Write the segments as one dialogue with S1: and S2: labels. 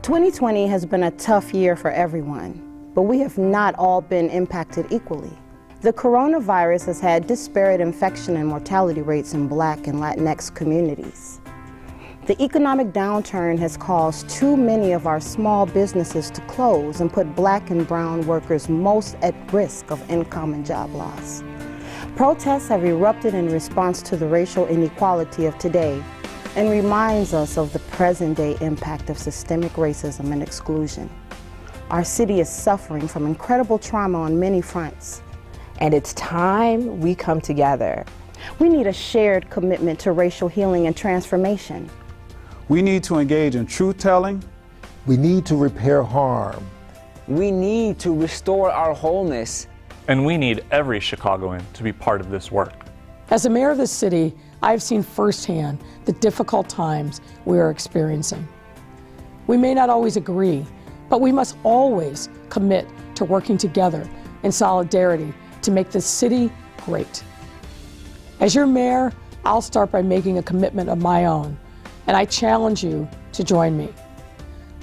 S1: 2020 has been a tough year for everyone, but we have not all been impacted equally. The coronavirus has had disparate infection and mortality rates in Black and Latinx communities. The economic downturn has caused too many of our small businesses to close and put Black and brown workers most at risk of income and job loss. Protests have erupted in response to the racial inequality of today and reminds us of the present-day impact of systemic racism and exclusion. Our city is suffering from incredible trauma on many fronts.
S2: And it's time we come together.
S1: We need a shared commitment to racial healing and transformation.
S3: We need to engage in truth-telling.
S4: We need to repair harm.
S5: We need to restore our wholeness.
S6: And we need every Chicagoan to be part of this work.
S7: As a mayor of this city, I've seen firsthand the difficult times we are experiencing. We may not always agree, but we must always commit to working together in solidarity to make this city great. As your mayor, I'll start by making a commitment of my own, and I challenge you to join me.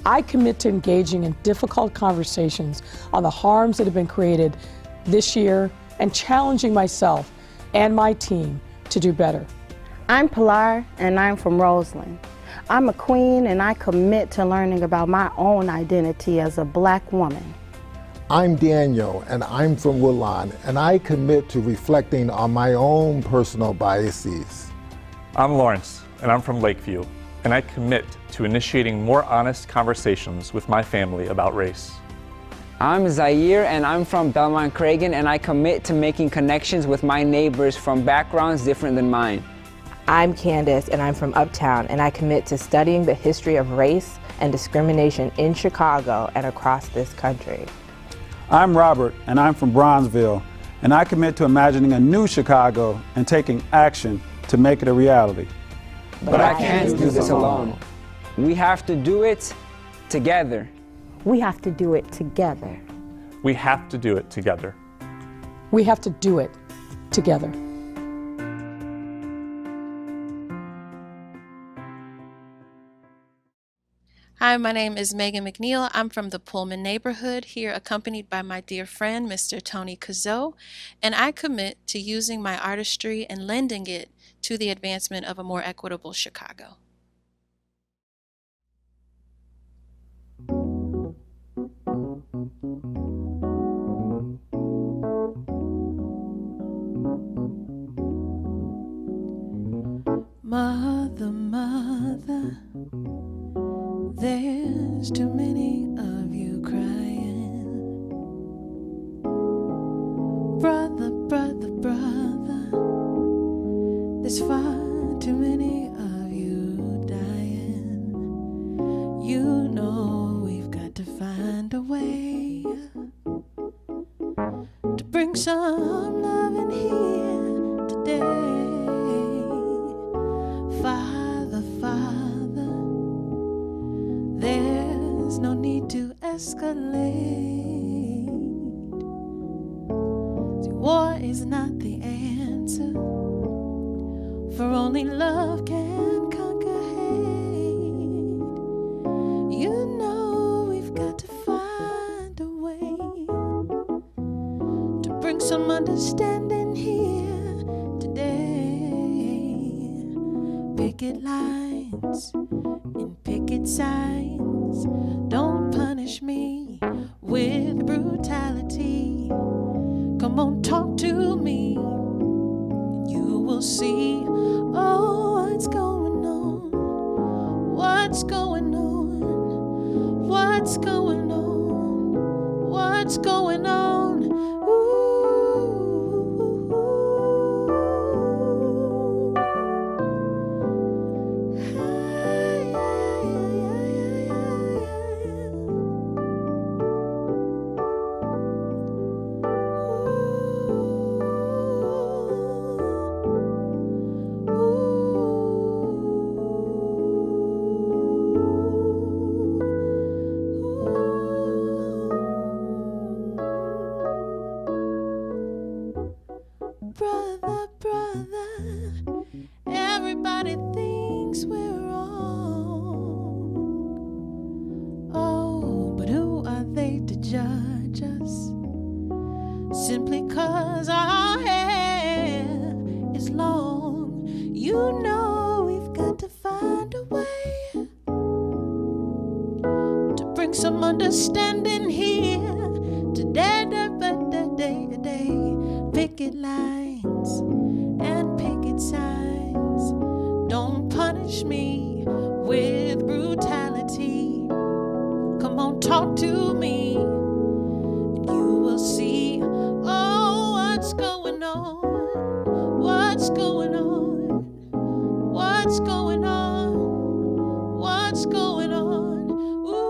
S7: I commit to engaging in difficult conversations on the harms that have been created this year and challenging myself and my team to do better.
S1: I'm Pilar, and I'm from Roseland. I'm a queen, and I commit to learning about my own identity as a Black woman.
S4: I'm Daniel, and I'm from Woodlawn, and I commit to reflecting on my own personal biases.
S6: I'm Lawrence, and I'm from Lakeview, and I commit to initiating more honest conversations with my family about race.
S5: I'm Zaire, and I'm from Belmont-Cragen, and I commit to making connections with my neighbors from backgrounds different than mine.
S2: I'm Candace, and I'm from Uptown, and I commit to studying the history of race and discrimination in Chicago and across this country.
S3: I'm Robert, and I'm from Bronzeville, and I commit to imagining a new Chicago and taking action to make it a reality.
S5: But I can't do this alone. We have to do it together.
S1: We have to do it together.
S6: We have to do it together.
S7: We have to do it together.
S8: Hi, my name is Megan McNeil. I'm from the Pullman neighborhood, here accompanied by my dear friend, Mr. Tony Cazeau, and I commit to using my artistry and lending it to the advancement of a more equitable Chicago.
S9: Mother, mother, there's too many of you crying. Brother, brother, brother, there's far too many of you dying. You know we've got to find a way to bring some love in here today. Father, Father, there's no need to escalate. See, war is not the answer, for only love can conquer hate. You know we've got to find a way to bring some understanding here today. Picket lines and picket signs don't punish me with brutality. Come on, talk to me, and you will see. Oh, what's going on? What's going on? What's going on? What's going on? Ooh. judge us simply 'cause our hair is long. You know we've got to find a way to bring some understanding here today. Picket lines and picket signs. Don't punish me with brutality. Come on, talk to me, and you will see. Oh, what's going on? What's going on? What's going on? What's going on? Ooh.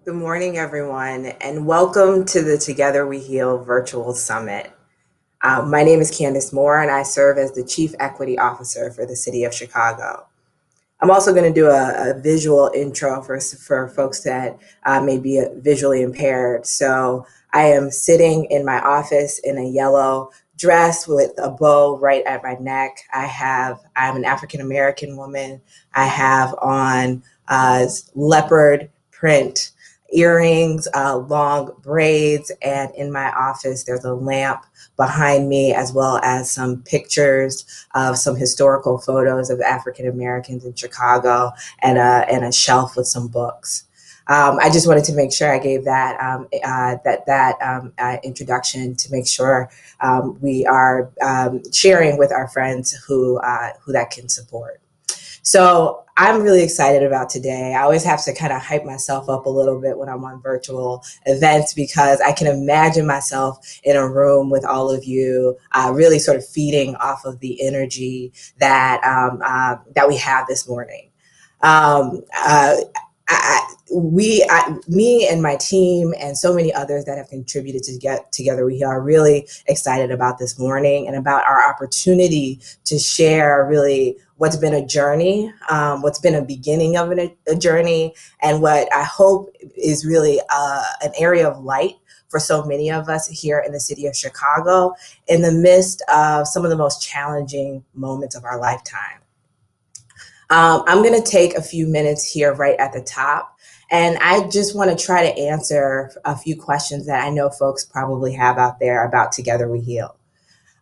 S2: Good morning, everyone, and welcome to the Together We Heal virtual summit. My name is Candace Moore, and I serve as the Chief Equity Officer for the City of Chicago. I'm also going to do a visual intro for folks that may be visually impaired. So I am sitting in my office in a yellow dress with a bow right at my neck. I'm an African-American woman. I have on leopard print earrings, long braids, and in my office there's a lamp behind me, as well as some pictures of some historical photos of African Americans in Chicago, and a shelf with some books. I just wanted to make sure I gave that introduction to make sure we are sharing with our friends who that can support. So I'm really excited about today. I always have to kind of hype myself up a little bit when I'm on virtual events, because I can imagine myself in a room with all of you, really sort of feeding off of the energy that we have this morning. Me and my team and so many others that have contributed to get together, we are really excited about this morning and about our opportunity to share really what's been a journey, what's been a beginning of a journey, and what I hope is really an area of light for so many of us here in the city of Chicago in the midst of some of the most challenging moments of our lifetime. I'm going to take a few minutes here right at the top, and I just want to try to answer a few questions that I know folks probably have out there about Together We Heal.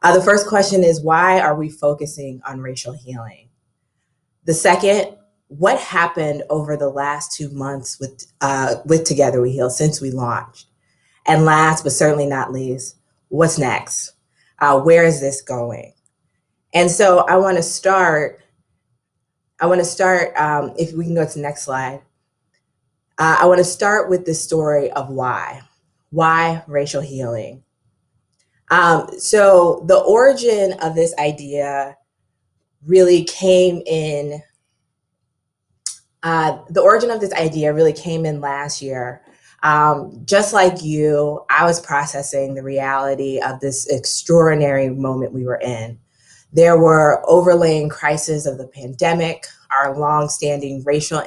S2: The first question is, why are we focusing on racial healing? The second, what happened over the last 2 months with Together We Heal since we launched? And last but certainly not least, what's next? Where is this going? And so I want to start, if we can go to the next slide. I want to start with the story of why racial healing. So the origin of this idea really came in last year. Just like you, I was processing the reality of this extraordinary moment we were in. There were overlaying crises of the pandemic, our longstanding racial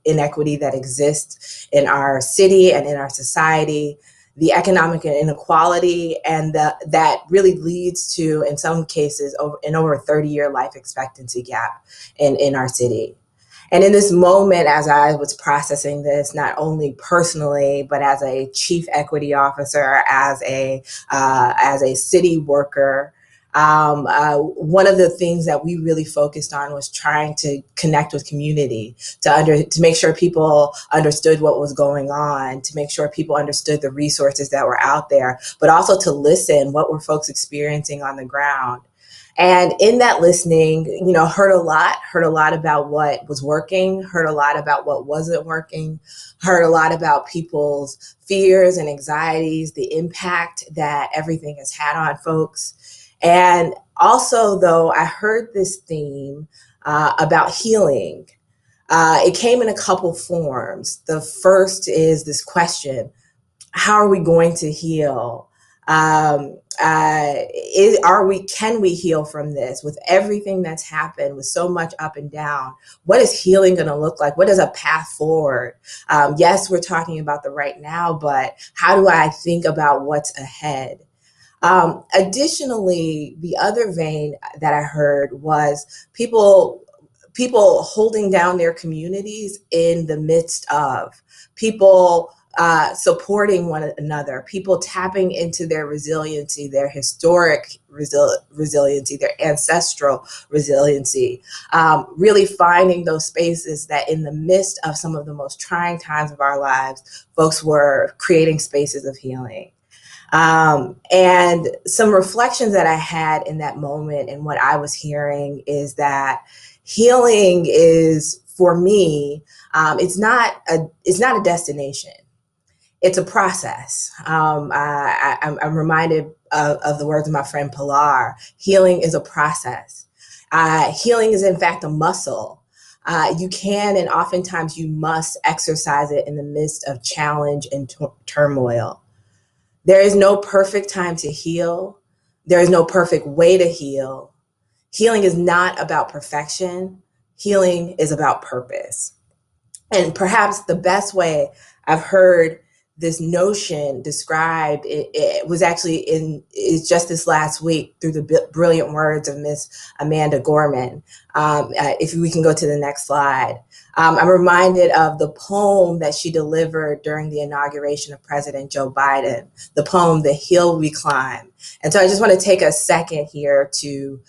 S2: inequity that exists in our city and in our society, the economic inequality, and that really leads to, in some cases, over a 30-year life expectancy gap in our city. And in this moment, as I was processing this, not only personally, but as a chief equity officer, as a city worker, one of the things that we really focused on was trying to connect with community, to make sure people understood what was going on, to make sure people understood the resources that were out there, but also to listen. What were folks experiencing on the ground? And in that listening, heard a lot about what was working, heard a lot about what wasn't working, heard a lot about people's fears and anxieties, the impact that everything has had on folks. And also, though, I heard this theme about healing. It came in a couple forms. The first is this question: how are we going to heal? Can we heal from this? With everything that's happened, with so much up and down, what is healing going to look like? What is a path forward? Yes, we're talking about the right now, but how do I think about what's ahead? Additionally, the other vein that I heard was people holding down their communities in the midst of people supporting one another, people tapping into their resiliency, their historic resiliency, their ancestral resiliency, really finding those spaces that in the midst of some of the most trying times of our lives, folks were creating spaces of healing. And some reflections that I had in that moment and what I was hearing is that healing is, for me, it's not a destination. It's a process. I'm reminded of the words of my friend Pilar. Healing is a process. Healing is, in fact, a muscle. You can, and oftentimes you must, exercise it in the midst of challenge and turmoil. There is no perfect time to heal. There is no perfect way to heal. Healing is not about perfection. Healing is about purpose. And perhaps the best way I've heard this notion described, it was actually is just this last week through the brilliant words of Miss Amanda Gorman. If we can go to the next slide. I'm reminded of the poem that she delivered during the inauguration of President Joe Biden, the poem, "The Hill We Climb." And so I just want to take a second here to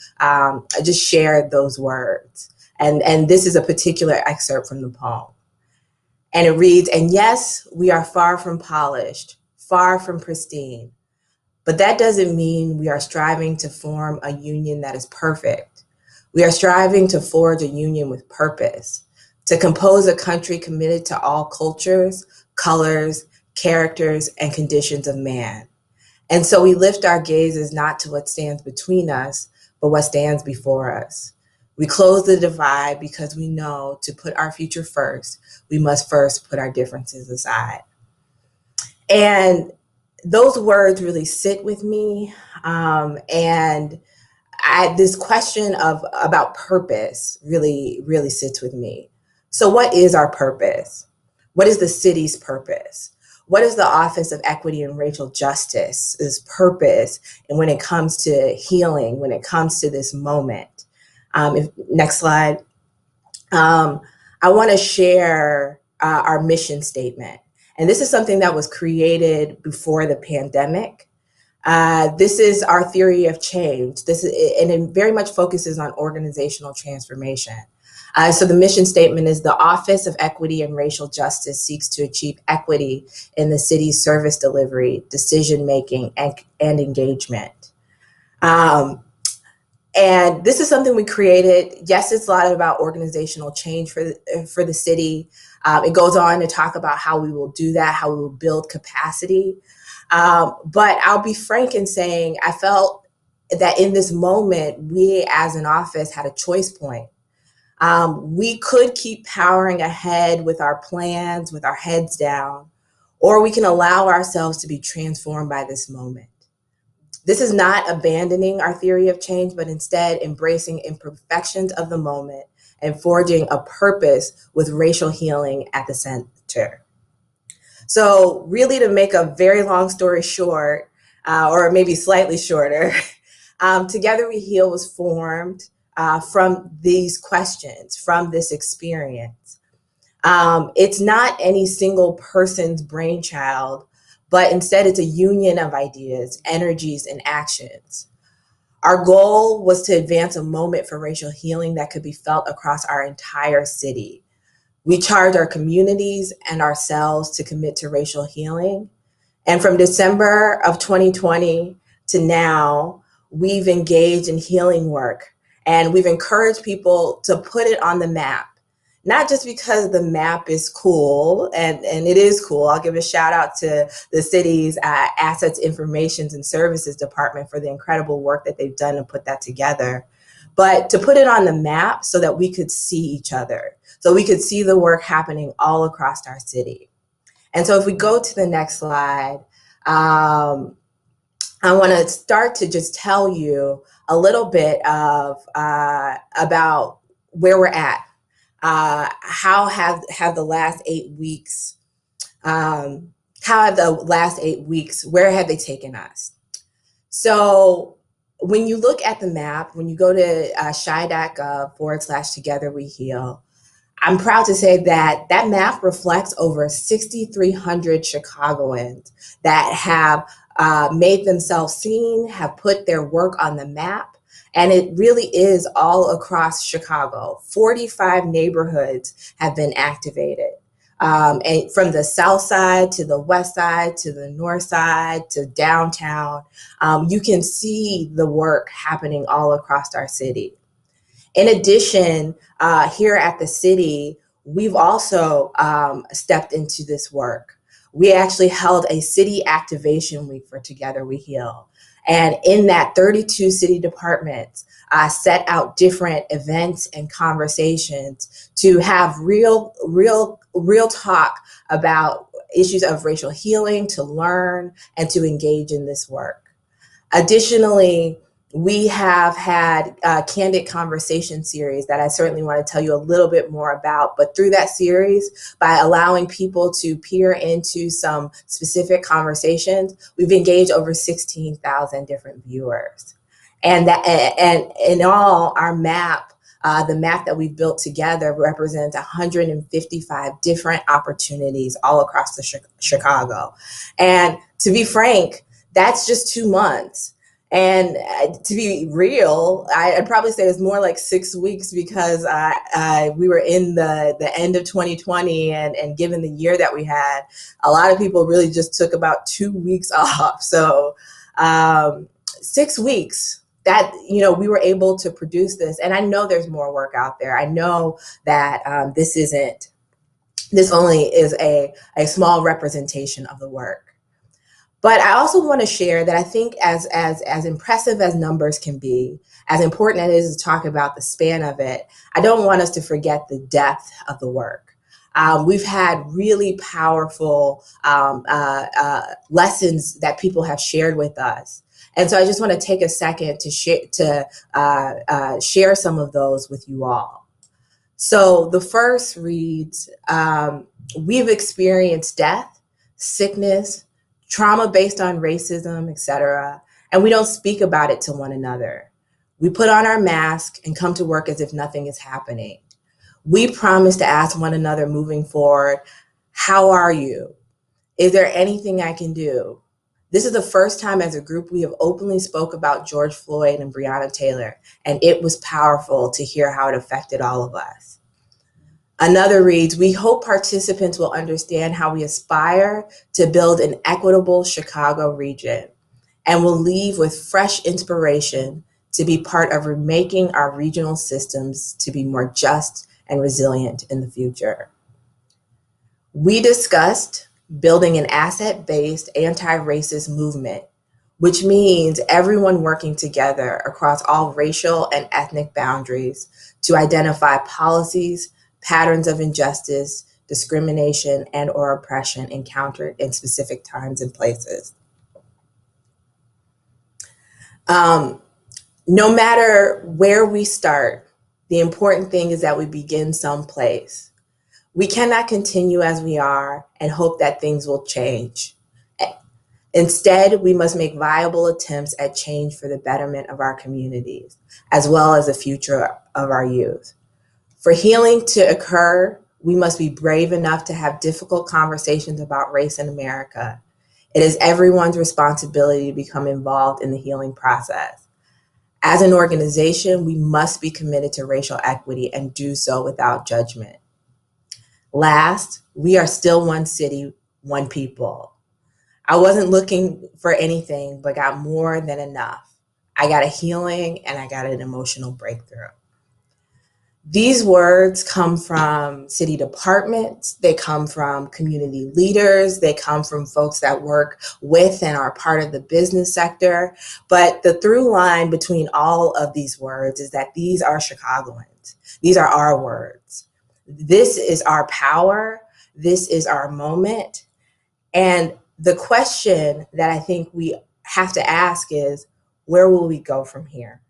S2: just share those words. And this is a particular excerpt from the poem. And it reads, "And yes, we are far from polished, far from pristine, but that doesn't mean we are striving to form a union that is perfect. We are striving to forge a union with purpose, to compose a country committed to all cultures, colors, characters, and conditions of man. And so we lift our gazes not to what stands between us, but what stands before us. We close the divide because we know to put our future first, we must first put our differences aside." And those words really sit with me. And this question about purpose really, really sits with me. So what is our purpose? What is the city's purpose? What is the Office of Equity and Racial Justice's purpose? And when it comes to healing, when it comes to this moment? Next slide. I want to share our mission statement. And this is something that was created before the pandemic. This is our theory of change. And it very much focuses on organizational transformation. So the mission statement is: the Office of Equity and Racial Justice seeks to achieve equity in the city's service delivery, decision-making, and engagement. And this is something we created. Yes, it's a lot about organizational change for the city. It goes on to talk about how we will do that, how we will build capacity. But I'll be frank in saying I felt that in this moment, we as an office had a choice point. We could keep powering ahead with our plans, with our heads down, or we can allow ourselves to be transformed by this moment. This is not abandoning our theory of change, but instead embracing imperfections of the moment and forging a purpose with racial healing at the center. So really, to make a very long story short, or maybe slightly shorter, Together We Heal was formed from these questions, from this experience. It's not any single person's brainchild, but instead it's a union of ideas, energies, and actions. Our goal was to advance a moment for racial healing that could be felt across our entire city. We charge our communities and ourselves to commit to racial healing. And from December of 2020 to now, we've engaged in healing work, and we've encouraged people to put it on the map. Not just because the map is cool, and it is cool. I'll give a shout out to the city's Assets, Informations, and Services Department for the incredible work that they've done to put that together. But to put it on the map so that we could see each other, so we could see the work happening all across our city. And so if we go to the next slide, I want to start to just tell you a little bit of about where we're at. How have the last 8 weeks, where have they taken us? So when you look at the map, when you go to chi.gov /togetherweheal, I'm proud to say that that map reflects over 6,300 Chicagoans that have made themselves seen, have put their work on the map. And it really is all across Chicago. 45 neighborhoods have been activated. And from the south side to the west side to the north side to downtown, you can see the work happening all across our city. In addition, here at the city, we've also stepped into this work. We actually held a city activation week for Together We Heal. And in that, 32 city departments set out different events and conversations to have real talk about issues of racial healing, to learn and to engage in this work. Additionally, we have had a Candid Conversation series that I certainly want to tell you a little bit more about. But through that series, by allowing people to peer into some specific conversations, we've engaged over 16,000 different viewers. And in all, our map, the map that we've built together represents 155 different opportunities all across Chicago. And to be frank, that's just 2 months. And to be real, I'd probably say it's more like 6 weeks, because we were in the end of 2020, and given the year that we had, a lot of people really just took about 2 weeks off. So 6 weeks that, we were able to produce this. And I know there's more work out there. I know that this only is a small representation of the work. But I also want to share that I think as impressive as numbers can be, as important it is to talk about the span of it, I don't want us to forget the depth of the work. We've had really powerful lessons that people have shared with us. And so I just want to take a second to share some of those with you all. So the first reads, we've experienced death, sickness, trauma based on racism, etc., and we don't speak about it to one another. We put on our mask and come to work as if nothing is happening. We promise to ask one another moving forward, how are you? Is there anything I can do? This is the first time as a group we have openly spoke about George Floyd and Breonna Taylor, and it was powerful to hear how it affected all of us. Another reads, we hope participants will understand how we aspire to build an equitable Chicago region, and will leave with fresh inspiration to be part of remaking our regional systems to be more just and resilient in the future. We discussed building an asset-based anti-racist movement, which means everyone working together across all racial and ethnic boundaries to identify policies, patterns of injustice, discrimination, and or oppression encountered in specific times and places. No matter where we start, the important thing is that we begin someplace. We cannot continue as we are and hope that things will change. Instead, we must make viable attempts at change for the betterment of our communities, as well as the future of our youth. For healing to occur, we must be brave enough to have difficult conversations about race in America. It is everyone's responsibility to become involved in the healing process. As an organization, we must be committed to racial equity and do so without judgment. Last, we are still one city, one people. I wasn't looking for anything, but got more than enough. I got a healing and I got an emotional breakthrough. These words come from city departments, they come from community leaders, they come from folks that work with and are part of the business sector. But the through line between all of these words is that these are Chicagoans. These are our words. This is our power. This is our moment. And the question that I think we have to ask is, where will we go from here?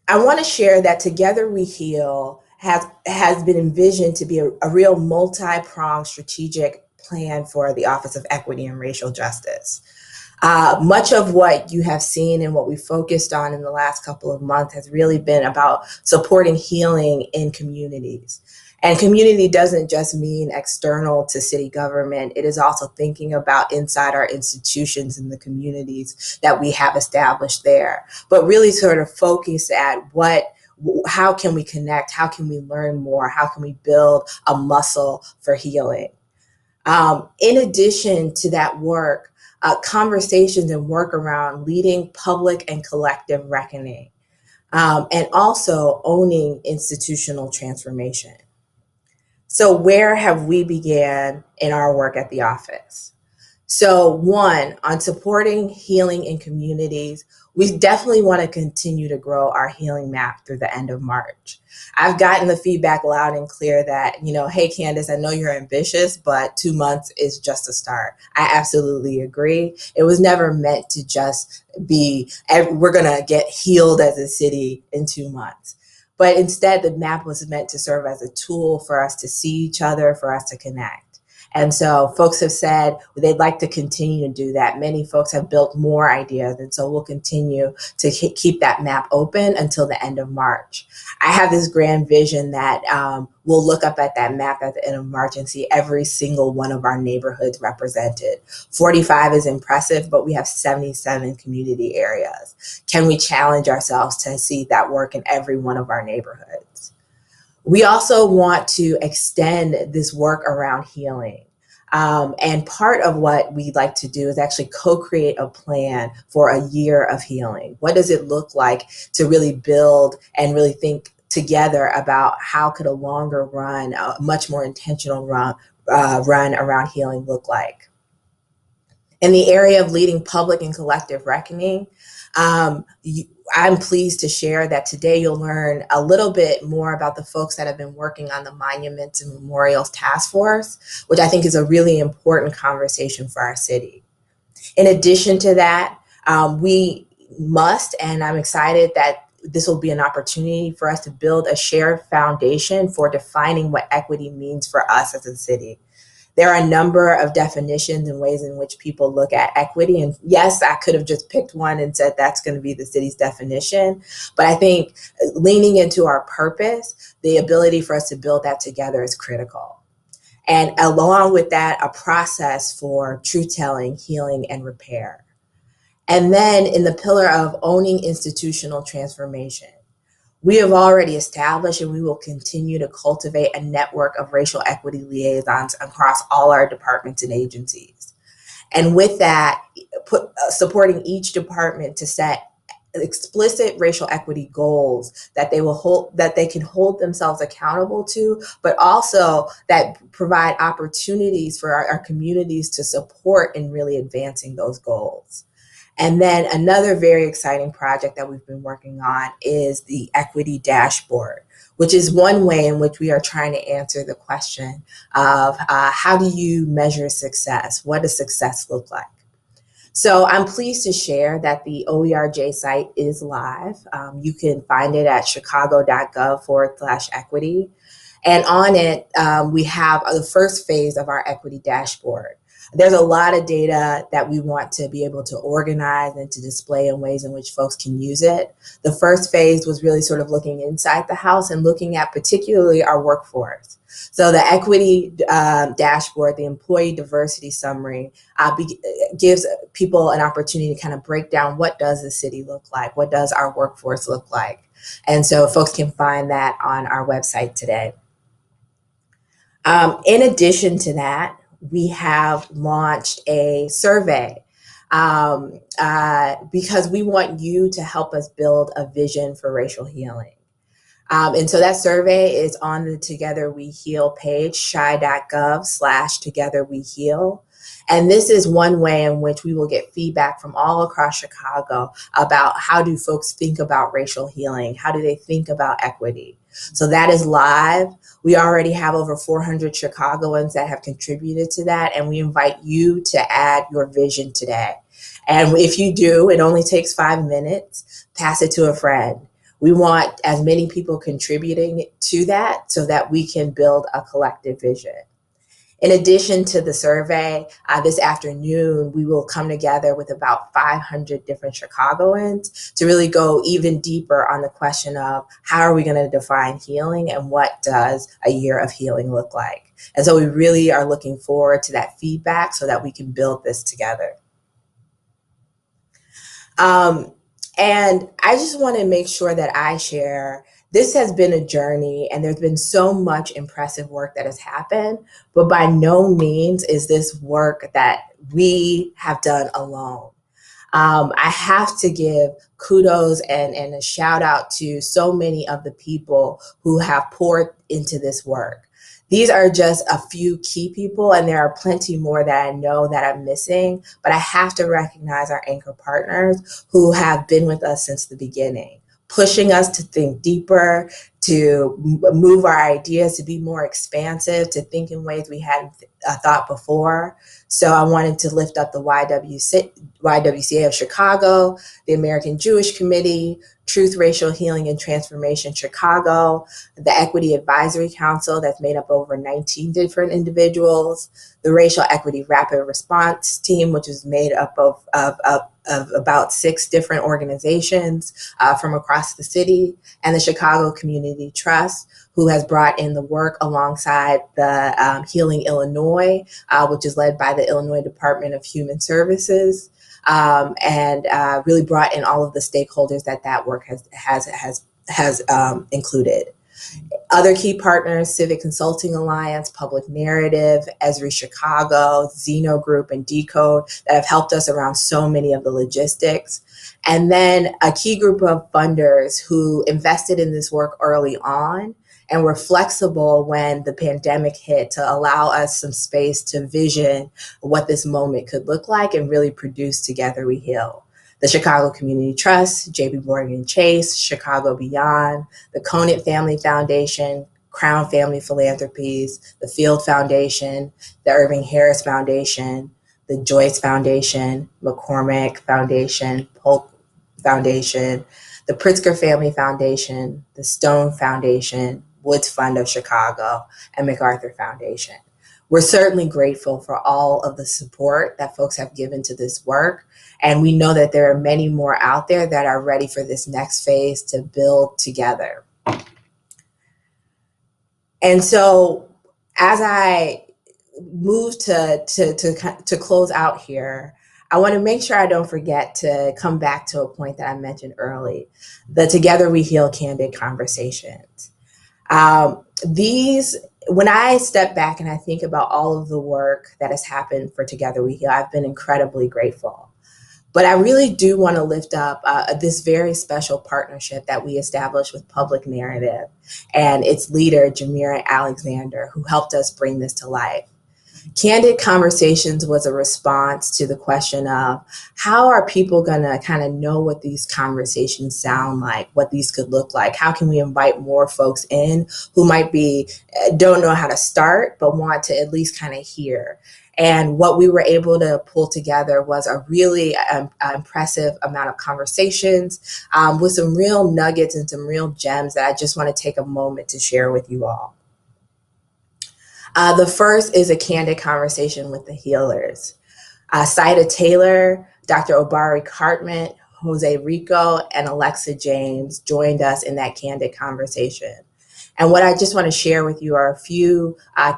S2: I want to share that Together We Heal has been envisioned to be a real multi-pronged strategic plan for the Office of Equity and Racial Justice. Much of what you have seen and what we focused on in the last couple of months has really been about supporting healing in communities. And community doesn't just mean external to city government. It is also thinking about inside our institutions and the communities that we have established there, but really sort of focus at how can we connect? How can we learn more? How can we build a muscle for healing? In addition to that work, conversations and work around leading public and collective reckoning, and also owning institutional transformation. So where have we began in our work at the office? So one, on supporting healing in communities, we definitely want to continue to grow our healing map through the end of March. I've gotten the feedback loud and clear that, hey, Candace, I know you're ambitious, but 2 months is just a start. I absolutely agree. It was never meant to just be, we're going to get healed as a city in 2 months. But instead, the map was meant to serve as a tool for us to see each other, for us to connect. And so folks have said they'd like to continue to do that. Many folks have built more ideas, and so we'll continue to keep that map open until the end of March. I have this grand vision that we'll look up at that map at the end of March and see every single one of our neighborhoods represented. 45 is impressive, but we have 77 community areas. Can we challenge ourselves to see that work in every one of our neighborhoods? We also want to extend this work around healing. And part of what we'd like to do is actually co-create a plan for a year of healing. What does it look like to really build and really think together about how could a longer run, a much more intentional run around healing look like? In the area of leading public and collective reckoning, I'm pleased to share that today you'll learn a little bit more about the folks that have been working on the Monuments and Memorials Task Force, which I think is a really important conversation for our city. In addition to that, we must, and I'm excited that this will be an opportunity for us to build a shared foundation for defining what equity means for us as a city. There are a number of definitions and ways in which people look at equity. And yes, I could have just picked one and said that's going to be the city's definition. But I think leaning into our purpose, the ability for us to build that together is critical. And along with that, a process for truth-telling, healing, and repair. And then in the pillar of owning institutional transformation, we have already established and we will continue to cultivate a network of racial equity liaisons across all our departments and agencies. And with that, supporting each department to set explicit racial equity goals that they can hold themselves accountable to, but also that provide opportunities for our communities to support in really advancing those goals. And then another very exciting project that we've been working on is the Equity Dashboard, which is one way in which we are trying to answer the question of how do you measure success? What does success look like? So I'm pleased to share that the OERJ site is live. You can find it at chicago.gov/equity. And on it, we have the first phase of our equity dashboard. There's a lot of data that we want to be able to organize and to display in ways in which folks can use it. The first phase was really sort of looking inside the house and looking at particularly our workforce. So the equity dashboard, the employee diversity summary, gives people an opportunity to kind of break down what does the city look like? What does our workforce look like? And so folks can find that on our website today. In addition to that, we have launched a survey because we want you to help us build a vision for racial healing. And so that survey is on the Together We Heal page, chi.gov/togetherweheal. And this is one way in which we will get feedback from all across Chicago about how do folks think about racial healing? How do they think about equity? So that is live. We already have over 400 Chicagoans that have contributed to that, and we invite you to add your vision today. And if you do, it only takes 5 minutes, pass it to a friend. We want as many people contributing to that so that we can build a collective vision. In addition to the survey, this afternoon, we will come together with about 500 different Chicagoans to really go even deeper on the question of how are we going to define healing and what does a year of healing look like? And so we really are looking forward to that feedback so that we can build this together. And I just want to make sure that I share, this has been a journey and there's been so much impressive work that has happened, but by no means is this work that we have done alone. I have to give kudos and a shout out to so many of the people who have poured into this work. These are just a few key people, and there are plenty more that I know that I'm missing, but I have to recognize our anchor partners who have been with us since the beginning, pushing us to think deeper, to move our ideas, to be more expansive, to think in ways we hadn't thought before. So I wanted to lift up the YWCA of Chicago, the American Jewish Committee, Truth, Racial Healing and Transformation Chicago, the Equity Advisory Council that's made up over 19 different individuals, the Racial Equity Rapid Response Team, which is made up of about 6 different organizations from across the city, and the Chicago Community Trust, who has brought in the work alongside the Healing Illinois, which is led by the Illinois Department of Human Services, and really brought in all of the stakeholders that work has included. Other key partners, Civic Consulting Alliance, Public Narrative, Esri Chicago, Zeno Group, and Decode that have helped us around so many of the logistics. And then a key group of funders who invested in this work early on and were flexible when the pandemic hit to allow us some space to vision what this moment could look like and really produce Together We Heal. The Chicago Community Trust, JP Morgan Chase, Chicago Beyond, the Conant Family Foundation, Crown Family Philanthropies, the Field Foundation, the Irving Harris Foundation, the Joyce Foundation, McCormick Foundation, Polk Foundation, the Pritzker Family Foundation, the Stone Foundation, Woods Fund of Chicago, and MacArthur Foundation. We're certainly grateful for all of the support that folks have given to this work. And we know that there are many more out there that are ready for this next phase to build together. And so as I move to close out here, I want to make sure I don't forget to come back to a point that I mentioned early, the Together We Heal candid conversations. When I step back and I think about all of the work that has happened for Together We Heal, I've been incredibly grateful. But I really do want to lift up this very special partnership that we established with Public Narrative and its leader, Jamira Alexander, who helped us bring this to life. Candid Conversations was a response to the question of how are people going to kind of know what these conversations sound like, what these could look like? How can we invite more folks in who might don't know how to start, but want to at least kind of hear? And what we were able to pull together was a really impressive amount of conversations with some real nuggets and some real gems that I just want to take a moment to share with you all. The first is a candid conversation with the healers. Saida Taylor, Dr. Obari Cartman, Jose Rico, and Alexa James joined us in that candid conversation. And what I just want to share with you are a few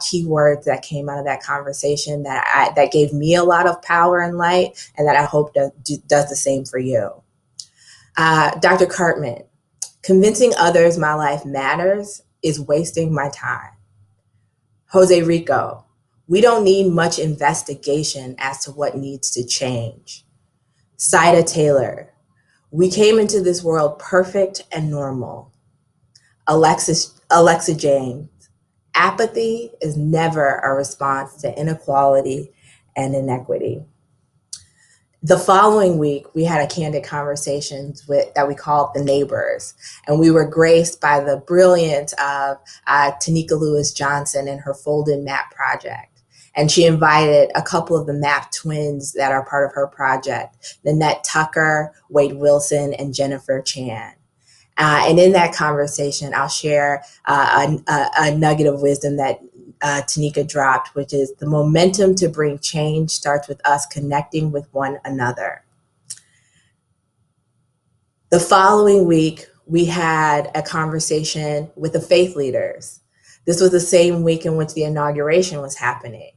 S2: key words that came out of that conversation that gave me a lot of power and light, and that I hope does the same for you. Dr. Cartman, convincing others my life matters is wasting my time. Jose Rico, we don't need much investigation as to what needs to change. Saida Taylor, we came into this world perfect and normal. Alexa James, apathy is never a response to inequality and inequity. The following week, we had a candid conversations that we called The Neighbors, and we were graced by the brilliance of Tanika Lewis Johnson and her Folded Map project. And she invited a couple of the map twins that are part of her project, Nanette Tucker, Wade Wilson, and Jennifer Chan. And in that conversation, I'll share a nugget of wisdom that Tanika dropped, which is the momentum to bring change starts with us connecting with one another. The following week, we had a conversation with the faith leaders. This was the same week in which the inauguration was happening.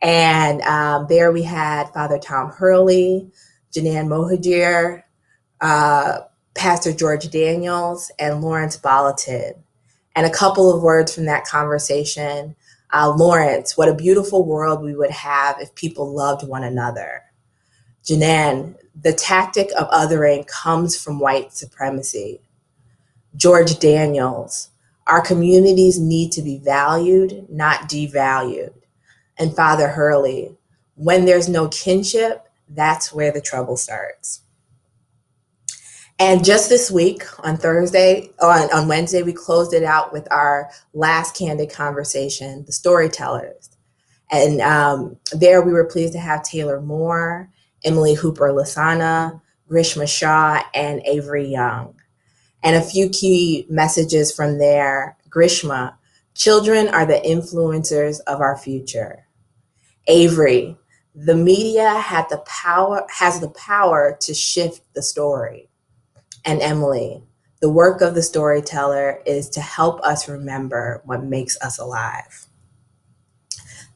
S2: And there we had Father Tom Hurley, Janan Mohajir, Pastor George Daniels, and Lawrence Balatin. And a couple of words from that conversation. Lawrence, what a beautiful world we would have if people loved one another. Janan, the tactic of othering comes from white supremacy. George Daniels, our communities need to be valued, not devalued. And Father Hurley, when there's no kinship, that's where the trouble starts. And just this week, on Wednesday, we closed it out with our last candid conversation, the storytellers. And there we were pleased to have Taylor Moore, Emily Hooper Lasana, Grishma Shah, and Avery Young. And a few key messages from there. Grishma, children are the influencers of our future. Avery, the media has the power to shift the story. And Emily, the work of the storyteller is to help us remember what makes us alive.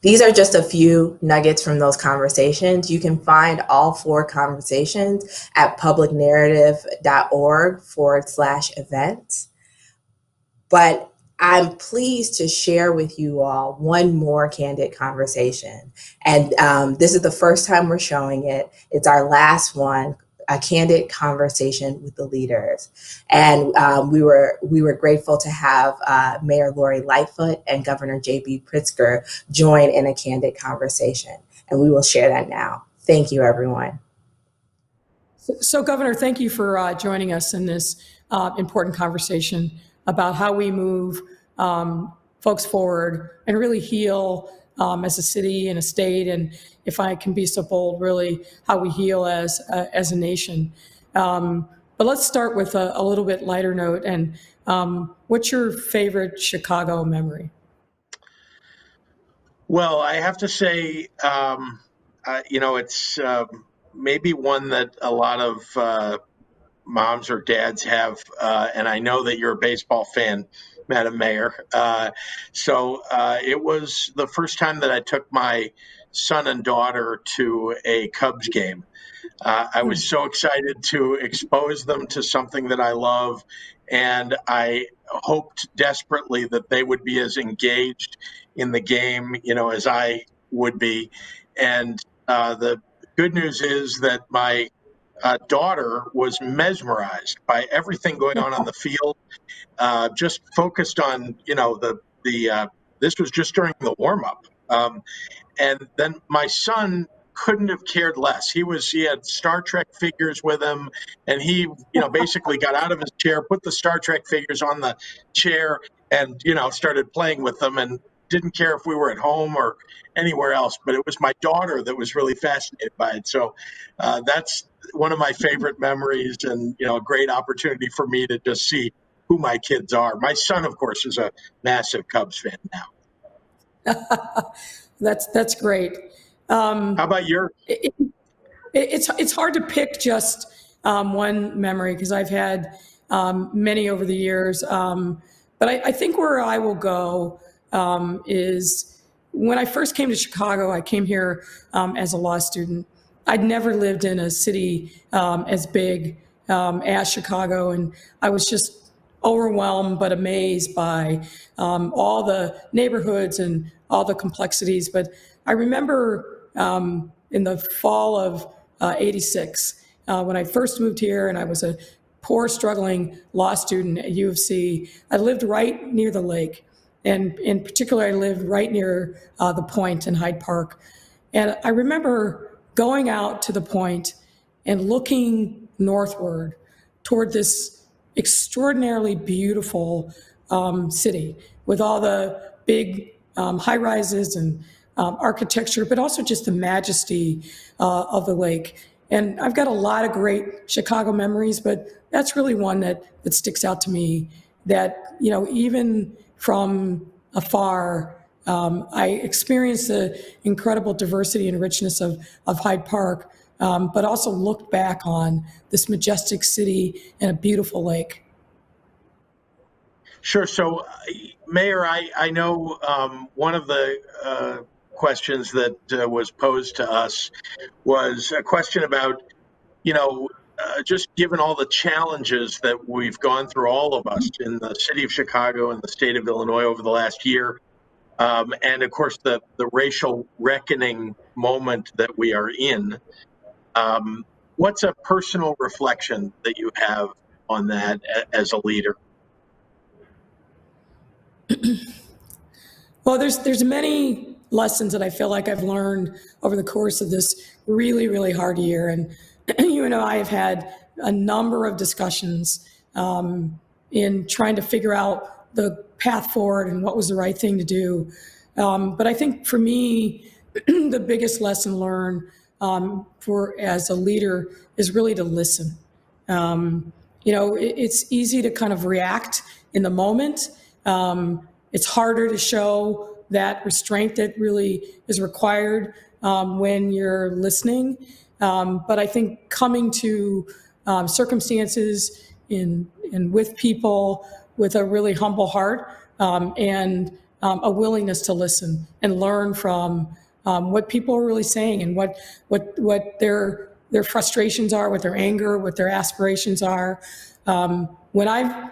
S2: These are just a few nuggets from those conversations. You can find all 4 conversations at publicnarrative.org/events. But I'm pleased to share with you all one more candid conversation. And this is the first time we're showing it. It's our last one, a candid conversation with the leaders. And we were grateful to have Mayor Lori Lightfoot and Governor J.B. Pritzker join in a candid conversation. And we will share that now. Thank you, everyone.
S7: So, Governor, thank you for joining us in this important conversation about how we move folks forward and really heal as a city and a state, and if I can be so bold, really how we heal as a nation. But let's start with a little bit lighter note. And what's your favorite Chicago memory?
S10: Well, I have to say, it's maybe one that a lot of moms or dads have, and I know that you're a baseball fan, Madam Mayor. So it was the first time that I took my son and daughter to a Cubs game. I was so excited to expose them to something that I love, and I hoped desperately that they would be as engaged in the game, as I would be. And the good news is that my daughter was mesmerized by everything going on the field. Just focused on, this was just during the warm up. And then my son couldn't have cared less. He had Star Trek figures with him, and he, basically got out of his chair, put the Star Trek figures on the chair, and, started playing with them, and didn't care if we were at home or anywhere else. But it was my daughter that was really fascinated by it. So that's one of my favorite memories, and, a great opportunity for me to just see who my kids are. My son, of course, is a massive Cubs fan now.
S7: That's great.
S10: How about yours?
S7: It's hard to pick just one memory because I've had many over the years. But I think where I will go is when I first came to Chicago. I came here as a law student. I'd never lived in a city as big as Chicago, and I was just overwhelmed but amazed by all the neighborhoods and all the complexities. But I remember in the fall of '86 when I first moved here, and I was a poor, struggling law student at U of C. I lived right near the lake, and in particular, I lived right near the Point in Hyde Park. And I remember going out to the Point and looking northward toward this extraordinarily beautiful city with all the big high rises and architecture, but also just the majesty of the lake. And I've got a lot of great Chicago memories, but that's really one that sticks out to me, that, you know, even from afar, I experienced the incredible diversity and richness of Hyde Park, but also looked back on this majestic city and a beautiful lake.
S10: Sure. So, Mayor, I know one of the questions that was posed to us was a question about, you know, just given all the challenges that we've gone through, all of us in the city of Chicago and the state of Illinois over the last year, and of course the racial reckoning moment that we are in, what's a personal reflection that you have on that as a leader?
S7: Well, there's many lessons that I feel like I've learned over the course of this really, really hard year. And you and I have had a number of discussions in trying to figure out the path forward and what was the right thing to do. But I think for me, the biggest lesson learned for as a leader is really to listen. You know, it's easy to kind of react in the moment. It's harder to show that restraint that really is required when you're listening. But I think coming to circumstances and with people with a really humble heart and a willingness to listen and learn from what people are really saying and what their frustrations are, what their anger, what their aspirations are. When I've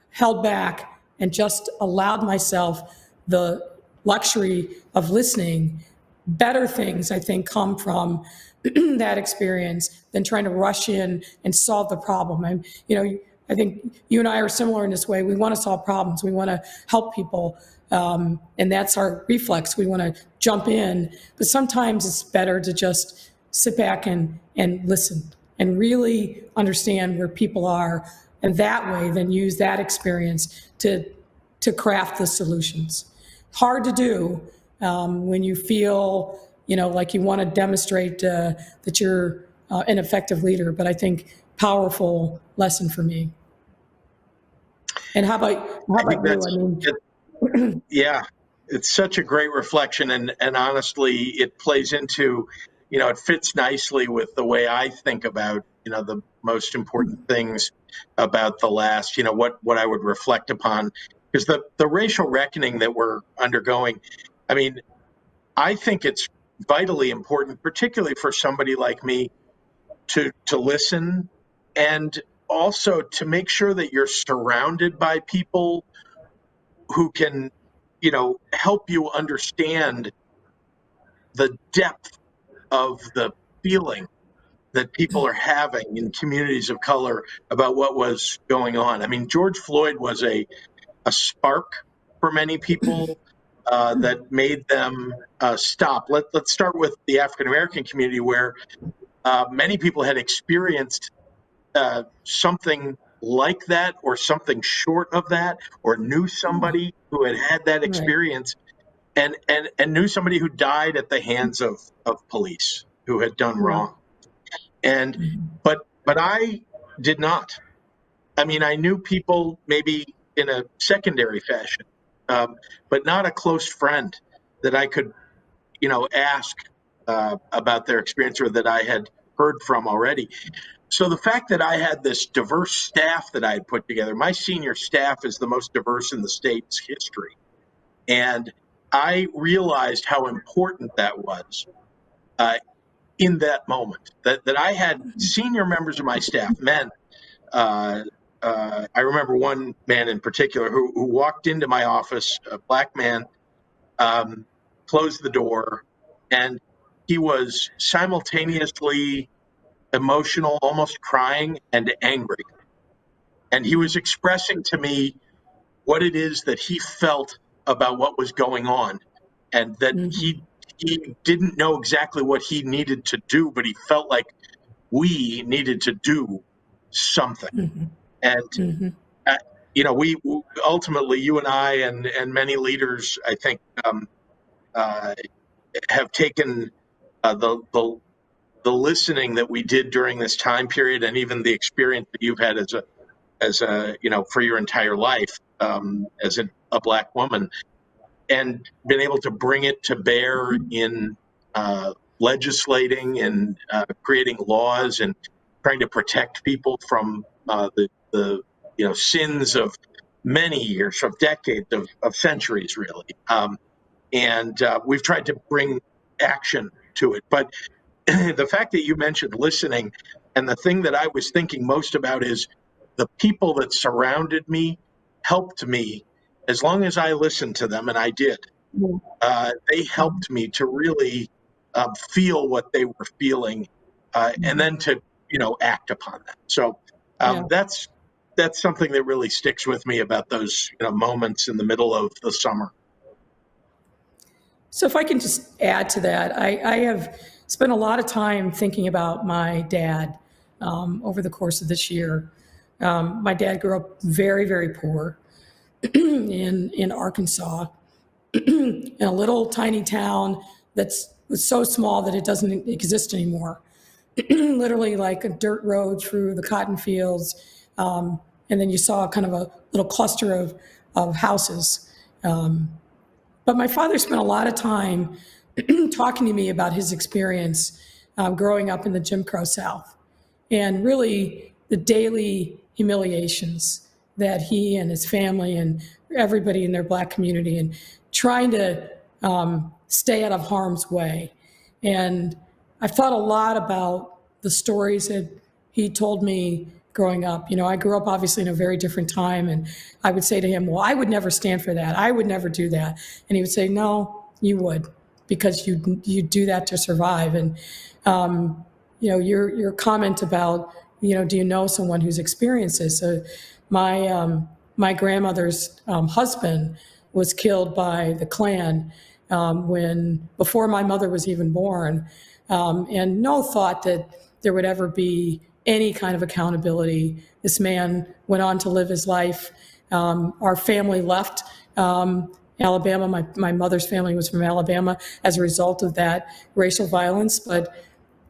S7: held back and just allowed myself the luxury of listening, better things, I think, come from that experience than trying to rush in and solve the problem. And, you know, I think you and I are similar in this way. We want to solve problems. We want to help people. And that's our reflex. We want to jump in. But sometimes it's better to just sit back and listen and really understand where people are. And that way, then use that experience to craft the solutions. Hard to do when you feel, you know, like you want to demonstrate that you're an effective leader. But I think powerful lesson for me. And how about you? I mean,
S10: Yeah, it's such a great reflection, and honestly, it plays into, you know, it fits nicely with the way I think about, you know, the most important things about the last, you know, what I would reflect upon, because the racial reckoning that we're undergoing, I mean, I think it's vitally important, particularly for somebody like me, to listen, and also to make sure that you're surrounded by people who can, you know, help you understand the depth of the feeling that people are having in communities of color about what was going on. I mean, George Floyd was a spark for many people that made them stop. Let's start with the African American community, where many people had experienced something like that, or something short of that, or knew somebody who had had that experience, and knew somebody who died at the hands of police who had done wrong. And but I did not. I mean, I knew people maybe in a secondary fashion, but not a close friend. that I could, ask about their experience or that I had heard from already. So the fact that I had this diverse staff that I had put together, my senior staff is the most diverse in the state's history. And I realized how important that was in that moment, that I had senior members of my staff, men. I remember one man in particular who walked into my office, a black man, closed the door, and he was simultaneously emotional, almost crying, and angry. And he was expressing to me what it is that he felt about what was going on, and that he didn't know exactly what he needed to do, but he felt like we needed to do something. And we ultimately, you and I, and many leaders, I think, have taken the listening that we did during this time period, and even the experience that you've had as a for your entire life as a black woman, and been able to bring it to bear in legislating and creating laws and trying to protect people from the sins of many years, of decades, of centuries, really. And we've tried to bring action to it. But the fact that you mentioned listening, and the thing that I was thinking most about is the people that surrounded me helped me as long as I listened to them, and I did. They helped me to really feel what they were feeling, and then to act upon that. So that's something that really sticks with me about those moments in the middle of the summer.
S7: So if I can just add to that, I have spent a lot of time thinking about my dad over the course of this year. My dad grew up very, very poor in Arkansas, in a little tiny town was so small that it doesn't exist anymore. Literally like a dirt road through the cotton fields. And then you saw kind of a little cluster of houses. But my father spent a lot of time talking to me about his experience growing up in the Jim Crow South, and really the daily humiliations that he and his family and everybody in their black community, and trying to stay out of harm's way. And I've thought a lot about the stories that he told me growing up. I grew up obviously in a very different time, and I would say to him, well, I would never stand for that. I would never do that. And he would say, no, you would, because you do that to survive. And, your comment about, do you know someone who's experienced this? My grandmother's husband was killed by the Klan before my mother was even born, and no thought that there would ever be any kind of accountability. This man went on to live his life. Our family left Alabama. My mother's family was from Alabama as a result of that racial violence. But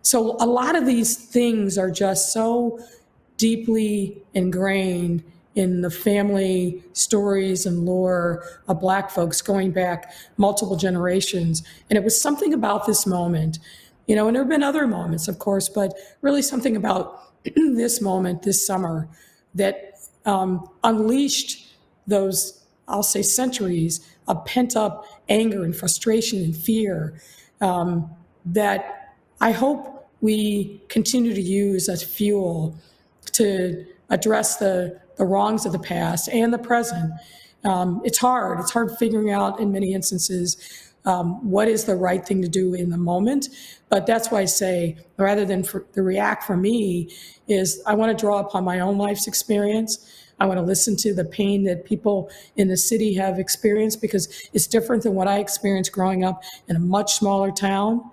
S7: so a lot of these things are just so deeply ingrained in the family stories and lore of Black folks going back multiple generations. And it was something about this moment, and there have been other moments, of course, but really something about this moment, this summer, that unleashed those, I'll say, centuries of pent-up anger and frustration and fear that I hope we continue to use as fuel to address the wrongs of the past and the present. It's hard. It's hard figuring out in many instances what is the right thing to do in the moment. But that's why I say, rather than the react for me, is I want to draw upon my own life's experience. I want to listen to the pain that people in the city have experienced, because it's different than what I experienced growing up in a much smaller town,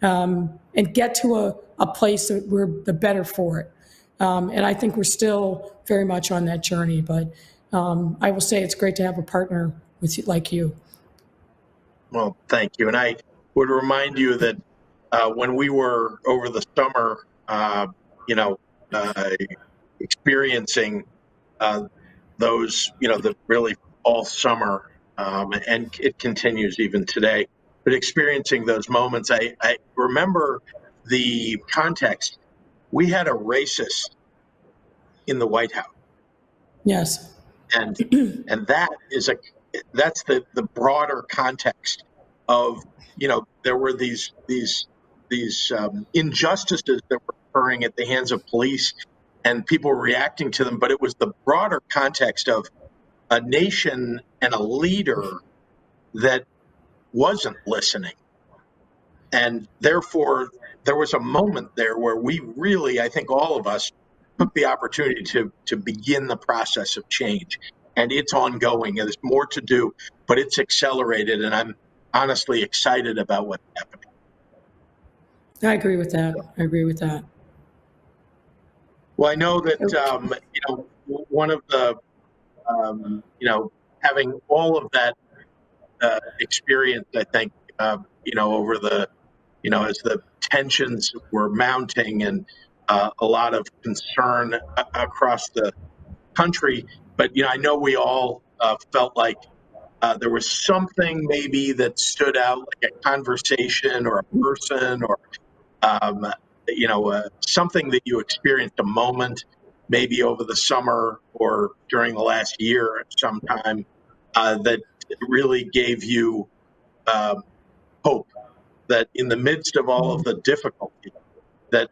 S7: and get to a place that we're the better for it. And I think we're still very much on that journey. But I will say it's great to have a partner like you.
S10: Well, thank you. And I would remind you that when we were over the summer, experiencing those, the really all summer, and it continues even today. but experiencing those moments, I remember the context. We had a racist in the White House.
S7: Yes.
S10: And that's the broader context of, there were these injustices that were occurring at the hands of police, and people were reacting to them, but it was the broader context of a nation and a leader that wasn't listening. And therefore, there was a moment there where we really, I think all of us, took the opportunity to begin the process of change. And it's ongoing. There's more to do, but it's accelerated. And I'm honestly excited about what's happening.
S7: I agree with that. I agree with that.
S10: Well, I know that, one of the, having all of that experience, I think, over the, as the tensions were mounting and a lot of concern across the country. But, I know we all felt like there was something maybe that stood out, like a conversation or a person or, something that you experienced, a moment, maybe over the summer or during the last year sometime, that really gave you hope, that in the midst of all of the difficulty, that,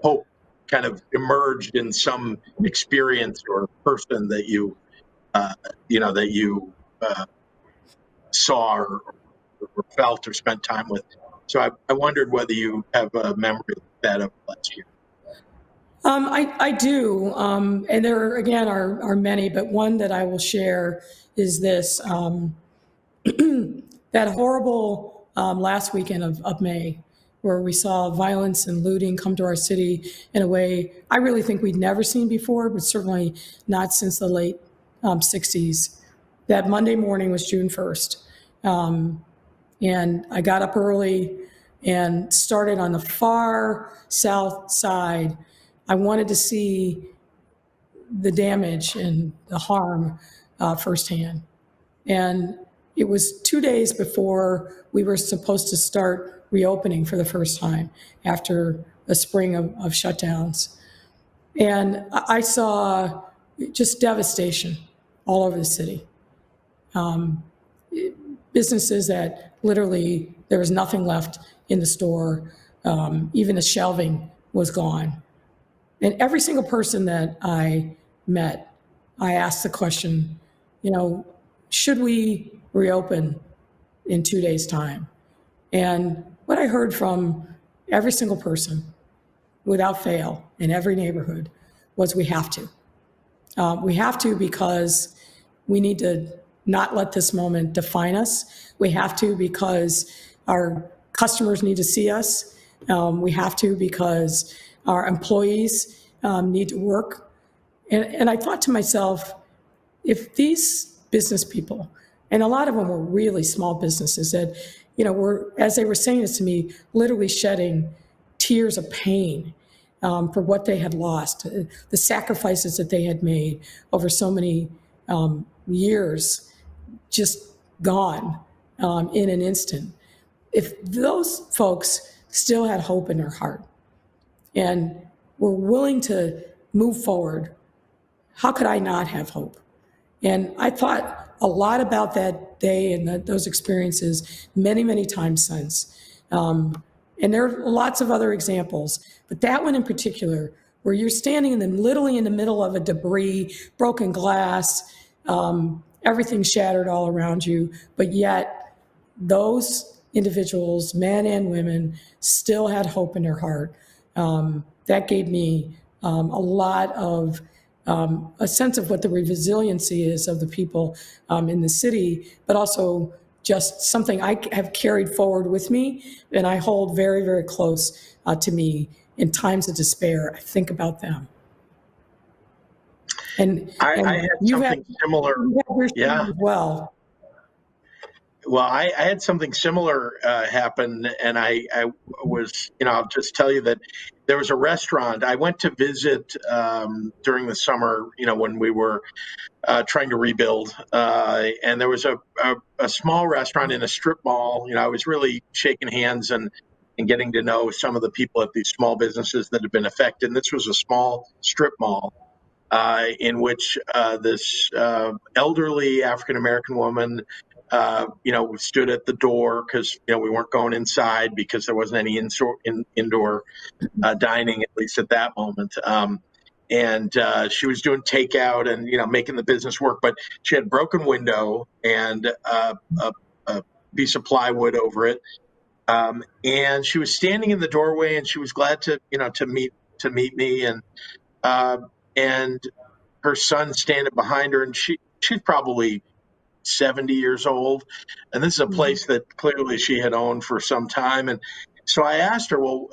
S10: hope kind of emerged in some experience or person that you saw or felt or spent time with. So I wondered whether you have a memory of that of last year.
S7: I do, and there again are many, but one that I will share is this: that horrible last weekend of May, where we saw violence and looting come to our city in a way I really think we'd never seen before, but certainly not since the late 60s. That Monday morning was June 1st. And I got up early and started on the far south side. I wanted to see the damage and the harm firsthand. And it was 2 days before we were supposed to start reopening for the first time after a spring of shutdowns. And I saw just devastation all over the city. Businesses that literally there was nothing left in the store. Even the shelving was gone. And every single person that I met, I asked the question, should we reopen in 2 days' time? And what I heard from every single person, without fail, in every neighborhood, was we have to. We have to because we need to not let this moment define us. We have to because our customers need to see us. We have to because our employees need to work. And I thought to myself, if these business people, and a lot of them were really small businesses that, were, as they were saying this to me, literally shedding tears of pain for what they had lost, the sacrifices that they had made over so many years, just gone in an instant. If those folks still had hope in their heart and were willing to move forward, how could I not have hope? And I thought a lot about that day and those experiences many, many times since. And there are lots of other examples, but that one in particular, where you're standing literally in the middle of a debris, broken glass, everything shattered all around you, but yet those individuals, men and women, still had hope in their heart. That gave me a lot of a sense of what the resiliency is of the people in the city, but also just something I have carried forward with me and I hold very, very close to me in times of despair. I think about them.
S10: And I had something similar.
S7: As well.
S10: well, I had something similar happen, and I was, I'll just tell you that there was a restaurant I went to visit during the summer, when we were trying to rebuild, and there was a small restaurant in a strip mall. I was really shaking hands and getting to know some of the people at these small businesses that have been affected. And this was a small strip mall in which this elderly African American woman, stood at the door because we weren't going inside because there wasn't any indoor dining, at least at that moment. And she was doing takeout and making the business work, but she had a broken window and a piece of plywood over it. And she was standing in the doorway, and she was glad to meet me, and her son standing behind her, and she's probably 70 years old, and this is a place that clearly she had owned for some time. And so I asked her, well,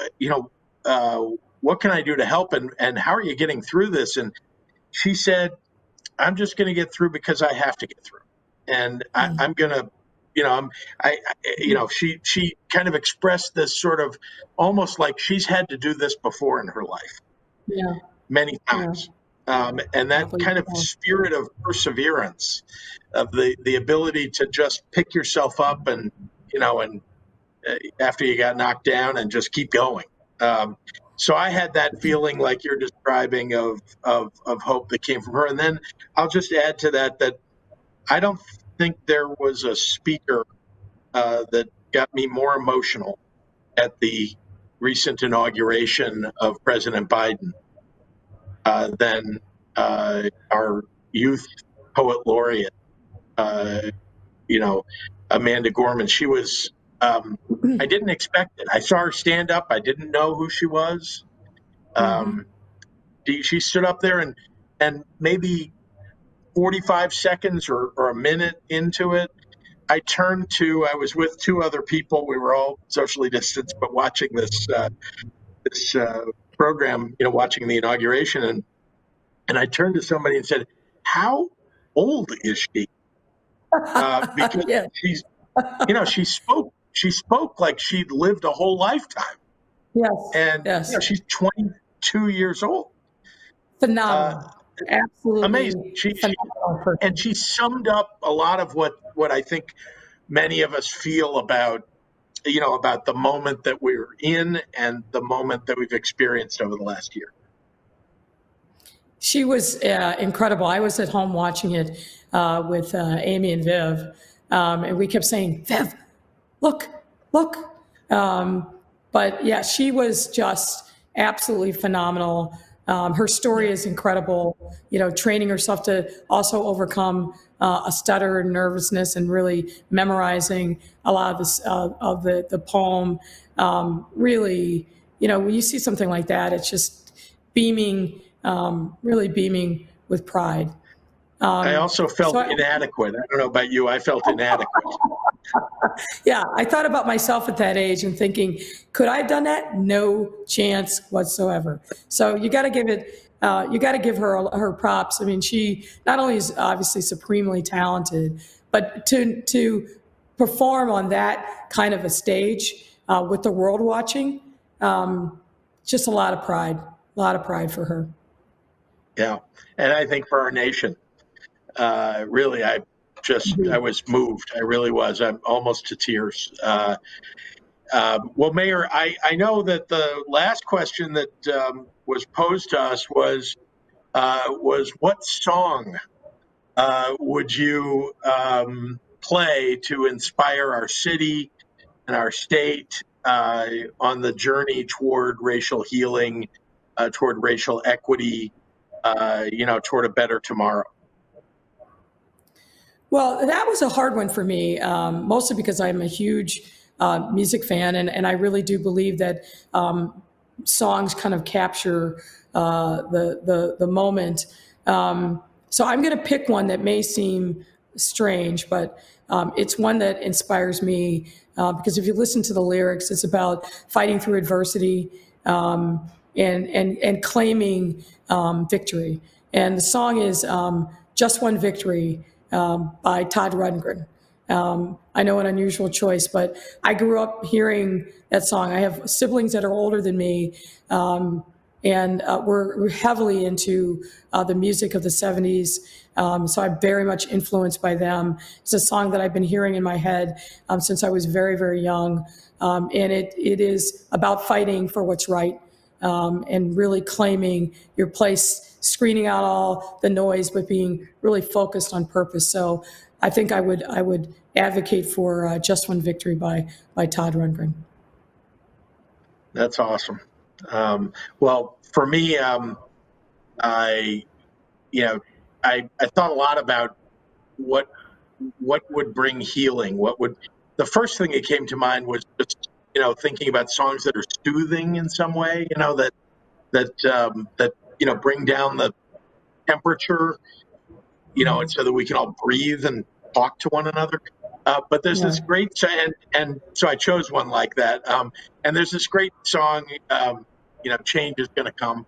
S10: what can I do to help, and how are you getting through this? And she said, I'm just going to get through because I have to get through, and I'm going to, she kind of expressed this sort of almost like she's had to do this before in her life, many times. And that kind of spirit of perseverance, of the ability to just pick yourself up and after you got knocked down and just keep going. So I had that feeling like you're describing of hope that came from her. And then I'll just add to that I don't think there was a speaker that got me more emotional at the recent inauguration of President Biden than our youth poet laureate, Amanda Gorman. She was, I didn't expect it. I saw her stand up. I didn't know who she was. She stood up there and maybe 45 seconds or a minute into it, I was with two other people. We were all socially distanced, but watching this program, watching the inauguration. And I turned to somebody and said, how old is she? Because she's, she spoke like she'd lived a whole lifetime.
S7: Yes.
S10: And she's 22 years old.
S7: Phenomenal. Absolutely
S10: amazing. She summed up a lot of what I think many of us feel about the moment that we're in and the moment that we've experienced over the last year.
S7: She was incredible. I was at home watching it with Amy and Viv, and we kept saying, Viv, look. But yeah, she was just absolutely phenomenal. Her story is incredible, training herself to also overcome a stutter and nervousness and really memorizing a lot of this, of the poem. Really, when you see something like that, it's just beaming, really beaming with pride.
S10: I also felt inadequate. I don't know about you. I felt inadequate.
S7: Yeah, I thought about myself at that age and thinking, could I have done that? No chance whatsoever. So you got to give it. You got to give her props. I mean, she not only is obviously supremely talented, but to perform on that kind of a stage with the world watching, just a lot of pride for her.
S10: Yeah, and I think for our nation, really, I was moved. I really was. I'm almost to tears. Well, Mayor, I know that the last question that was posed to us was what song would you play to inspire our city and our state on the journey toward racial healing, toward racial equity, toward a better tomorrow?
S7: Well, that was a hard one for me, mostly because I'm a huge music fan, and I really do believe that songs kind of capture the moment. So I'm going to pick one that may seem strange, but it's one that inspires me because if you listen to the lyrics, it's about fighting through adversity and claiming victory. And the song is "Just One Victory" by Todd Rundgren. I know an unusual choice, but I grew up hearing that song. I have siblings that are older than me, and we're heavily into the music of the 70s. So I'm very much influenced by them. It's a song that I've been hearing in my head since I was very, very young. And it is about fighting for what's right, and really claiming your place, screening out all the noise, but being really focused on purpose. So I think I would advocate for Just One Victory by Todd Rundgren.
S10: That's awesome. Well, for me, I I thought a lot about what would bring healing. The first thing that came to mind was just thinking about songs that are soothing in some way. That bring down the temperature. And so that we can all breathe and talk to one another. But there's this great and so I chose one like that. And there's this great song, "Change Is Gonna Come,"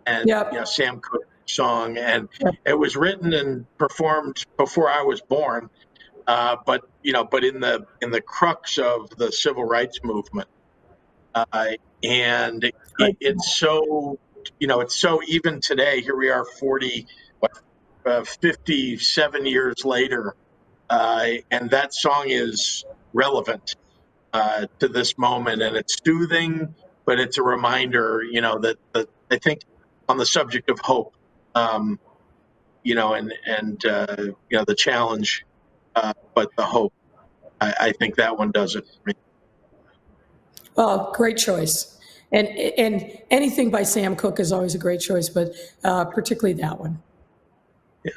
S10: and Sam Cooke song, and it was written and performed before I was born. But in the crux of the civil rights movement, and it's so it's so even today. Here we are, 57 years later, and that song is relevant to this moment, and it's soothing, but it's a reminder, that I think on the subject of hope, and the challenge, but the hope. I think that one does it for me.
S7: Well, great choice. And anything by Sam Cooke is always a great choice, but particularly that one.
S10: Yeah.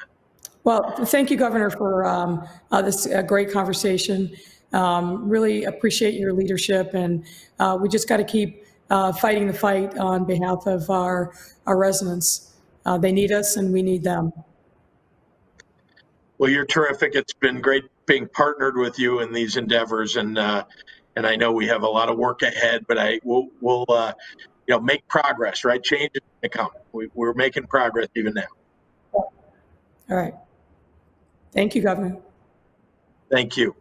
S7: Well, thank you, Governor, for this great conversation. Really appreciate your leadership, and we just got to keep fighting the fight on behalf of our residents. They need us, and we need them.
S10: Well, you're terrific. It's been great being partnered with you in these endeavors, and I know we have a lot of work ahead, but we'll make progress. Right, change is going to come. We're making progress even now.
S7: All right. Thank you, Governor.
S10: Thank you.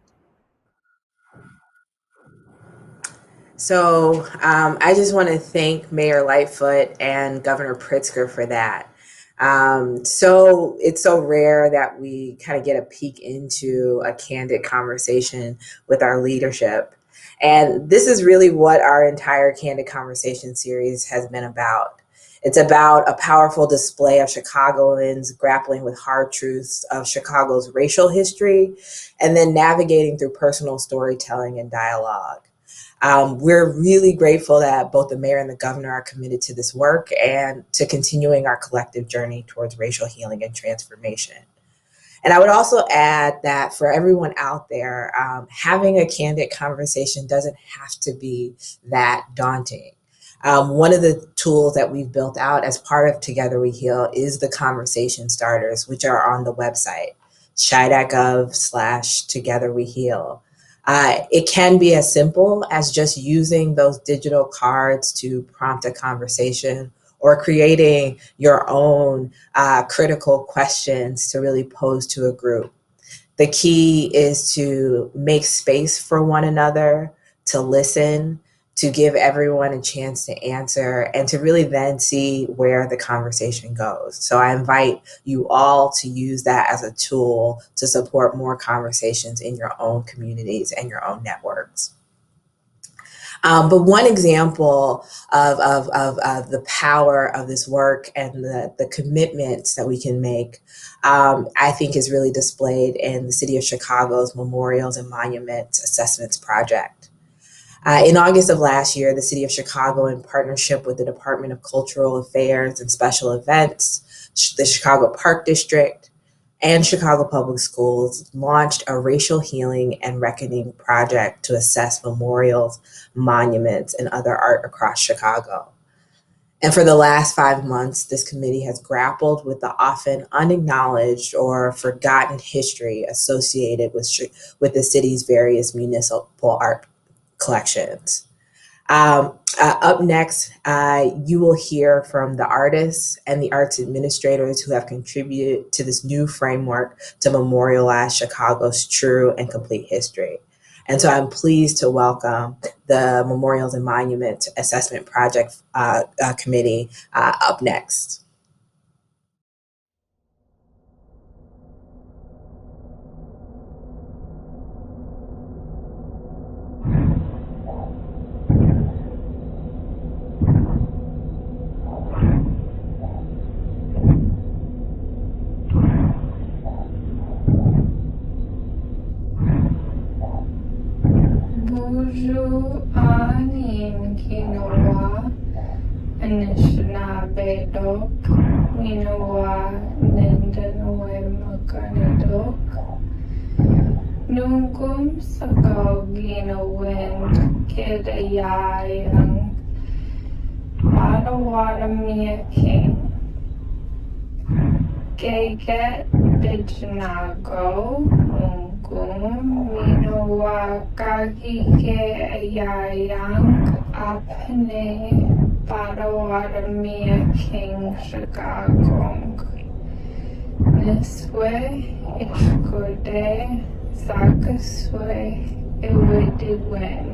S2: So I just want to thank Mayor Lightfoot and Governor Pritzker for that. So it's so rare that we kind of get a peek into a candid conversation with our leadership. And this is really what our entire Candid Conversation series has been about. It's about a powerful display of Chicagoans grappling with hard truths of Chicago's racial history, and then navigating through personal storytelling and dialogue. We're really grateful that both the mayor and the governor are committed to this work and to continuing our collective journey towards racial healing and transformation. And I would also add that for everyone out there, having a candid conversation doesn't have to be that daunting. One of the tools that we've built out as part of Together We Heal is the conversation starters, which are on the website, chi.gov/togetherweheal. It can be as simple as just using those digital cards to prompt a conversation, or creating your own critical questions to really pose to a group. The key is to make space for one another, to listen, to give everyone a chance to answer, and to really then see where the conversation goes. So I invite you all to use that as a tool to support more conversations in your own communities and your own networks. But one example of the power of this work and the commitments that we can make, I think is really displayed in the City of Chicago's Memorials and Monuments Assessments Project. In August of last year, the City of Chicago, in partnership with the Department of Cultural Affairs and Special Events, the Chicago Park District, and Chicago Public Schools, launched a racial healing and reckoning project to assess memorials, monuments, and other art across Chicago. And for the last 5 months, this committee has grappled with the often unacknowledged or forgotten history associated with the city's various municipal art collections. Up next, you will hear from the artists and the arts administrators who have contributed to this new framework to memorialize Chicago's true and complete history. And so I'm pleased to welcome the Memorials and Monuments Assessment Project Committee up next.
S11: Buju anin kinoa Anishinabedok Minoa Nindanue Makanidok Nungum Sakogina Wind Kidayayang Padawadamia King Geget Bijnago Minoa Kagike Ayayang Apne Padawadamia King Shikagong Niswe Ishkude Sakaswe Iwidiwen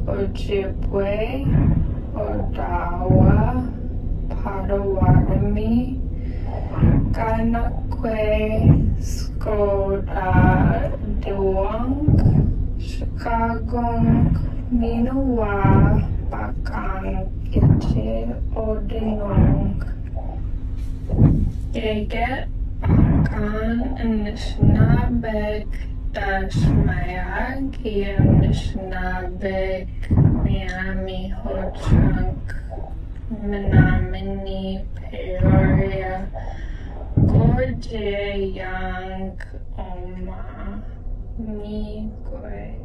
S11: Ojibwe Odawa Padawadami Kanakwe Skoda Dewang Chicago Minowa Bakang Kitche Odinong Geget Bakan Nishnabek Dashmayag Yam Nishnabek Miami Ho-Chunk Menominee Peoria Gorje Yang Oma Miigwech.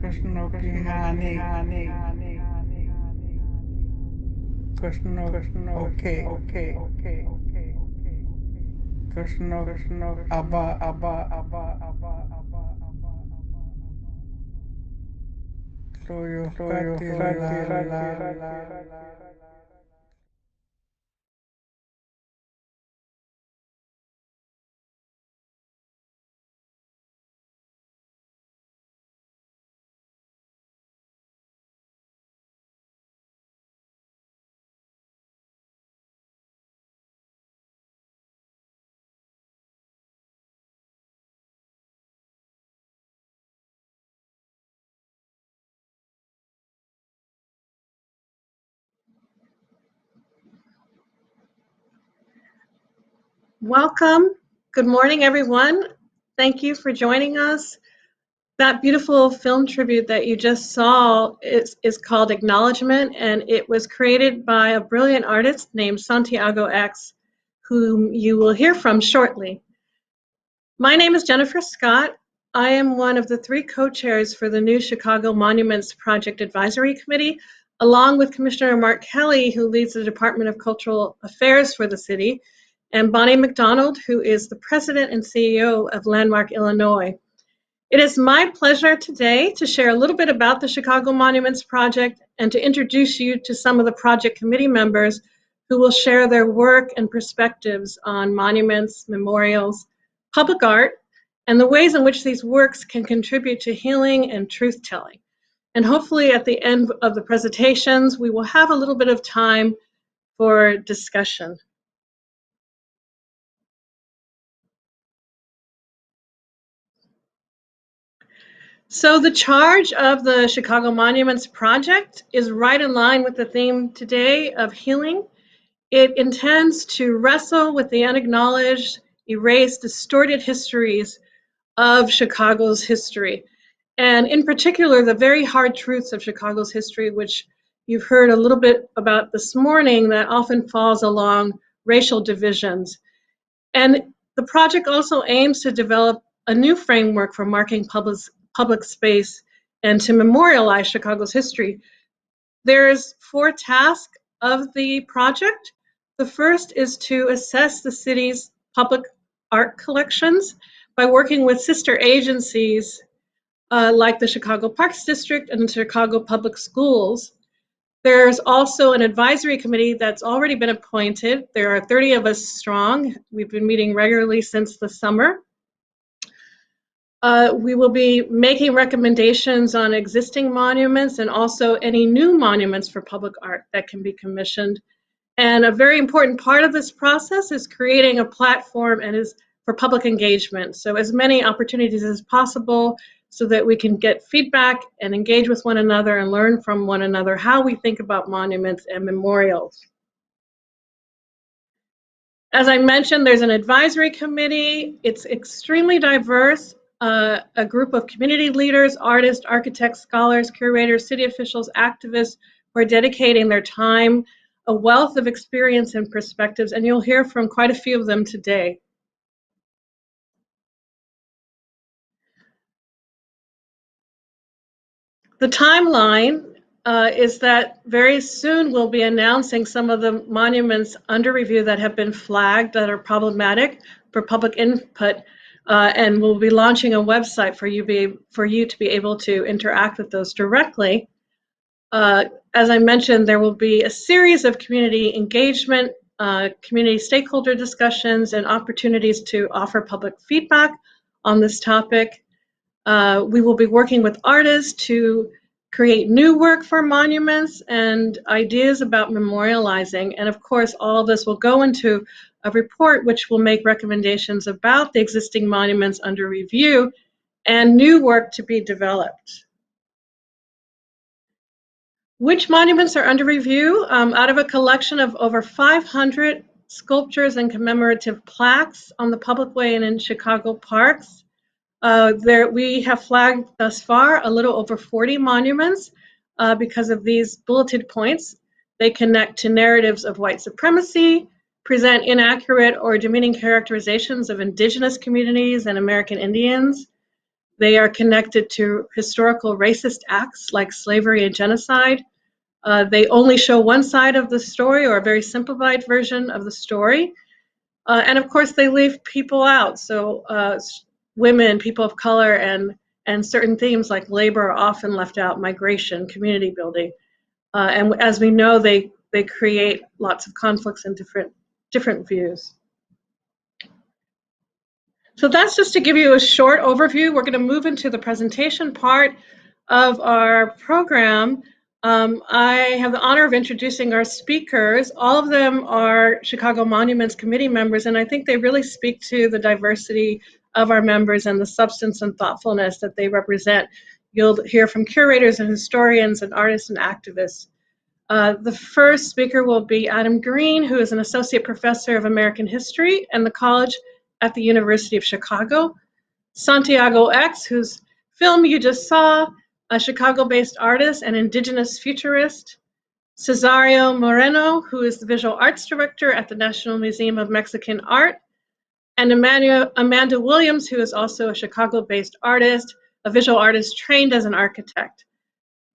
S12: Krishna okay Krishna Abba Toyo
S13: Welcome. Good morning, everyone. Thank you for joining us. That beautiful film tribute that you just saw is called Acknowledgement, and it was created by a brilliant artist named Santiago X, whom you will hear from shortly. My name is Jennifer Scott. I am one of the 3 co-chairs for the new Chicago Monuments Project Advisory Committee, along with Commissioner Mark Kelly, who leads the Department of Cultural Affairs for the city, and Bonnie McDonald, who is the president and CEO of Landmark Illinois. It is my pleasure today to share a little bit about the Chicago Monuments Project and to introduce you to some of the project committee members who will share their work and perspectives on monuments, memorials, public art, and the ways in which these works can contribute to healing and truth-telling. And hopefully at the end of the presentations, we will have a little bit of time for discussion. So the charge of the Chicago Monuments Project is right in line with the theme today of healing. It intends to wrestle with the unacknowledged, erased, distorted histories of Chicago's history. And in particular, the very hard truths of Chicago's history, which you've heard a little bit about this morning that often falls along racial divisions. And the project also aims to develop a new framework for marking public space and to memorialize Chicago's history. There's 4 tasks of the project. The first is to assess the city's public art collections by working with sister agencies like the Chicago Parks District and the Chicago Public Schools. There's also an advisory committee that's already been appointed. There are 30 of us strong. We've been meeting regularly since the summer. We will be making recommendations on existing monuments and also any new monuments for public art that can be commissioned. And a very important part of this process is creating a platform and is for public engagement. So as many opportunities as possible so that we can get feedback and engage with one another and learn from one another how we think about monuments and memorials. As I mentioned, there's an advisory committee. It's extremely diverse. A group of community leaders, artists, architects, scholars, curators, city officials, activists who are dedicating their time, a wealth of experience and perspectives, and you'll hear from quite a few of them today. The timeline is that very soon we'll be announcing some of the monuments under review that have been flagged that are problematic for public input, and we'll be launching a website for you to be able to interact with those directly. As I mentioned, there will be a series of community engagement, community stakeholder discussions, and opportunities to offer public feedback on this topic. We will be working with artists to create new work for monuments and ideas about memorializing. And of course, all of this will go into a report which will make recommendations about the existing monuments under review and new work to be developed. Which monuments are under review? Out of a collection of over 500 sculptures and commemorative plaques on the public way and in Chicago parks, we have flagged thus far a little over 40 monuments because of these bulleted points. They connect to narratives of white supremacy, present inaccurate or demeaning characterizations of indigenous communities and American Indians. They are connected to historical racist acts like slavery and genocide. They only show one side of the story or a very simplified version of the story. And of course, they leave people out. So women, people of color, and certain themes like labor are often left out, migration, community building. And as we know, they create lots of conflicts and different views. So that's just to give you a short overview. We're going to move into the presentation part of our program. I have the honor of introducing our speakers. All of them are Chicago Monuments Committee members, and I think they really speak to the diversity of our members and the substance and thoughtfulness that they represent. You'll hear from curators and historians and artists and activists. The first speaker will be Adam Green, who is an associate professor of American history and the college at the University of Chicago. Santiago X, whose film you just saw, a Chicago-based artist and indigenous futurist. Cesario Moreno, who is the visual arts director at the National Museum of Mexican Art. And Amanda Williams, who is also a Chicago-based artist, a visual artist trained as an architect.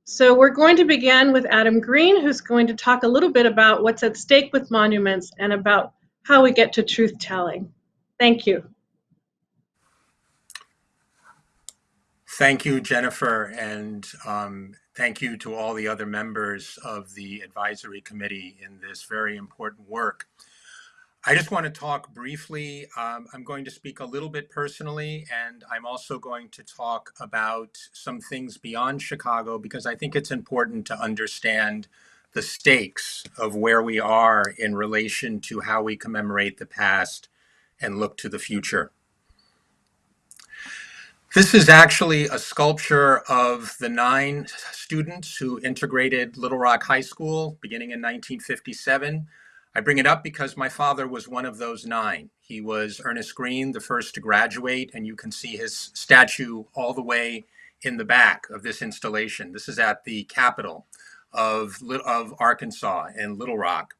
S13: So we're going to begin with Adam Green, who's going to talk a little bit about what's at stake with monuments and about how we get to truth-telling. Thank you.
S14: Thank you, Jennifer, and thank you to all the other members of the advisory committee in this very important work. I just want to talk briefly. I'm going to speak a little bit personally, and I'm also going to talk about some things beyond Chicago because I think it's important to understand the stakes of where we are in relation to how we commemorate the past and look to the future. This is actually a sculpture of the 9 students who integrated Little Rock High School beginning in 1957. I bring it up because my father was one of those 9. He was Ernest Green, the first to graduate, and you can see his statue all the way in the back of this installation. This is at the Capitol of Arkansas and Little Rock.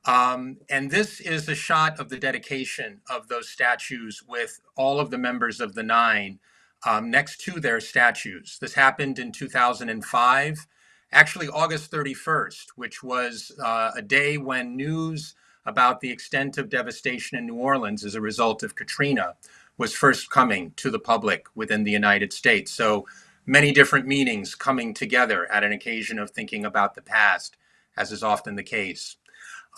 S14: And this is a shot of the dedication of those statues with all of the members of the Nine next to their statues. This happened in 2005, actually August 31st, which was a day when news about the extent of devastation in New Orleans as a result of Katrina was first coming to the public within the United States. So many different meanings coming together at an occasion of thinking about the past, as is often the case.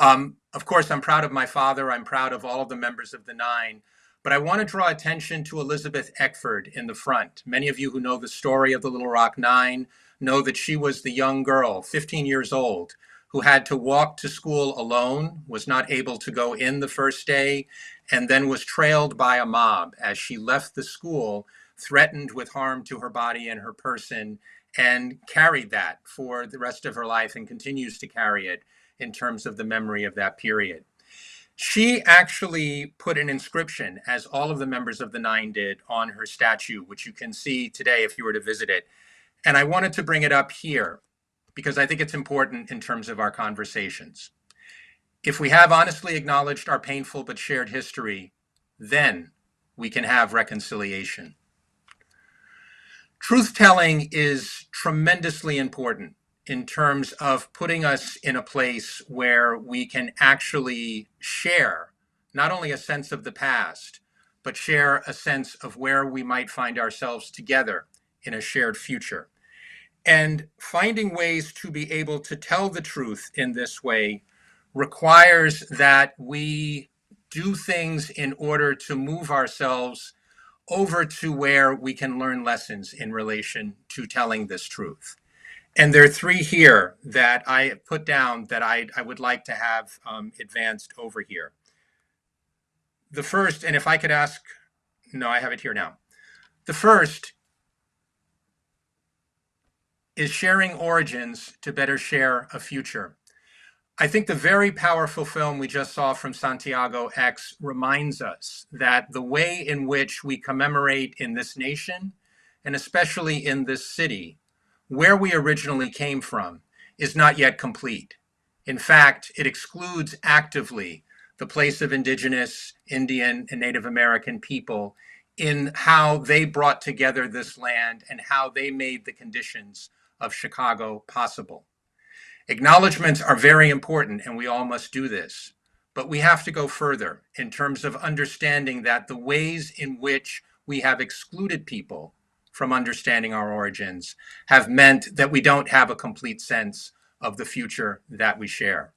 S14: Of course, I'm proud of my father. I'm proud of all of the members of the Nine. But I want to draw attention to Elizabeth Eckford in the front. Many of you who know the story of the Little Rock Nine know that she was the young girl, 15 years old, who had to walk to school alone, was not able to go in the first day, and then was trailed by a mob as she left the school, threatened with harm to her body and her person, and carried that for the rest of her life and continues to carry it in terms of the memory of that period. She actually put an inscription, as all of the members of the Nine did, on her statue, which you can see today if you were to visit it. And I wanted to bring it up here because I think it's important in terms of our conversations. If we have honestly acknowledged our painful but shared history, then we can have reconciliation. Truth-telling is tremendously important in terms of putting us in a place where we can actually share not only a sense of the past, but share a sense of where we might find ourselves together in a shared future. And finding ways to be able to tell the truth in this way requires that we do things in order to move ourselves over to where we can learn lessons in relation to telling this truth. And there are three here that I put down that I would like to have advanced over here. The first, and if I could ask, no, I have it here now. The first is sharing origins to better share a future. I think the very powerful film we just saw from Santiago X reminds us that the way in which we commemorate in this nation, and especially in this city, where we originally came from, is not yet complete. In fact, it excludes actively the place of Indigenous, Indian, and Native American people in how they brought together this land and how they made the conditions of Chicago possible. Acknowledgements are very important, and we all must do this. But we have to go further in terms of understanding that the ways in which we have excluded people from understanding our origins have meant that we don't have a complete sense of the future that we share.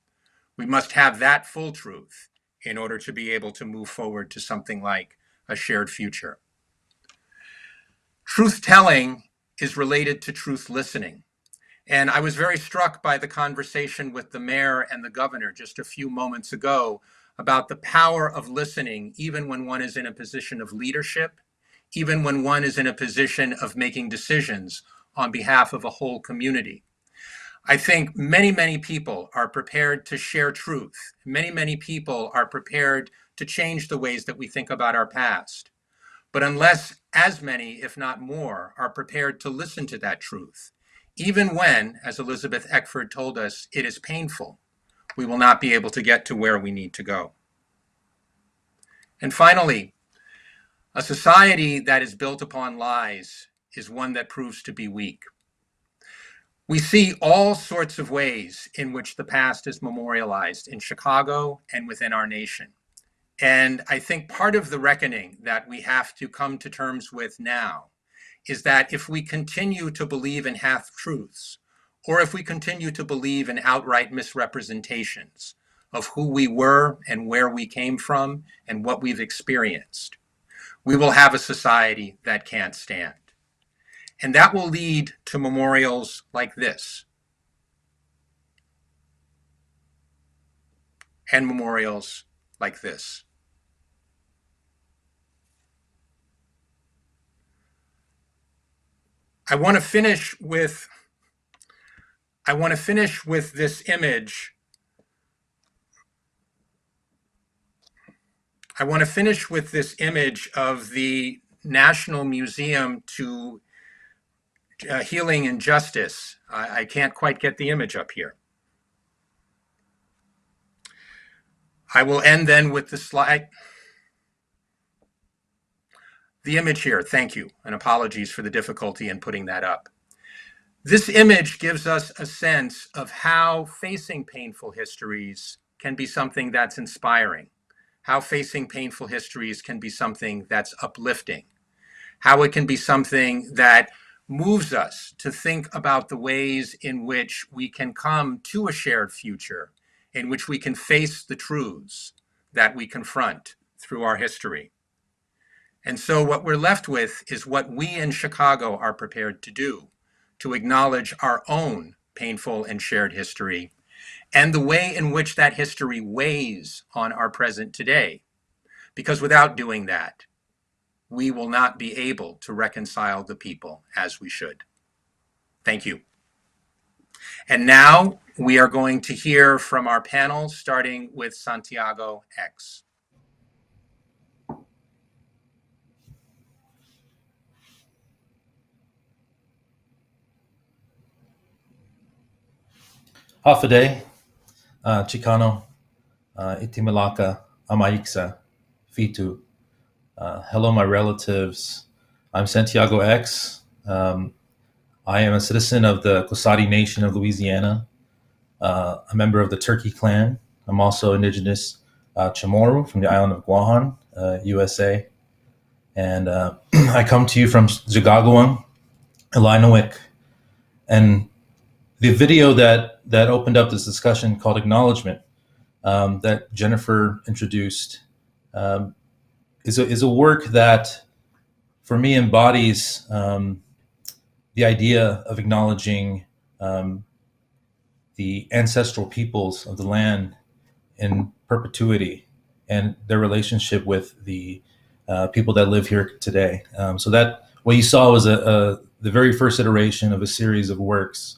S14: We must have that full truth in order to be able to move forward to something like a shared future. Truth-telling is related to truth listening. And I was very struck by the conversation with the mayor and the governor just a few moments ago about the power of listening, even when one is in a position of leadership, even when one is in a position of making decisions on behalf of a whole community. I think many, many people are prepared to share truth. Many, many people are prepared to change the ways that we think about our past. But unless as many, if not more, are prepared to listen to that truth, even when, as Elizabeth Eckford told us, it is painful, we will not be able to get to where we need to go. And finally, a society that is built upon lies is one that proves to be weak. We see all sorts of ways in which the past is memorialized in Chicago and within our nation. And I think part of the reckoning that we have to come to terms with now is that if we continue to believe in half-truths, or if we continue to believe in outright misrepresentations of who we were and where we came from and what we've experienced, we will have a society that can't stand. And that will lead to memorials like this, and memorials like this. I want to finish with this image. I want to finish with this image of the National Museum to healing and justice. I can't quite get the image up here. I will end then with the slide. The image here, thank you, and apologies for the difficulty in putting that up. This image gives us a sense of how facing painful histories can be something that's inspiring, how facing painful histories can be something that's uplifting, how it can be something that moves us to think about the ways in which we can come to a shared future, in which we can face the truths that we confront through our history. And so what we're left with is what we in Chicago are prepared to do, to acknowledge our own painful and shared history and the way in which that history weighs on our present today. Because without doing that, we will not be able to reconcile the people as we should. Thank you. And now we are going to hear from our panel, starting with Santiago X.
S15: Hafaday, Chicano, Itimilaka, Amaiksa, Fitu. Hello, my relatives. I'm Santiago X. I am a citizen of the Cosati Nation of Louisiana, a member of the Turkey clan. I'm also indigenous Chamorro from the island of Guahan, USA. And I come to you from Zigagawang, Illinois. And the video that opened up this discussion called Acknowledgement that Jennifer introduced is a work that, for me, embodies the idea of acknowledging the ancestral peoples of the land in perpetuity and their relationship with the people that live here today. So that what you saw was the very first iteration of a series of works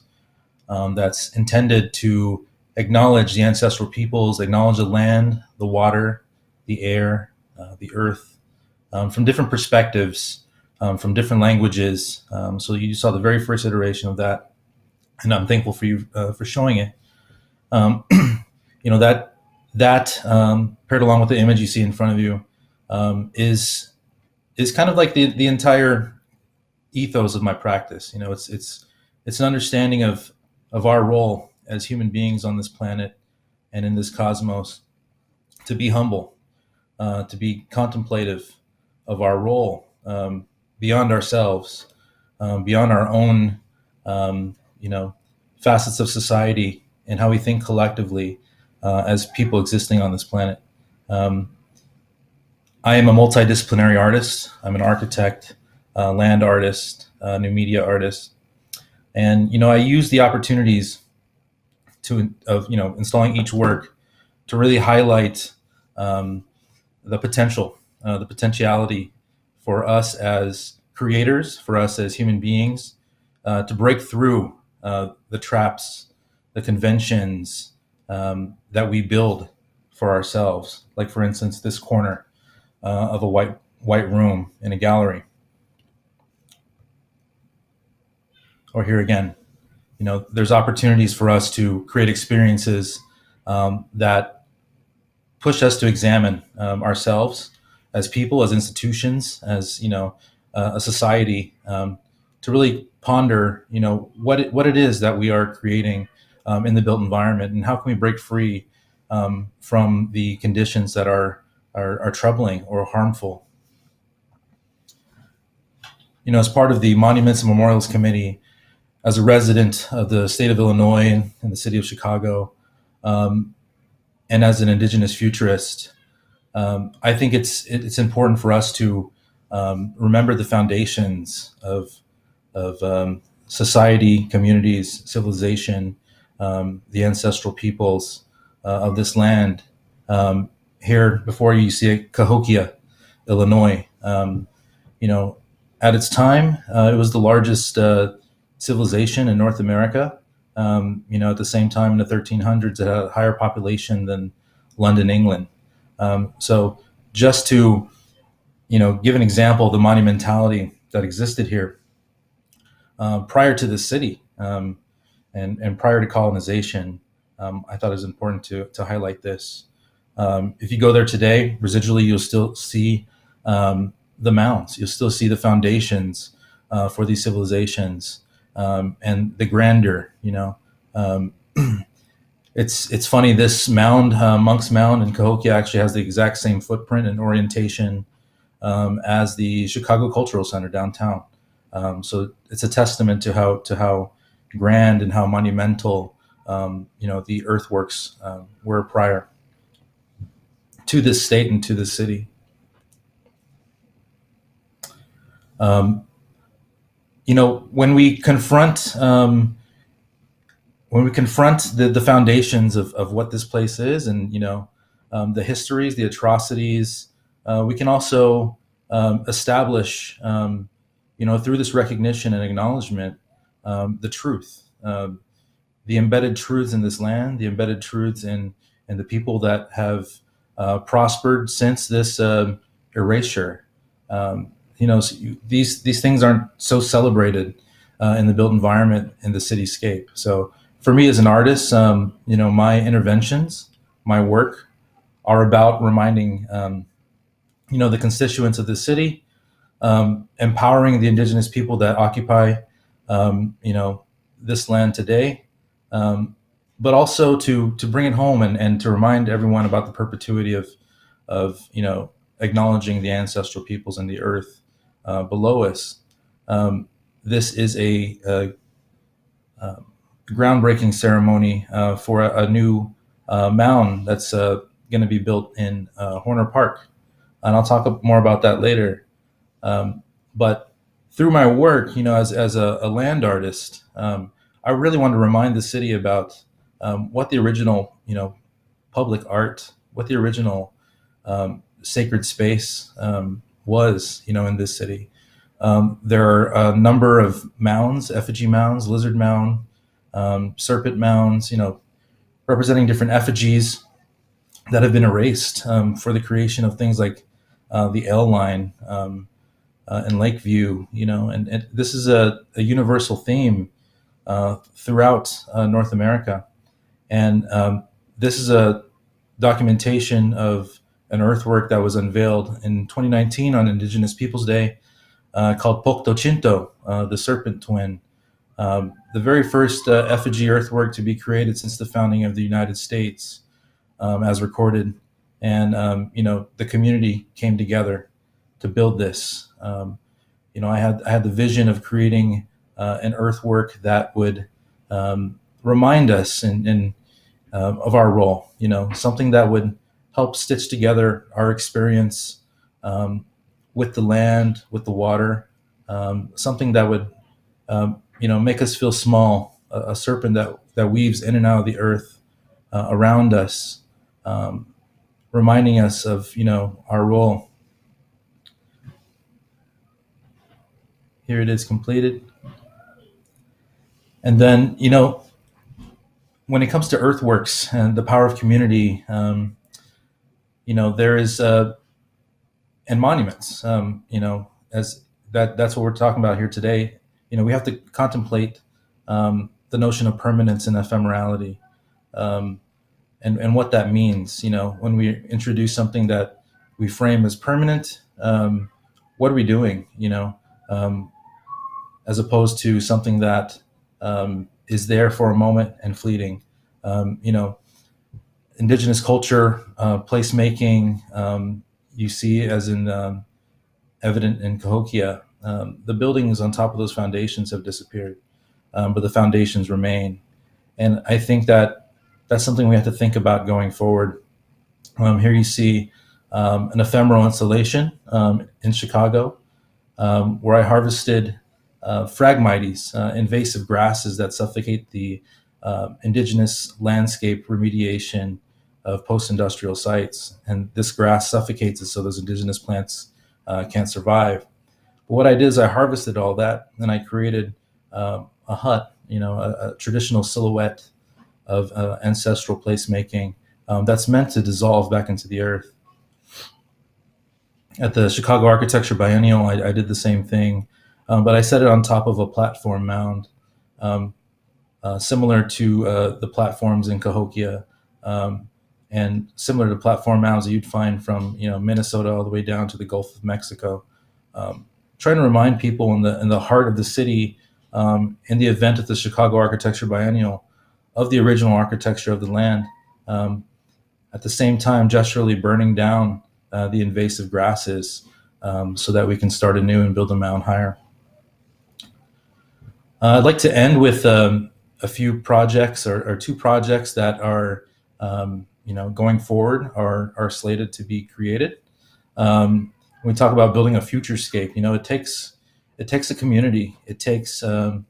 S15: that's intended to acknowledge the ancestral peoples, acknowledge the land, the water, the air, the earth, from different perspectives, from different languages. So you saw the very first iteration of that, and I'm thankful for you for showing it. That paired along with the image you see in front of you is kind of like the entire ethos of my practice. It's an understanding of our role as human beings on this planet and in this cosmos, to be humble, to be contemplative of our role beyond ourselves, beyond our own, facets of society and how we think collectively as people existing on this planet. I am a multidisciplinary artist. I'm an architect, land artist, new media artist. And, I use the opportunities of installing each work to really highlight the potential, the potentiality for us as creators, for us as human beings, to break through the traps, the conventions that we build for ourselves. Like, for instance, this corner of a white room in a gallery. Or here again, there's opportunities for us to create experiences that push us to examine ourselves as people, as institutions, as a society, to really ponder, what it is that we are creating in the built environment, and how can we break free from the conditions that are troubling or harmful. As part of the Monuments and Memorials Committee, as a resident of the state of Illinois and the city of Chicago, and as an indigenous futurist, I think it's important for us to remember the foundations of society, communities, civilization, the ancestral peoples of this land. Here before you see Cahokia, Illinois. At its time, it was the largest civilization in North America. At the same time in the 1300s, it had a higher population than London, England. So just to, give an example of the monumentality that existed here, prior to the city and prior to colonization. I thought it was important to highlight this. If you go there today, residually, you'll still see the mounds. You'll still see the foundations for these civilizations and the grandeur. It's funny. This mound, Monk's Mound in Cahokia, actually has the exact same footprint and orientation as the Chicago Cultural Center downtown. So it's a testament to how grand and how monumental the earthworks were prior to this state and to this city. When we confront the foundations of what this place is, and the histories, the atrocities, we can also establish through this recognition and acknowledgement the truth, the embedded truths in this land, the embedded truths in the people that have prospered since this erasure. These things aren't so celebrated in the built environment in the cityscape. So for me as an artist, my interventions, my work are about reminding the constituents of the city, empowering the indigenous people that occupy this land today, but also to bring it home and to remind everyone about the perpetuity of acknowledging the ancestral peoples and the earth below us. This is a groundbreaking ceremony for a new mound that's going to be built in Horner Park, and I'll talk more about that later. But through my work, as a land artist, I really wanted to remind the city about what the original, public art, what the original sacred space was, in this city. There are a number of mounds, effigy mounds, lizard mound, serpent mounds, representing different effigies that have been erased for the creation of things like the L line in Lakeview, and this is a universal theme throughout North America. And this is a documentation of an earthwork that was unveiled in 2019 on Indigenous Peoples Day called Pokto Chinto, the Serpent Twin. The very first effigy earthwork to be created since the founding of the United States, as recorded. And, the community came together to build this. I had the vision of creating an earthwork that would remind us of our role, something that would help stitch together our experience with the land, with the water, something that would, make us feel small, a serpent that weaves in and out of the earth around us, reminding us of, our role. Here it is completed. And then, when it comes to earthworks and the power of community, there is, and monuments, as that's what we're talking about here today. We have to contemplate the notion of permanence and ephemerality, and what that means. When we introduce something that we frame as permanent, what are we doing? As opposed to something that is there for a moment and fleeting. Indigenous culture, placemaking, you see as in evident in Cahokia, the buildings on top of those foundations have disappeared, but the foundations remain. And I think that that's something we have to think about going forward. Here you see an ephemeral installation in Chicago, where I harvested phragmites, invasive grasses that suffocate the indigenous landscape remediation of post-industrial sites. And this grass suffocates it so those indigenous plants can't survive. But what I did is I harvested all that and I created a hut, a traditional silhouette of ancestral placemaking that's meant to dissolve back into the earth. At the Chicago Architecture Biennial, I did the same thing. but I set it on top of a platform mound, similar to the platforms in Cahokia, and similar to platform mounds that you'd find from Minnesota all the way down to the Gulf of Mexico. Trying to remind people in the heart of the city, in the event of the Chicago Architecture Biennial, of the original architecture of the land. At the same time, gesturally burning down the invasive grasses so that we can start anew and build a mound higher. I'd like to end with a few projects or 2 projects that are going forward are slated to be created. When we talk about building a futurescape, it takes a community. It takes powers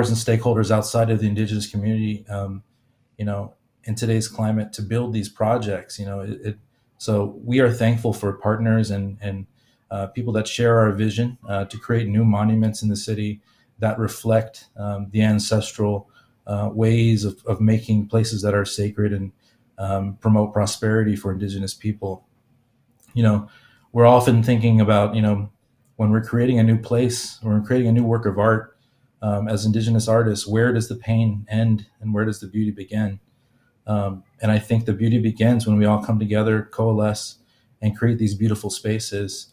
S15: and stakeholders outside of the indigenous community, in today's climate to build these projects. So we are thankful for partners and people that share our vision to create new monuments in the city that reflect the ancestral ways of making places that are sacred and promote prosperity for indigenous people. We're often thinking about, when we're creating a new place, when we're creating a new work of art, as indigenous artists, where does the pain end and where does the beauty begin? And I think the beauty begins when we all come together, coalesce, and create these beautiful spaces.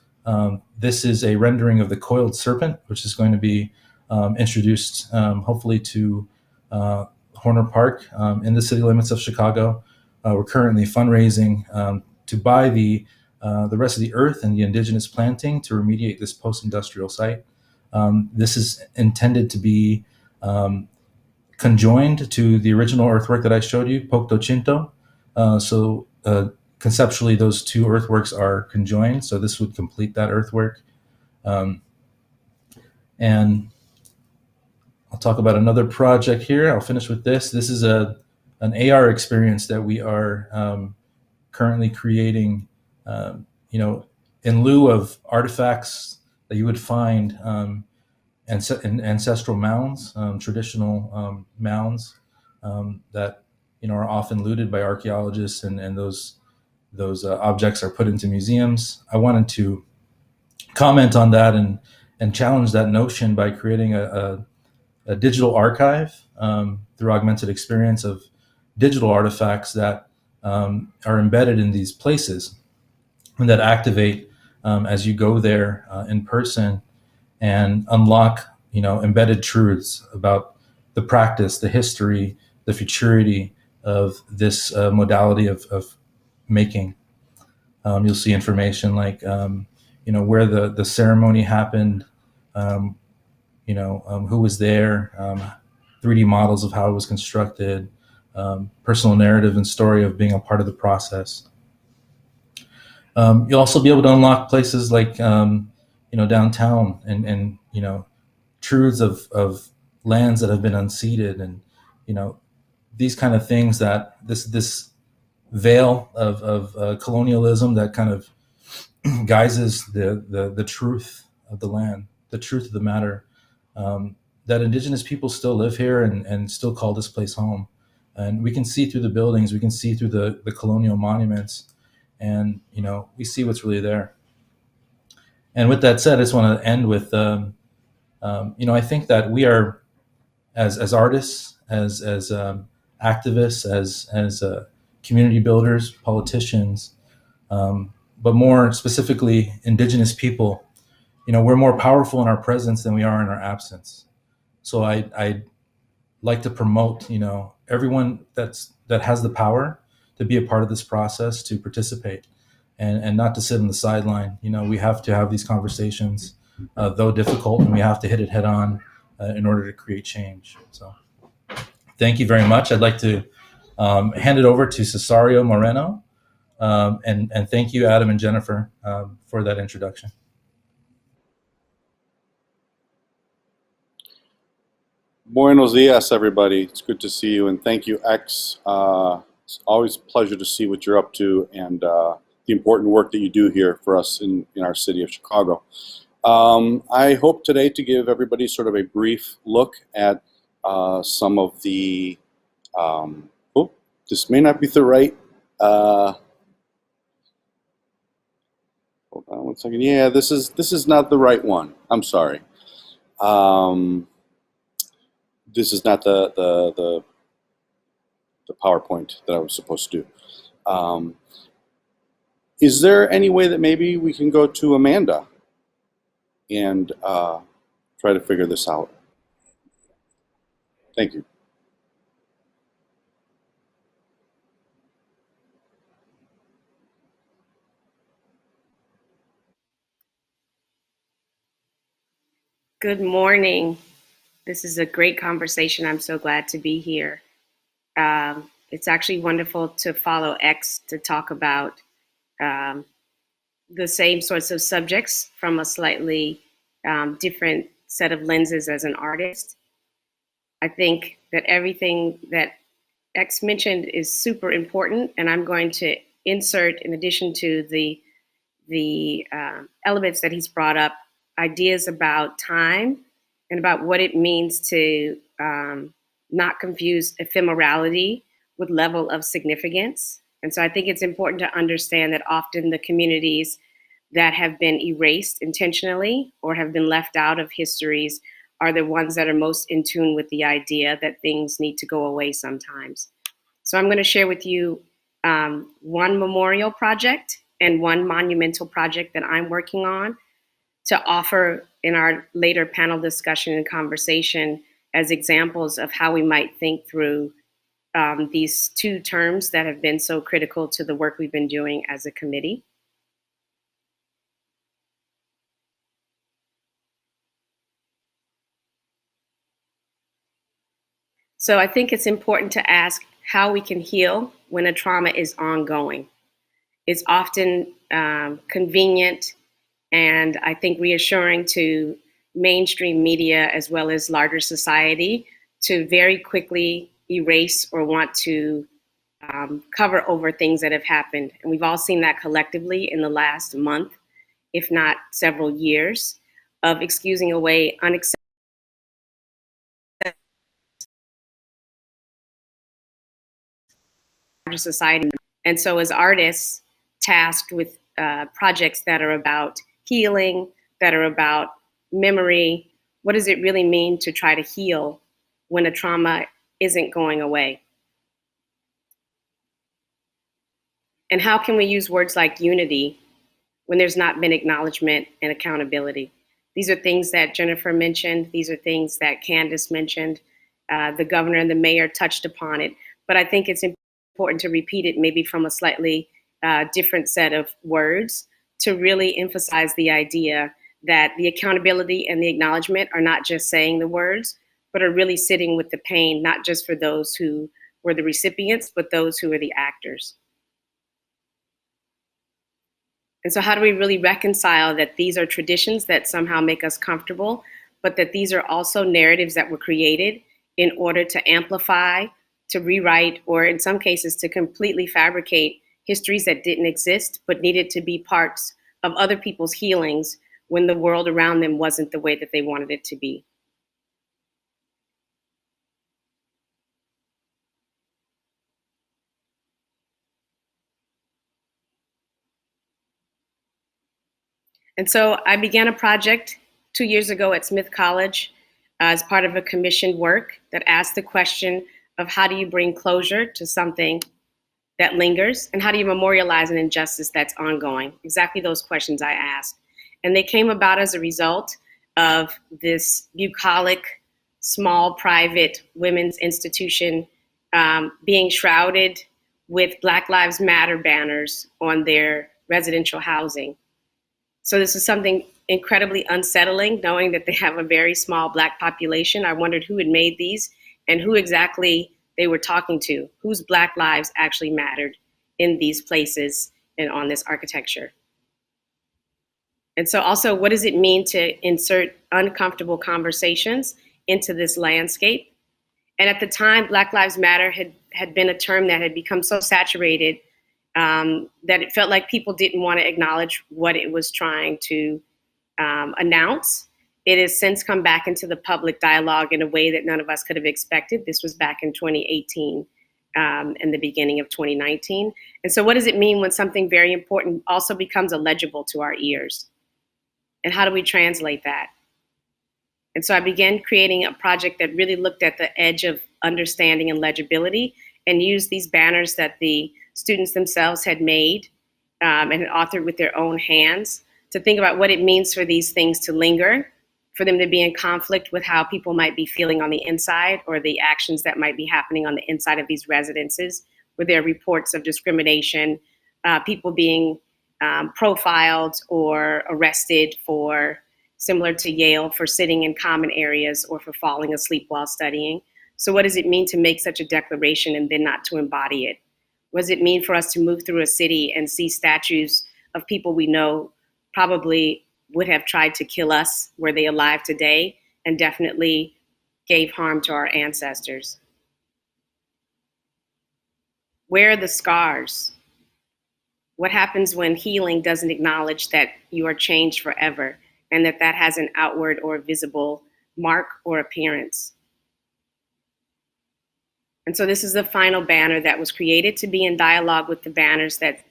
S15: This is a rendering of the coiled serpent, which is going to be introduced hopefully to Horner Park in the city limits of Chicago. We're currently fundraising to buy the rest of the earth and the indigenous planting to remediate this post-industrial site. This is intended to be conjoined to the original earthwork that I showed you, Pocto Chinto. So conceptually, those 2 earthworks are conjoined. So this would complete that earthwork. And I'll talk about another project here. I'll finish with this. This is an AR experience that we are currently creating, in lieu of artifacts that you would find in ancestral mounds, traditional mounds that are often looted by archaeologists, and those objects are put into museums. I wanted to comment on that and challenge that notion by creating a digital archive through augmented experience of digital artifacts that are embedded in these places and that activate as you go there in person and unlock, embedded truths about the practice, the history, the futurity of this modality of making. You'll see information like, where the ceremony happened, who was there, 3D models of how it was constructed, personal narrative and story of being a part of the process. You'll also be able to unlock places like, downtown and truths of lands that have been unceded, and these kind of things, that this veil of colonialism that kind of guises the truth of the land, the truth of the matter, that indigenous people still live here and still call this place home. And we can see through the buildings, we can see through the colonial monuments, and we see what's really there. And with that said, I just want to end with, I think that we are, as artists, as activists, as community builders, politicians, but more specifically, indigenous people, we're more powerful in our presence than we are in our absence. So I like to promote, everyone that has the power to be a part of this process, to participate, and not to sit on the sideline. We have to have these conversations, though difficult, and we have to hit it head on in order to create change. So thank you very much. I'd like to hand it over to Cesario Moreno, and thank you, Adam and Jennifer, for that introduction.
S16: Buenos dias, everybody. It's good to see you, and thank you, X. It's always a pleasure to see what you're up to and the important work that you do here for us in our city of Chicago. I hope today to give everybody sort of a brief look at some of the, this may not be the right, Hold on one second. Yeah, this is not the right one. I'm sorry. This is not the PowerPoint that I was supposed to do. Is there any way that maybe we can go to Amanda and try to figure this out? Thank you.
S17: Good morning. This is a great conversation. I'm so glad to be here. It's actually wonderful to follow X to talk about um, the same sorts of subjects from a slightly different set of lenses as an artist. I think that everything that X mentioned is super important, and I'm going to insert, in addition to the elements that he's brought up, ideas about time and about what it means to not confuse ephemerality with level of significance. And so I think it's important to understand that often the communities that have been erased intentionally or have been left out of histories are the ones that are most in tune with the idea that things need to go away sometimes. So I'm going to share with you one memorial project and one monumental project that I'm working on to offer in our later panel discussion and conversation as examples of how we might think through these two terms that have been so critical to the work we've been doing as a committee. So I think it's important to ask how we can heal when a trauma is ongoing. It's often convenient and I think reassuring to mainstream media as well as larger society to very quickly erase or want to cover over things that have happened. And we've all seen that collectively in the last month, if not several years, of excusing away unacceptable society. And so as artists tasked with projects that are about healing, that are about memory, what does it really mean to try to heal when a trauma isn't going away? And how can we use words like unity when there's not been acknowledgement and accountability? These are things that Jennifer mentioned. These are things that Candace mentioned. The governor and the mayor touched upon it. But I think it's important to repeat it maybe from a slightly different set of words to really emphasize the idea that the accountability and the acknowledgement are not just saying the words, but are really sitting with the pain, not just for those who were the recipients, but those who are the actors. And so how do we really reconcile that these are traditions that somehow make us comfortable, but that these are also narratives that were created in order to amplify, to rewrite, or in some cases to completely fabricate histories that didn't exist, but needed to be parts of other people's healings when the world around them wasn't the way that they wanted it to be. And so I began a project 2 years ago at Smith College as part of a commissioned work that asked the question of how do you bring closure to something that lingers, and how do you memorialize an injustice that's ongoing? Exactly those questions I asked. And they came about as a result of this bucolic, small, private women's institution being shrouded with Black Lives Matter banners on their residential housing. So this is something incredibly unsettling, knowing that they have a very small Black population. I wondered who had made these and who exactly they were talking to, whose Black lives actually mattered in these places and on this architecture. And so also, what does it mean to insert uncomfortable conversations into this landscape? And at the time, Black Lives Matter had been a term that had become so saturated that it felt like people didn't want to acknowledge what it was trying to announce. It has since come back into the public dialogue in a way that none of us could have expected. This was back in 2018. in the beginning of 2019. And so what does it mean when something very important also becomes illegible to our ears? And how do we translate that? And so I began creating a project that really looked at the edge of understanding and legibility and used these banners that the students themselves had made and had authored with their own hands to think about what it means for these things to linger, for them to be in conflict with how people might be feeling on the inside or the actions that might be happening on the inside of these residences, where there are reports of discrimination, people being profiled or arrested for, similar to Yale, for sitting in common areas or for falling asleep while studying. So what does it mean to make such a declaration and then not to embody it? What does it mean for us to move through a city and see statues of people we know probably would have tried to kill us were they alive today and definitely gave harm to our ancestors? Where are the scars? What happens when healing doesn't acknowledge that you are changed forever and that that has an outward or visible mark or appearance? And so this is the final banner that was created to be in dialogue with the banners that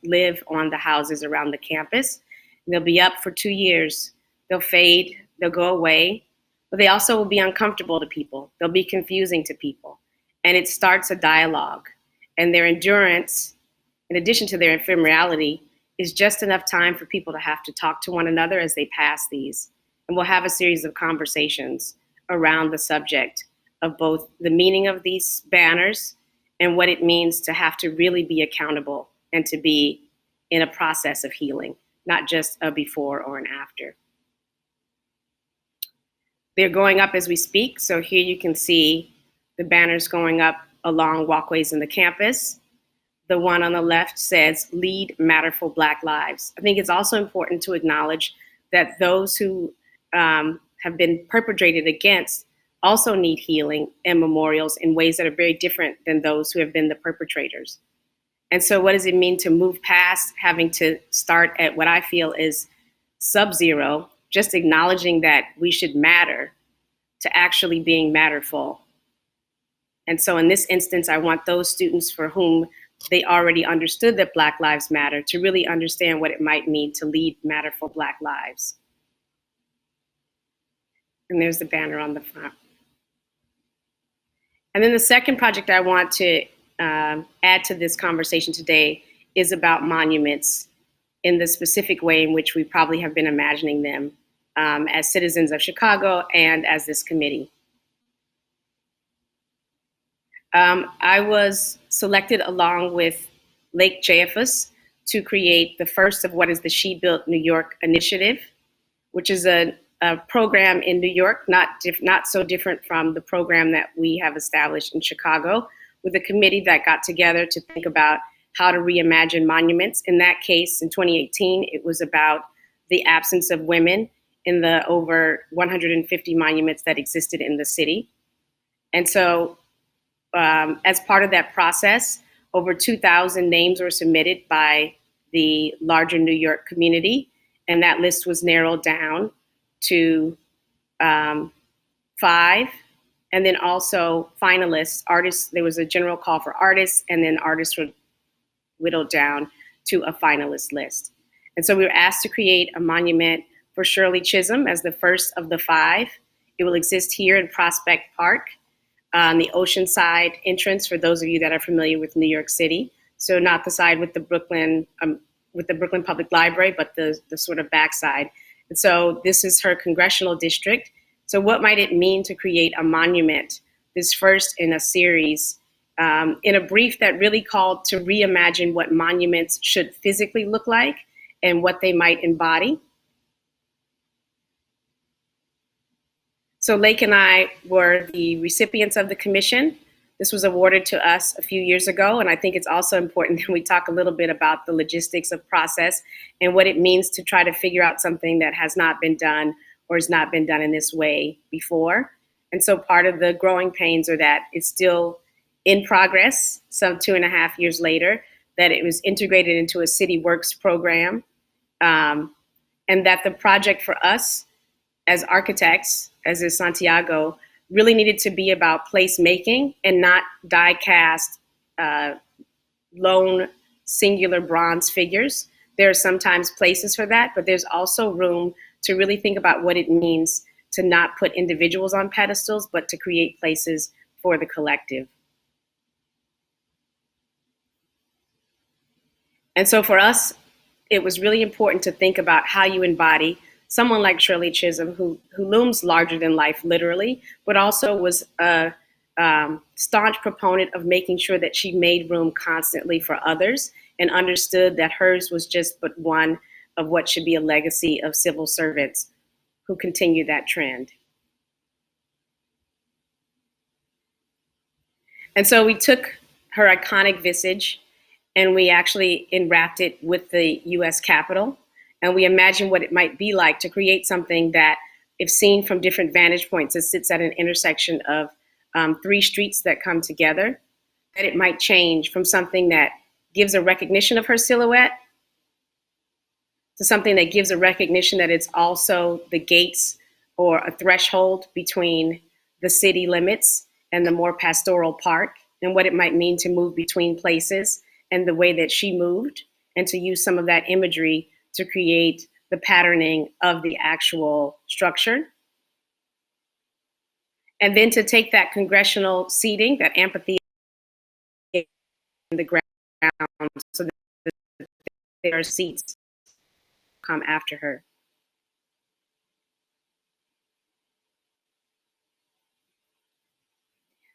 S17: live on the houses around the campus. They'll be up for 2 years. They'll fade, they'll go away, but they also will be uncomfortable to people. They'll be confusing to people. And it starts a dialogue. And their endurance, in addition to their ephemerality, is just enough time for people to have to talk to one another as they pass these. And we'll have a series of conversations around the subject of both the meaning of these banners and what it means to have to really be accountable and to be in a process of healing, not just a before or an after. They're going up as we speak. So here you can see the banners going up along walkways in the campus. The one on the left says, "Lead Matterful Black Lives." I think it's also important to acknowledge that those who have been perpetrated against also need healing and memorials in ways that are very different than those who have been the perpetrators. And so what does it mean to move past having to start at what I feel is sub-zero, just acknowledging that we should matter, to actually being matterful? And so in this instance, I want those students for whom they already understood that Black Lives Matter to really understand what it might mean to lead matterful Black lives. And there's the banner on the front. And then the second project I want to add to this conversation today is about monuments in the specific way in which we probably have been imagining them as citizens of Chicago and as this committee. I was selected along with Lake Jayafus to create the first of what is the She Built New York initiative, which is a program in New York, not so different from the program that we have established in Chicago, with a committee that got together to think about how to reimagine monuments. In that case, in 2018, it was about the absence of women in the over 150 monuments that existed in the city. And so as part of that process, over 2,000 names were submitted by the larger New York community, and that list was narrowed down to 5. And then also finalists, artists, there was a general call for artists, and then artists were whittled down to a finalist list. And so we were asked to create a monument for Shirley Chisholm as the first of the 5. It will exist here in Prospect Park, on the Oceanside entrance, for those of you that are familiar with New York City. So not the side with the Brooklyn Public Library, but the sort of backside. And so this is her congressional district. So what might it mean to create a monument, this first in a series, in a brief that really called to reimagine what monuments should physically look like and what they might embody? So Lake and I were the recipients of the commission. This was awarded to us a few years ago, and I think it's also important that we talk a little bit about the logistics of process and what it means to try to figure out something that has not been done or has not been done in this way before. And so part of the growing pains are that it's still in progress, some 2.5 years later, that it was integrated into a City Works program, and that the project for us as architects, as is Santiago, really needed to be about placemaking and not die-cast lone singular bronze figures. There are sometimes places for that, but there's also room to really think about what it means to not put individuals on pedestals, but to create places for the collective. And so for us, it was really important to think about how you embody someone like Shirley Chisholm, who looms larger than life, literally, but also was a staunch proponent of making sure that she made room constantly for others and understood that hers was just but one of what should be a legacy of civil servants who continue that trend. And so we took her iconic visage and we actually enwrapped it with the US Capitol. And we imagined what it might be like to create something that, if seen from different vantage points, it sits at an intersection of 3 streets that come together, that it might change from something that gives a recognition of her silhouette to something that gives a recognition that it's also the gates or a threshold between the city limits and the more pastoral park, and what it might mean to move between places and the way that she moved, and to use some of that imagery to create the patterning of the actual structure. And then to take that congressional seating, that amphitheater in the ground, so that there are seats come after her.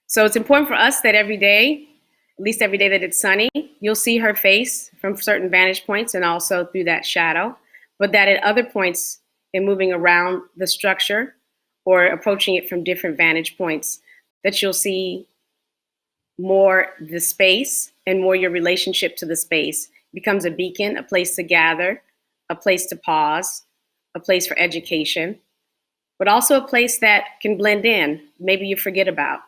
S17: So it's important for us that every day, at least every day that it's sunny, you'll see her face from certain vantage points and also through that shadow, but that at other points in moving around the structure or approaching it from different vantage points, that you'll see more the space and more your relationship to the space. It becomes a beacon, a place to gather, a place to pause, a place for education, but also a place that can blend in, maybe you forget about.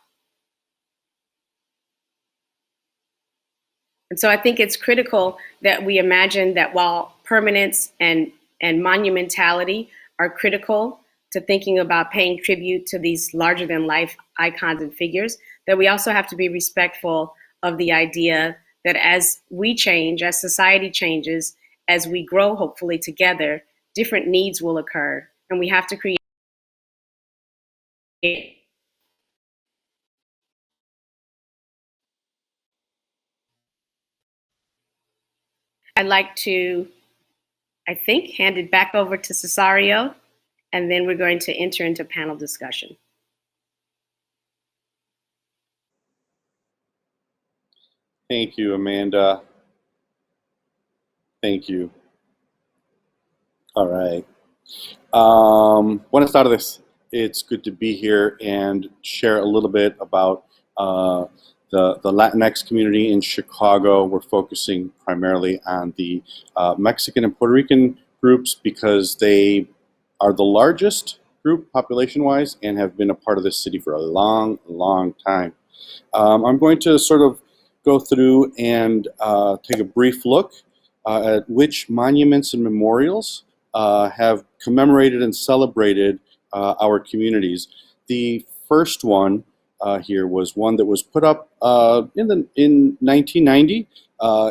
S17: And so I think it's critical that we imagine that while permanence and monumentality are critical to thinking about paying tribute to these larger than life icons and figures, that we also have to be respectful of the idea that as we change, as society changes, as we grow hopefully together, different needs will occur. And we have to create I'd like to, I think, hand it back over to Cesario, and then we're going to enter into panel discussion.
S16: Thank you, Amanda. Thank you. All right. Buenas tardes. It's good to be here and share a little bit about the Latinx community in Chicago. We're focusing primarily on the Mexican and Puerto Rican groups because they are the largest group population-wise and have been a part of this city for a long, long time. I'm going to sort of go through and take a brief look at which monuments and memorials have commemorated and celebrated our communities. The first one here was one that was put up in 1990.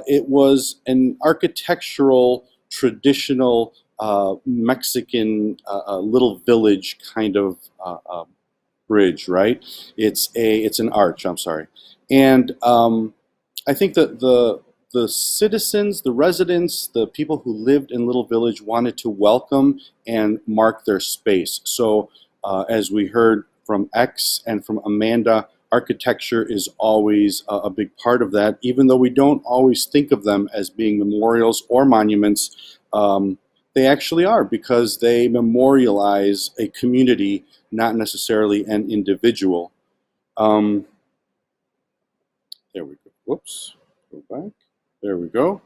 S16: It was an architectural, traditional Mexican little village kind of bridge, right? It's an arch. I'm sorry, and I think that the citizens, the residents, the people who lived in Little Village wanted to welcome and mark their space. So as we heard from X and from Amanda, architecture is always a big part of that, even though we don't always think of them as being memorials or monuments. They actually are, because they memorialize a community, not necessarily an individual. There we go. Whoops. Go back. There we go.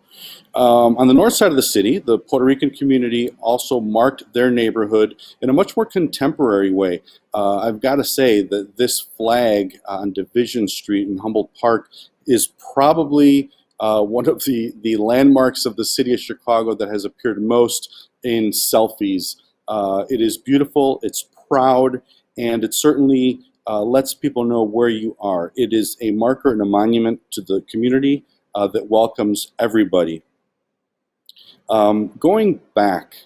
S16: On the north side of the city, the Puerto Rican community also marked their neighborhood in a much more contemporary way. I've got to say that this flag on Division Street in Humboldt Park is probably one of the landmarks of the city of Chicago that has appeared most in selfies. It is beautiful, it's proud, and it certainly lets people know where you are. It is a marker and a monument to the community that welcomes everybody. Going back,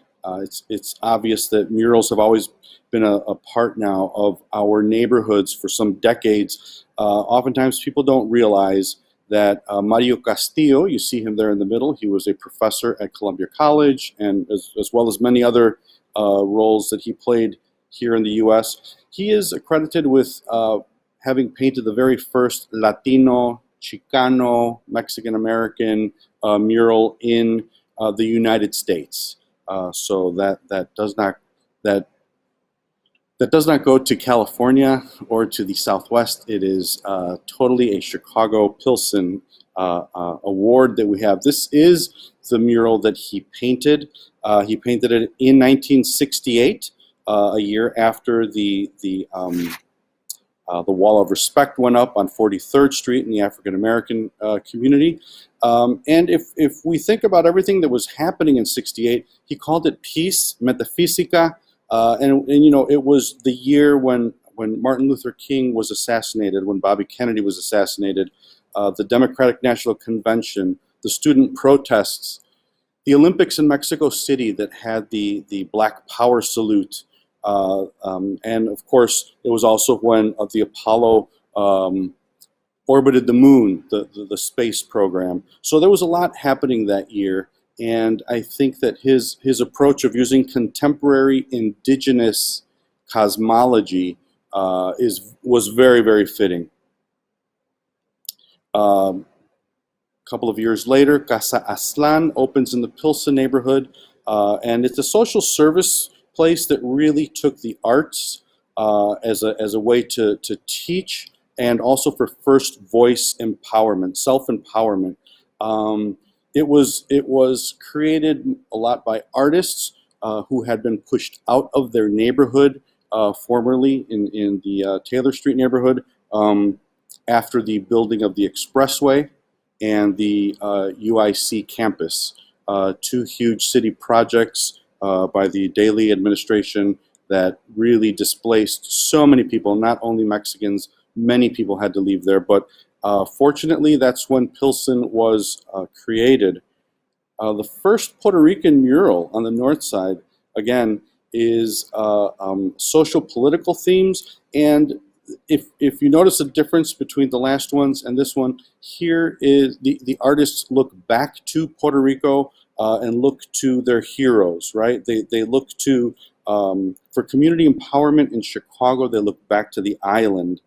S16: it's obvious that murals have always been a part now of our neighborhoods for some decades. Oftentimes people don't realize that Mario Castillo, you see him there in the middle, he was a professor at Columbia College, and as well as many other roles that he played here in the US. He is accredited with having painted the very first Latino, Chicano, Mexican-American mural in the United States. So that does not go to California or to the Southwest. It is totally a Chicago Pilsen award that we have. This is the mural that he painted. He painted it in 1968, a year after the Wall of Respect went up on 43rd Street in the African American community. And if we think about everything that was happening in '68, he called it peace, metafísica, and you know, it was the year when Martin Luther King was assassinated, when Bobby Kennedy was assassinated, the Democratic National Convention, the student protests, the Olympics in Mexico City that had the Black Power salute, and of course, it was also when the Apollo orbited the moon, the space program. So there was a lot happening that year, and I think that his approach of using contemporary indigenous cosmology was very, very fitting. A couple of years later, Casa Aslan opens in the Pilsen neighborhood, and it's a social service place that really took the arts as a way to teach, and also for first voice empowerment, self-empowerment. It was created a lot by artists who had been pushed out of their neighborhood formerly in the Taylor Street neighborhood after the building of the expressway and the UIC campus, two huge city projects by the Daley administration that really displaced so many people, not only Mexicans. Many people had to leave there, but fortunately, that's when Pilsen was created. The first Puerto Rican mural on the north side, again, is social political themes. And if you notice a difference between the last ones and this one, here is the artists look back to Puerto Rico and look to their heroes, right? They look to, for community empowerment in Chicago, they look back to the island.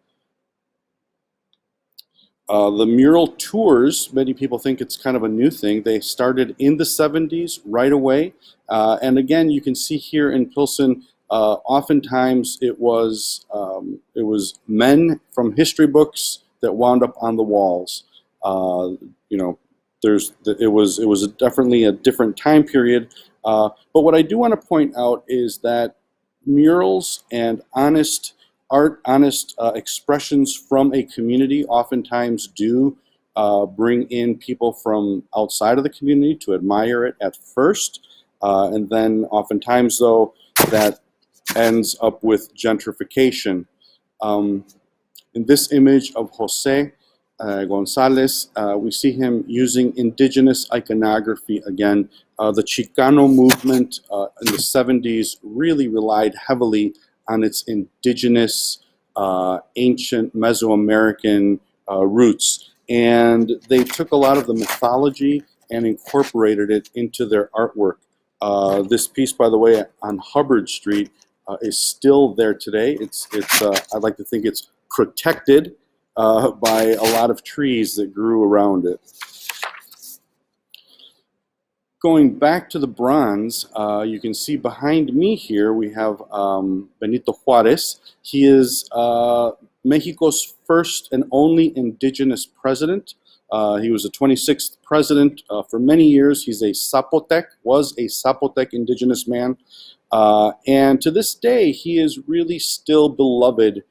S16: The mural tours, many people think it's kind of a new thing. They started in the 70s right away. And again, you can see here in Pilsen, oftentimes it was men from history books that wound up on the walls. You know, it was definitely a different time period. But what I do want to point out is that murals and honest art, honest expressions from a community oftentimes do bring in people from outside of the community to admire it at first. And then oftentimes, though, that ends up with gentrification. In this image of Jose Gonzalez, we see him using indigenous iconography again. The Chicano movement in the 70s really relied heavily on its indigenous, ancient Mesoamerican roots. And they took a lot of the mythology and incorporated it into their artwork. This piece, by the way, on Hubbard Street is still there today. I'd like to think it's protected by a lot of trees that grew around it. Going back to the bronze, you can see behind me here we have Benito Juarez. He is Mexico's first and only indigenous president. He was the 26th president for many years. He's a Zapotec, was a Zapotec indigenous man. And to this day, he is really still beloved.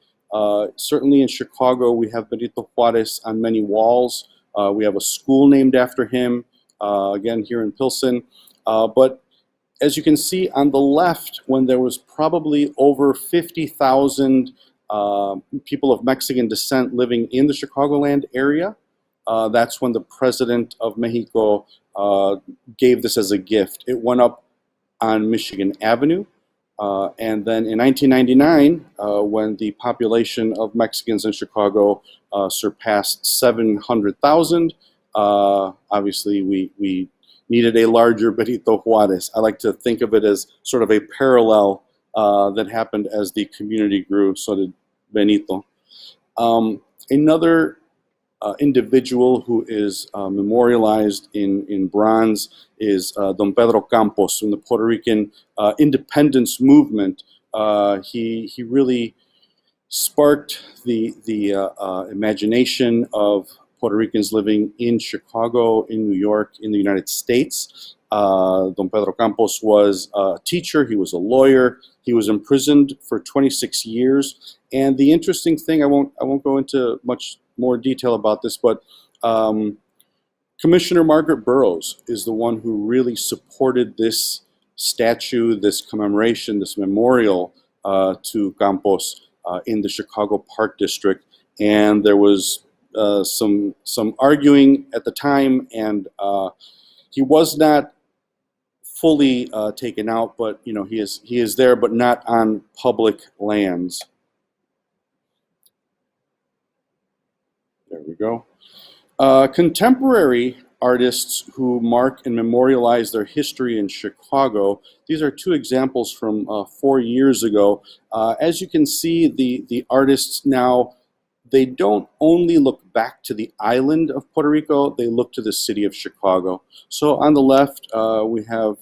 S16: Certainly in Chicago, we have Benito Juarez on many walls. We have a school named after him. Again, here in Pilsen. But as you can see on the left, when there was probably over 50,000 people of Mexican descent living in the Chicagoland area. That's when the president of Mexico gave this as a gift. It went up on Michigan Avenue. And then in 1999, when the population of Mexicans in Chicago surpassed 700,000, obviously we needed a larger Benito Juarez. I like to think of it as sort of a parallel that happened as the community grew, so did Benito. Another individual who is memorialized in bronze is Don Pedro Campos in the Puerto Rican independence movement. He really sparked the imagination of Puerto Ricans living in Chicago, in New York, in the United States. Don Pedro Campos was a teacher, he was a lawyer, he was imprisoned for 26 years. And the interesting thing, I won't go into much more detail about this, but Commissioner Margaret Burroughs is the one who really supported this statue, this commemoration, this memorial to Campos in the Chicago Park District. And there was some arguing at the time, and he was not fully taken out, but you know, he is there, but not on public lands. There we go. Contemporary artists who mark and memorialize their history in Chicago. These are two examples from 4 years ago. As you can see, the artists now, they don't only look back to the island of Puerto Rico, they look to the city of Chicago. So on the left, we have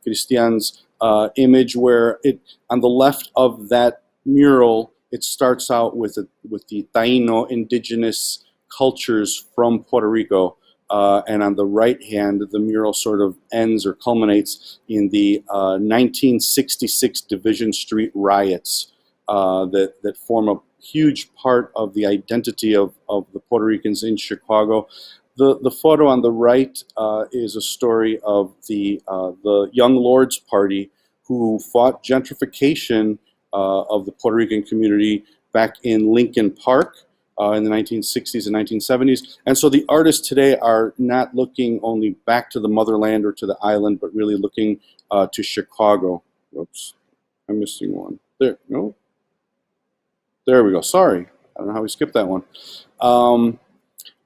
S16: Christian's image where on the left of that mural, it starts out with the Taino indigenous cultures from Puerto Rico. And on the right hand, the mural sort of ends or culminates in the 1966 Division Street riots that form a huge part of the identity of the Puerto Ricans in Chicago. The photo on the right is a story of the Young Lords Party who fought gentrification of the Puerto Rican community back in Lincoln Park in the 1960s and 1970s. And so the artists today are not looking only back to the motherland or to the island, but really looking to Chicago. Oops, I'm missing one. There, no. There we go. Sorry, I don't know how we skipped that one.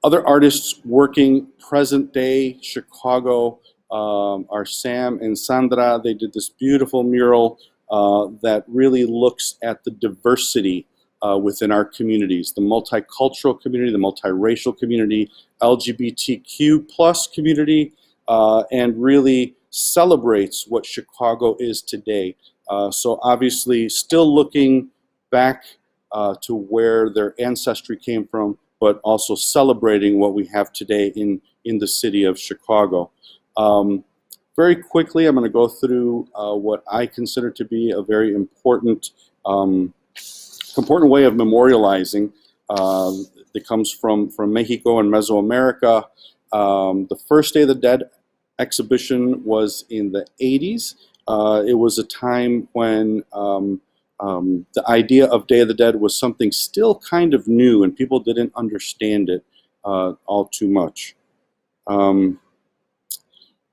S16: Other artists working present day Chicago are Sam and Sandra. They did this beautiful mural that really looks at the diversity within our communities, the multicultural community, the multiracial community, LGBTQ plus community, and really celebrates what Chicago is today. So obviously still looking back to where their ancestry came from, but also celebrating what we have today in the city of Chicago. Very quickly, I'm going to go through what I consider to be a very important way of memorializing that comes from Mexico and Mesoamerica. The first Day of the Dead exhibition was in the 80s. It was a time when the idea of Day of the Dead was something still kind of new and people didn't understand it all too much.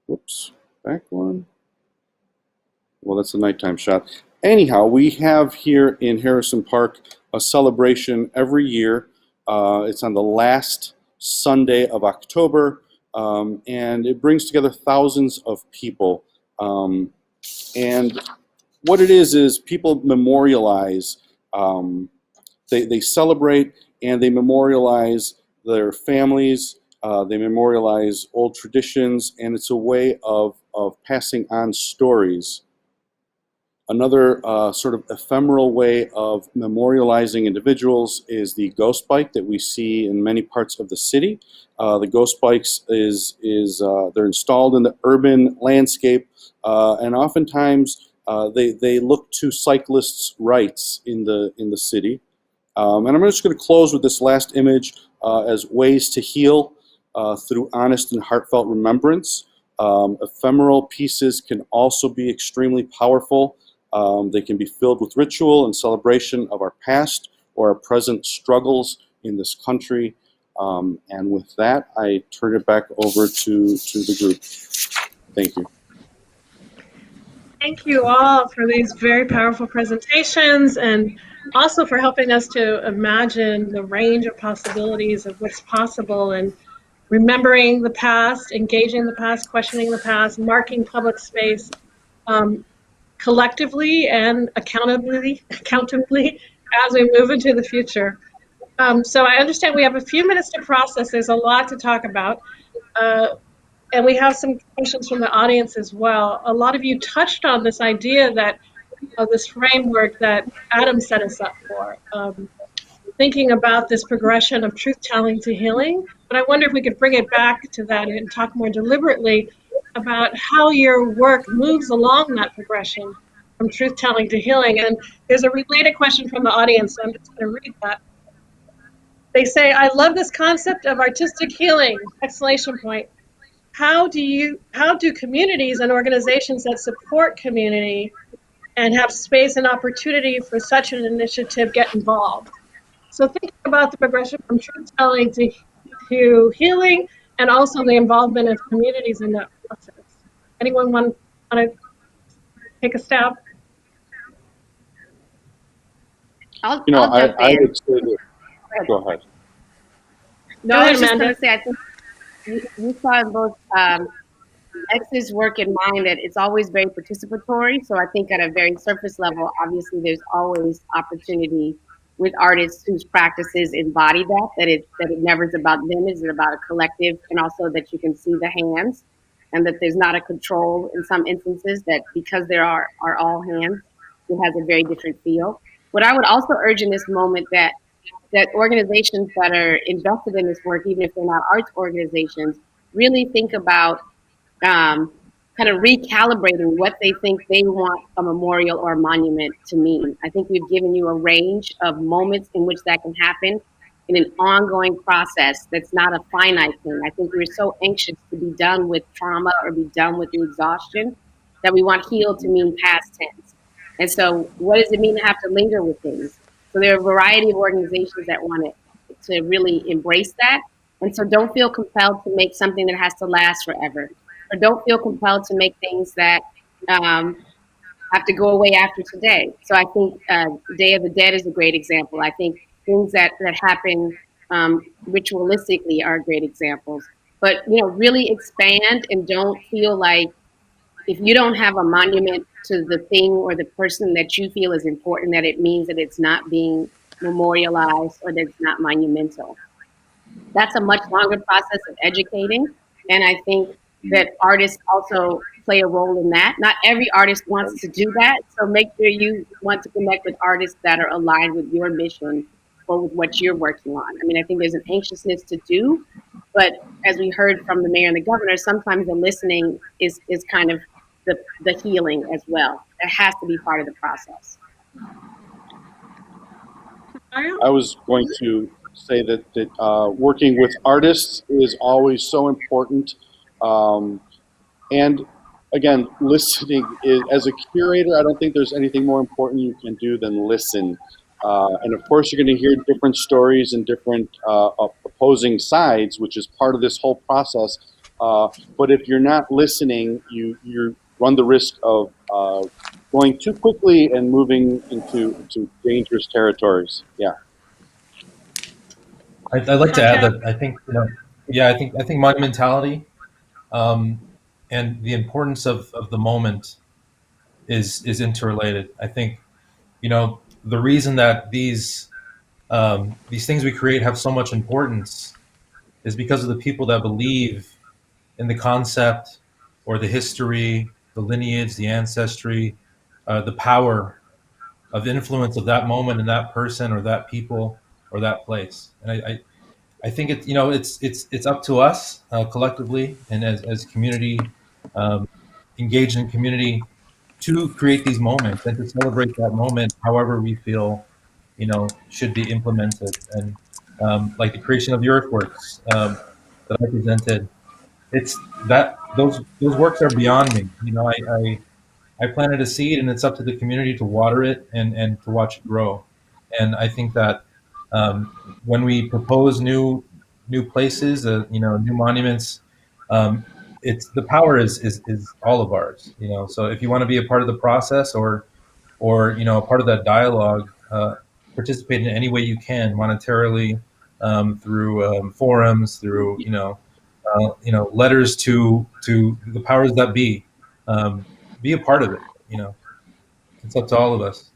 S16: Whoops, back one. Well, that's a nighttime shot. Anyhow, we have here in Harrison Park a celebration every year. It's on the last Sunday of October, and it brings together thousands of people. And what it is people memorialize, they celebrate and they memorialize their families, they memorialize old traditions, and it's a way of passing on stories. Another sort of ephemeral way of memorializing individuals is the ghost bike that we see in many parts of the city. The ghost bikes they're installed in the urban landscape, and oftentimes they look to cyclists' rights in the city. And I'm just going to close with this last image as ways to heal through honest and heartfelt remembrance. Ephemeral pieces can also be extremely powerful. They can be filled with ritual and celebration of our past, or our present struggles in this country. And with that, I turn it back over to the group. Thank you.
S13: Thank you all for these very powerful presentations and also for helping us to imagine the range of possibilities of what's possible and remembering the past, engaging the past, questioning the past, marking public space collectively and accountably as we move into the future. So I understand we have a few minutes to process. There's a lot to talk about. And we have some questions from the audience as well. A lot of you touched on this idea that this framework that Adam set us up for, thinking about this progression of truth-telling to healing. But I wonder if we could bring it back to that and talk more deliberately about how your work moves along that progression from truth-telling to healing. And there's a related question from the audience, so I'm just going to read that. They say, I love this concept of artistic healing, exclamation point. How do communities and organizations that support community and have space and opportunity for such an initiative get involved? So thinking about the progression from truth-telling to healing and also the involvement of communities in that process. Anyone want to take a stab?
S17: I'll
S16: I
S17: jump in.
S16: would say that. Go ahead.
S17: No,
S13: Go
S17: I
S13: ahead,
S17: was just going
S13: Amanda.
S17: to say, I think you saw in both X's work and mine that it's always very participatory. So I think at a very surface level, obviously there's always opportunity with artists whose practices embody that it never is about them, it's about a collective, and also that you can see the hands and that there's not a control in some instances, that because there are all hands, it has a very different feel. What I would also urge in this moment that organizations that are invested in this work, even if they're not arts organizations, really think about kind of recalibrating what they think they want a memorial or a monument to mean. I think we've given you a range of moments in which that can happen in an ongoing process that's not a finite thing. I think we're so anxious to be done with trauma or be done with the exhaustion that we want heal to mean past tense. And so what does it mean to have to linger with things? So there are a variety of organizations that want to really embrace that. And so don't feel compelled to make something that has to last forever, or don't feel compelled to make things that have to go away after today. So I think Day of the Dead is a great example. I think things that happen ritualistically are great examples. But really expand and don't feel like if you don't have a monument to the thing or the person that you feel is important, that it means that it's not being memorialized or that it's not monumental. That's a much longer process of educating. And I think that artists also play a role in that. Not every artist wants to do that. So make sure you want to connect with artists that are aligned with your mission or with what you're working on. I mean, I think there's an anxiousness to do, but as we heard from the mayor and the governor, sometimes the listening is kind of the healing as well. It has to be part of the process.
S16: I was going to say that working with artists is always so important. And again, listening is, as a curator, I don't think there's anything more important you can do than listen. And of course, you're going to hear different stories and different opposing sides, which is part of this whole process. But if you're not listening, you run the risk of going too quickly and moving into dangerous territories. Yeah.
S15: I'd like to add that I think, I think monumentality and the importance of the moment is interrelated. I think, the reason that these things we create have so much importance is because of the people that believe in the concept or the history, the lineage, the ancestry, the power of influence of that moment and that person or that people or that place. And I think it's up to us collectively and as community, engaged in community, to create these moments and to celebrate that moment however we feel should be implemented. And like the creation of the earthworks that I presented, it's that those works are beyond me. I planted a seed, and it's up to the community to water it and to watch it grow. And I think that When we propose new places, new monuments, it's the power is all of ours. So if you want to be a part of the process or a part of that dialogue, participate in any way you can monetarily, through forums, through letters to the powers that be. Be a part of it. It's up to all of us.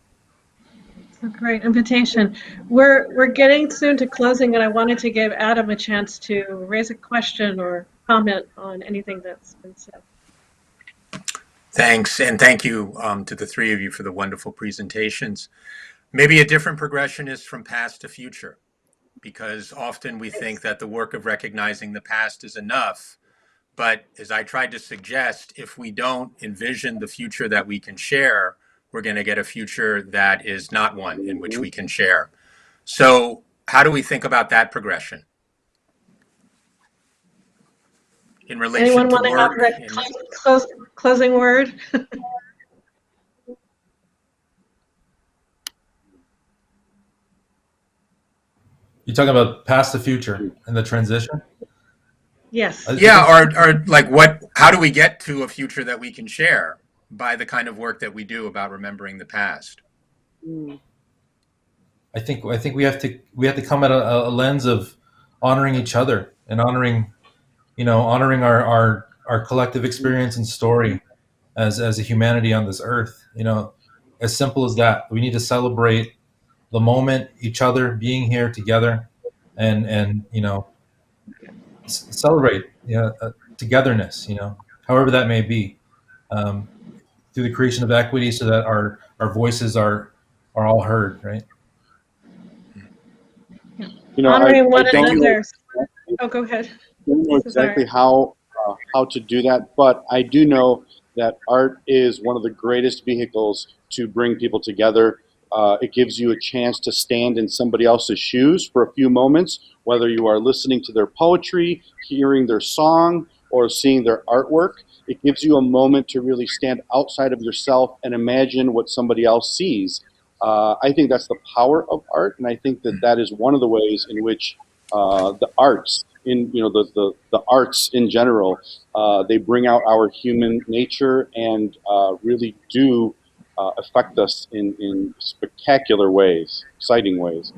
S13: It's a great invitation. We're getting soon to closing, and I wanted to give Adam a chance to raise a question or comment on anything that's been said.
S14: Thanks, and thank you to the three of you for the wonderful presentations. Maybe a different progression is from past to future, because often we think that the work of recognizing the past is enough. But as I tried to suggest, if we don't envision the future that we can share, we're going to get a future that is not one in which we can share. So how do we think about that progression? In relation
S13: Anyone
S14: to
S13: want to have
S14: work?
S13: that closing word?
S15: You're talking about past to future and the transition?
S13: Yes.
S14: Yeah, or like how do we get to a future that we can share by the kind of work that we do about remembering the past?
S15: I think we have to come at a lens of honoring each other and honoring our collective experience and story as a humanity on this earth. As simple as that. We need to celebrate the moment, each other being here together, and celebrate togetherness. However that may be, through the creation of equity, so that our voices are all heard. Right.
S13: Honoring one
S16: I don't
S13: another. Oh, go ahead.
S16: don't know exactly how to do that, but I do know that art is one of the greatest vehicles to bring people together. It gives you a chance to stand in somebody else's shoes for a few moments, whether you are listening to their poetry, hearing their song, or seeing their artwork. It gives you a moment to really stand outside of yourself and imagine what somebody else sees. I think that's the power of art, and I think that is one of the ways in which the arts, the arts in general, they bring out our human nature and really do affect us in spectacular ways, exciting ways.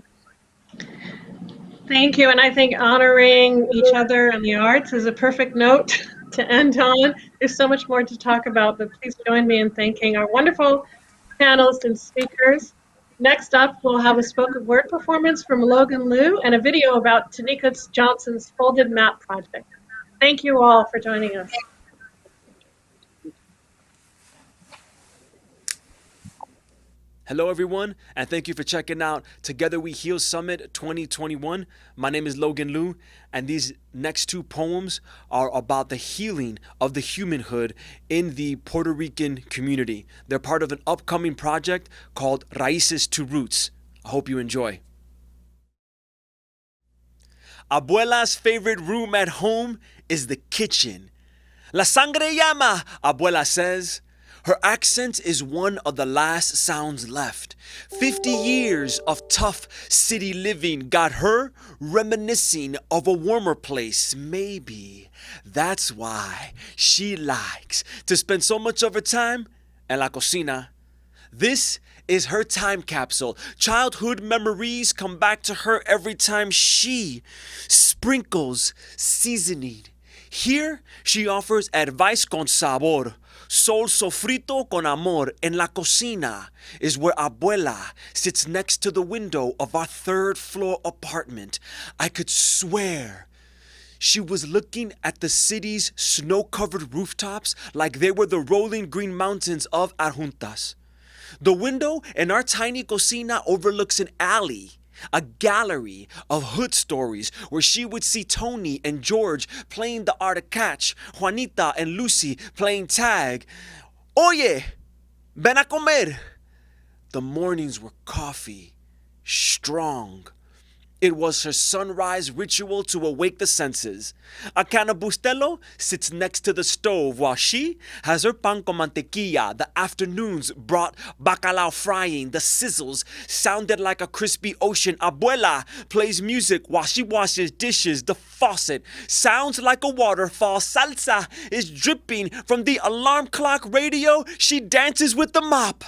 S13: Thank you, and I think honoring each other and the arts is a perfect note to end on. There's so much more to talk about, but please join me in thanking our wonderful panelists and speakers. Next up, we'll have a spoken word performance from Logan Liu and a video about Tanika Johnson's Folded Map project. Thank you all for joining us.
S18: Hello everyone, and thank you for checking out Together We Heal Summit 2021. My name is Logan Liu, and these next two poems are about the healing of the humanhood in the Puerto Rican community. They're part of an upcoming project called Raíces to Roots. I hope you enjoy. Abuela's favorite room at home is the kitchen. La sangre llama, Abuela says. Her accent is one of the last sounds left. 50 years of tough city living got her reminiscing of a warmer place, maybe. That's why she likes to spend so much of her time en la cocina. This is her time capsule. Childhood memories come back to her every time she sprinkles seasoning. Here, she offers advice con sabor. Sol sofrito con amor en la cocina is where Abuela sits next to the window of our third floor apartment. I could swear she was looking at the city's snow-covered rooftops like they were the rolling green mountains of Adjuntas. The window in our tiny cocina overlooks an alley, a gallery of hood stories where she would see Tony and George playing the art of catch, Juanita and Lucy playing tag. Oye, ven a comer. The mornings were coffee, strong. It was her sunrise ritual to awake the senses. A can of bustelo sits next to the stove while she has her pan con mantequilla. The afternoons brought bacalao frying. The sizzles sounded like a crispy ocean. Abuela plays music while she washes dishes. The faucet sounds like a waterfall. Salsa is dripping from the alarm clock radio. She dances with the mop.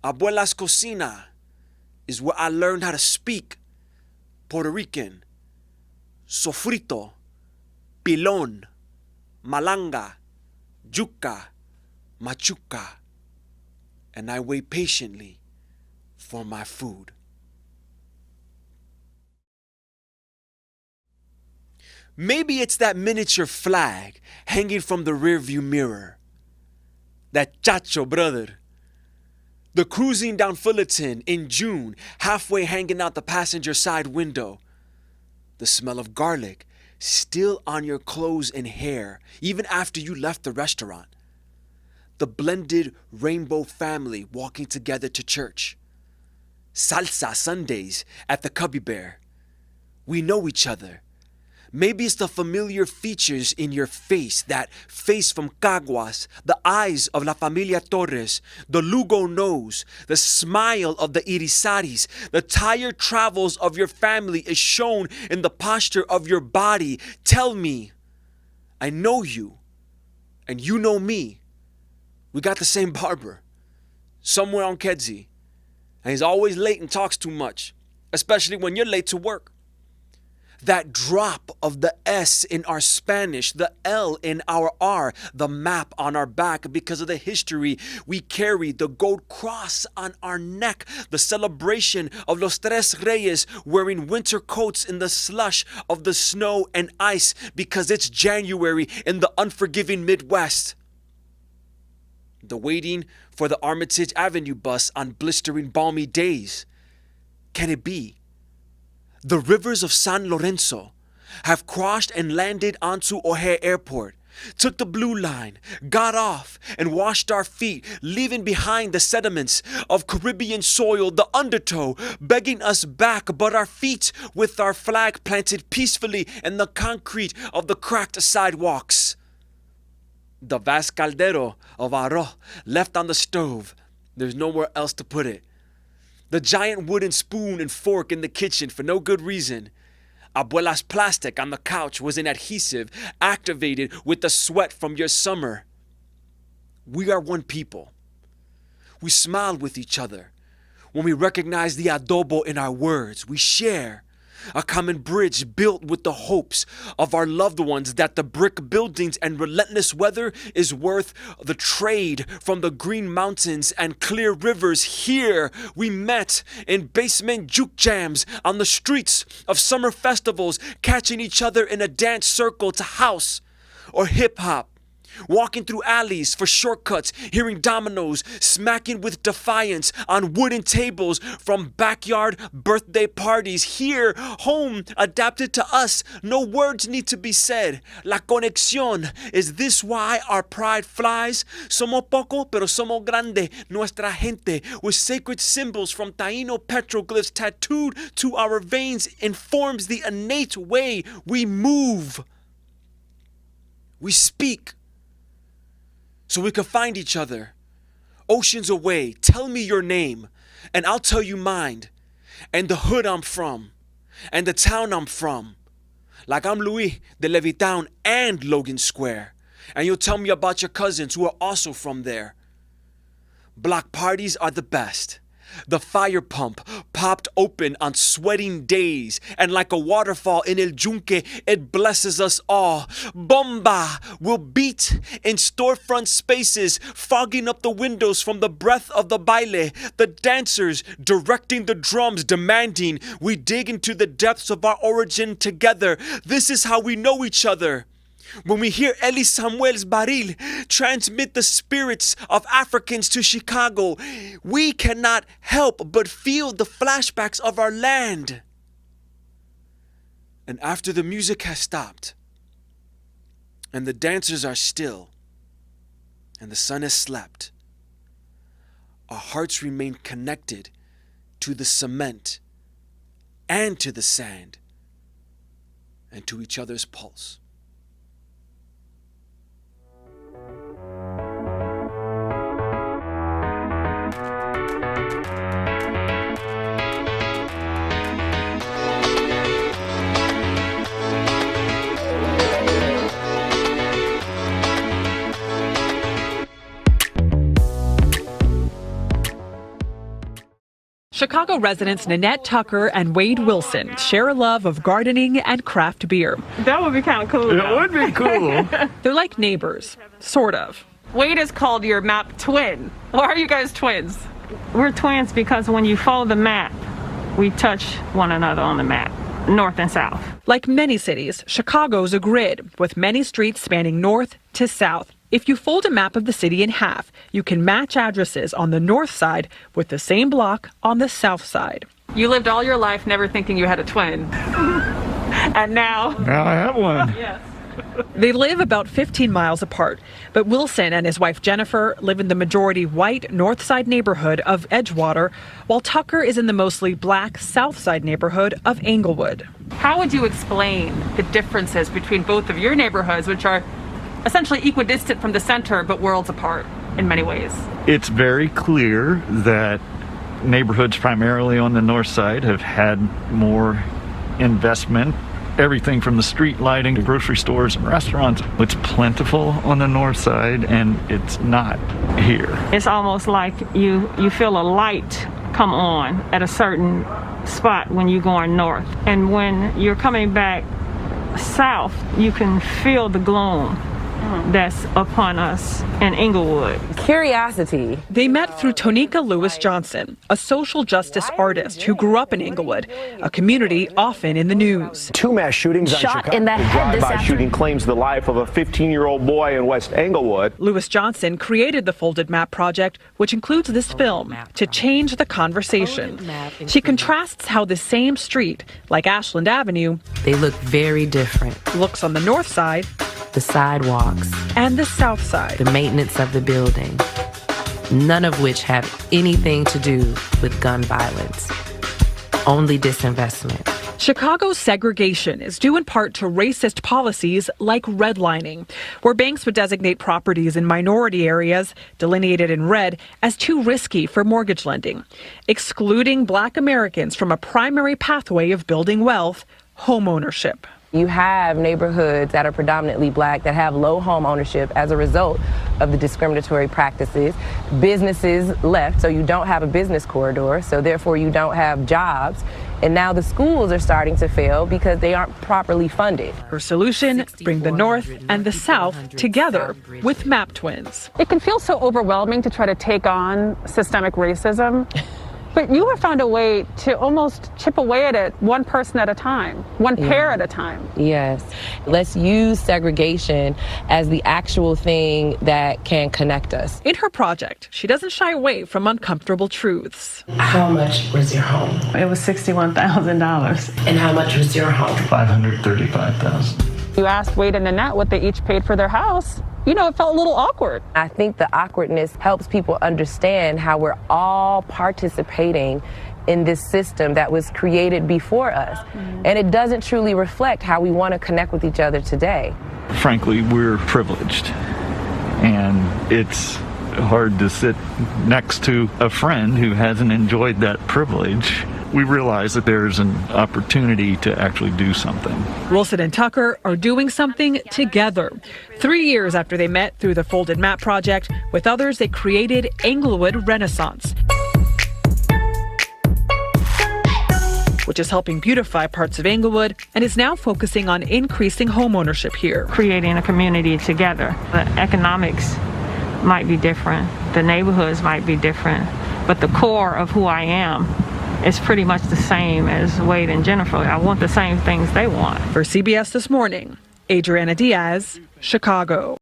S18: Abuela's cocina is where I learned how to speak Puerto Rican, sofrito, pilon, malanga, yuca, machuca, and I wait patiently for my food. Maybe it's that miniature flag hanging from the rearview mirror. That chacho, brother. The cruising down Fullerton in June, halfway hanging out the passenger side window. The smell of garlic still on your clothes and hair, even after you left the restaurant. The blended rainbow family walking together to church. Salsa Sundays at the Cubby Bear. We know each other. Maybe it's the familiar features in your face, that face from Caguas, the eyes of La Familia Torres, the Lugo nose, the smile of the Irisaris, the tired travels of your family is shown in the posture of your body. Tell me, I know you, and you know me. We got the same barber, somewhere on Kedzie, and he's always late and talks too much, especially when you're late to work. That drop of the S in our Spanish, the L in our R, the map on our back because of the history we carry, the gold cross on our neck, the celebration of Los Tres Reyes wearing winter coats in the slush of the snow and ice because it's January in the unforgiving Midwest. The waiting for the Armitage Avenue bus on blistering balmy days. Can it be? The rivers of San Lorenzo have crossed and landed onto O'Hare Airport, took the blue line, got off, and washed our feet, leaving behind the sediments of Caribbean soil, the undertow begging us back, but our feet with our flag planted peacefully in the concrete of the cracked sidewalks. The vast caldero of arroz left on the stove, there's nowhere else to put it. The giant wooden spoon and fork in the kitchen for no good reason. Abuela's plastic on the couch was an adhesive activated with the sweat from your summer. We are one people. We smile with each other. When we recognize the adobo in our words, we share a common bridge built with the hopes of our loved ones that the brick buildings and relentless weather is worth the trade from the green mountains and clear rivers. Here we met in basement juke jams on the streets of summer festivals, catching each other in a dance circle to house or hip hop. Walking through alleys for shortcuts, hearing dominoes smacking with defiance on wooden tables from backyard birthday parties. Here, home adapted to us, no words need to be said. La conexión, is this why our pride flies? Somos poco, pero somos grande, nuestra gente, with sacred symbols from Taíno petroglyphs tattooed to our veins, informs the innate way we move. We speak so we can find each other. Oceans away, tell me your name, and I'll tell you mine, and the hood I'm from, and the town I'm from. Like I'm Louis de Levittown and Logan Square, and you'll tell me about your cousins who are also from there. Block parties are the best. The fire pump popped open on sweating days, and like a waterfall in El Yunque, it blesses us all. Bomba will beat in storefront spaces, fogging up the windows from the breath of the baile. The dancers directing the drums, demanding we dig into the depths of our origin together. This is how we know each other. When we hear Eli Samuel's baril transmit the spirits of Africans to Chicago, we cannot help but feel the flashbacks of our land. And after the music has stopped, and the dancers are still, and the sun has slept, our hearts remain connected to the cement and to the sand and to each other's pulse.
S19: Chicago residents Nanette Tucker and Wade Wilson share a love of gardening and craft beer.
S20: That would be kind of cool.
S19: It would be cool. They're like neighbors, sort of.
S20: Wade is called your map twin. Why are you guys twins? We're twins because when you follow the map, we touch one another on the map, north and south.
S19: Like many cities, Chicago's a grid with many streets spanning north to south. If you fold a map of the city in half, you can match addresses on the north side with the same block on the south side.
S20: You lived all your life never thinking you had a twin. And now
S3: I have one.
S20: Yes.
S19: They live about 15 miles apart, but Wilson and his wife Jennifer live in the majority white north side neighborhood of Edgewater, while Tucker is in the mostly black south side neighborhood of Englewood.
S20: How would you explain the differences between both of your neighborhoods, which are essentially equidistant from the center but worlds apart in many ways?
S21: It's very clear that neighborhoods primarily on the north side have had more investment. Everything from the street lighting to grocery stores and restaurants. It's plentiful on the north side and it's not here.
S20: It's almost like you feel a light come on at a certain spot when you're going north. And when you're coming back south, you can feel the gloom that's upon us in Englewood.
S19: Curiosity. They met through Tonika Lewis Johnson, a social justice artist who grew up in Englewood, a community often in the news.
S22: Two mass shootings
S19: Shot
S22: on Chicago.
S19: in the head this
S22: drive-by shooting claims the life of a 15-year-old boy in West Englewood.
S19: Lewis Johnson created the Folded Map Project, which includes this film, to change the conversation. She contrasts how the same street, like Ashland Avenue,
S23: they look very different.
S19: Looks on the north side,
S23: the sidewalks,
S19: and the south side,
S23: the maintenance of the building, none of which have anything to do with gun violence, only disinvestment.
S19: Chicago's segregation is due in part to racist policies like redlining, where banks would designate properties in minority areas, delineated in red, as too risky for mortgage lending, excluding Black Americans from a primary pathway of building wealth, homeownership.
S24: You have neighborhoods that are predominantly Black that have low home ownership as a result of the discriminatory practices. Businesses left, so you don't have a business corridor, so therefore you don't have jobs. And now the schools are starting to fail because they aren't properly funded.
S19: Her solution, bring the North and the South together with map twins.
S20: It can feel so overwhelming to try to take on systemic racism. But you have found a way to almost chip away at it one person at a time, one pair at a time.
S24: Yes. Let's use segregation as the actual thing that can connect us.
S19: In her project, she doesn't shy away from uncomfortable truths.
S23: How much was your home?
S20: It was $61,000.
S23: And how much was your home?
S21: $535,000.
S20: You asked Wade and Nanette what they each paid for their house. You know, it felt a little awkward.
S24: I think the awkwardness helps people understand how we're all participating in this system that was created before us. And it doesn't truly reflect how we want to connect with each other today.
S21: Frankly, we're privileged, and it's hard to sit next to a friend who hasn't enjoyed that privilege. We realize that there's an opportunity to actually do something.
S19: Wilson and Tucker are doing something together. 3 years after they met through the Folded Map Project, with others they created Englewood Renaissance, which is helping beautify parts of Englewood and is now focusing on increasing homeownership here.
S20: Creating a community together. The economics might be different, the neighborhoods might be different, but the core of who I am is pretty much the same as Wade and Jennifer. I want the same things they want.
S19: For CBS This Morning, Adriana Diaz, Chicago.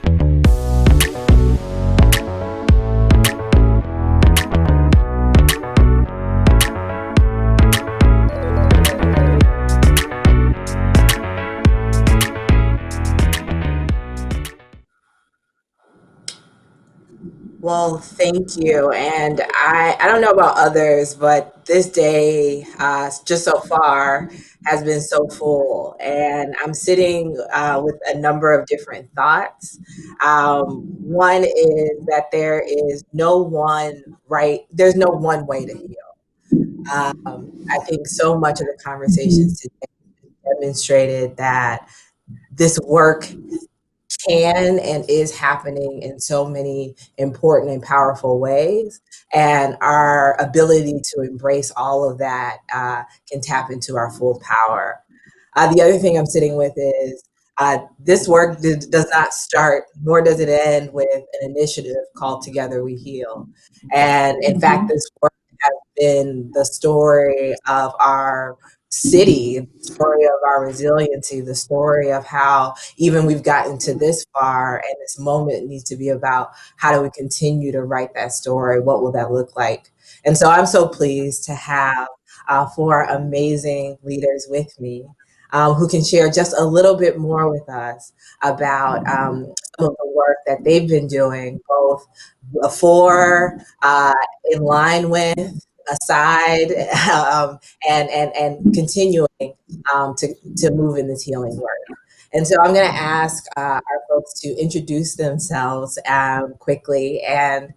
S2: Well, thank you. And I don't know about others, but this day, just so far, has been so full. And I'm sitting with a number of different thoughts. One is that there's no one way to heal. I think so much of the conversations today demonstrated that this work can and is happening in so many important and powerful ways. And our ability to embrace all of that can tap into our full power. The other thing I'm sitting with is this work does not start, nor does it end with an initiative called Together We Heal. And in fact, this work has been the story of our city, the story of our resiliency, the story of how even we've gotten to this far, and this moment needs to be about how do we continue to write that story? What will that look like? And so I'm so pleased to have four amazing leaders with me who can share just a little bit more with us about some of the work that they've been doing, both before, in line with, aside, and continuing to move in this healing work. And so I'm going to ask our folks to introduce themselves quickly. And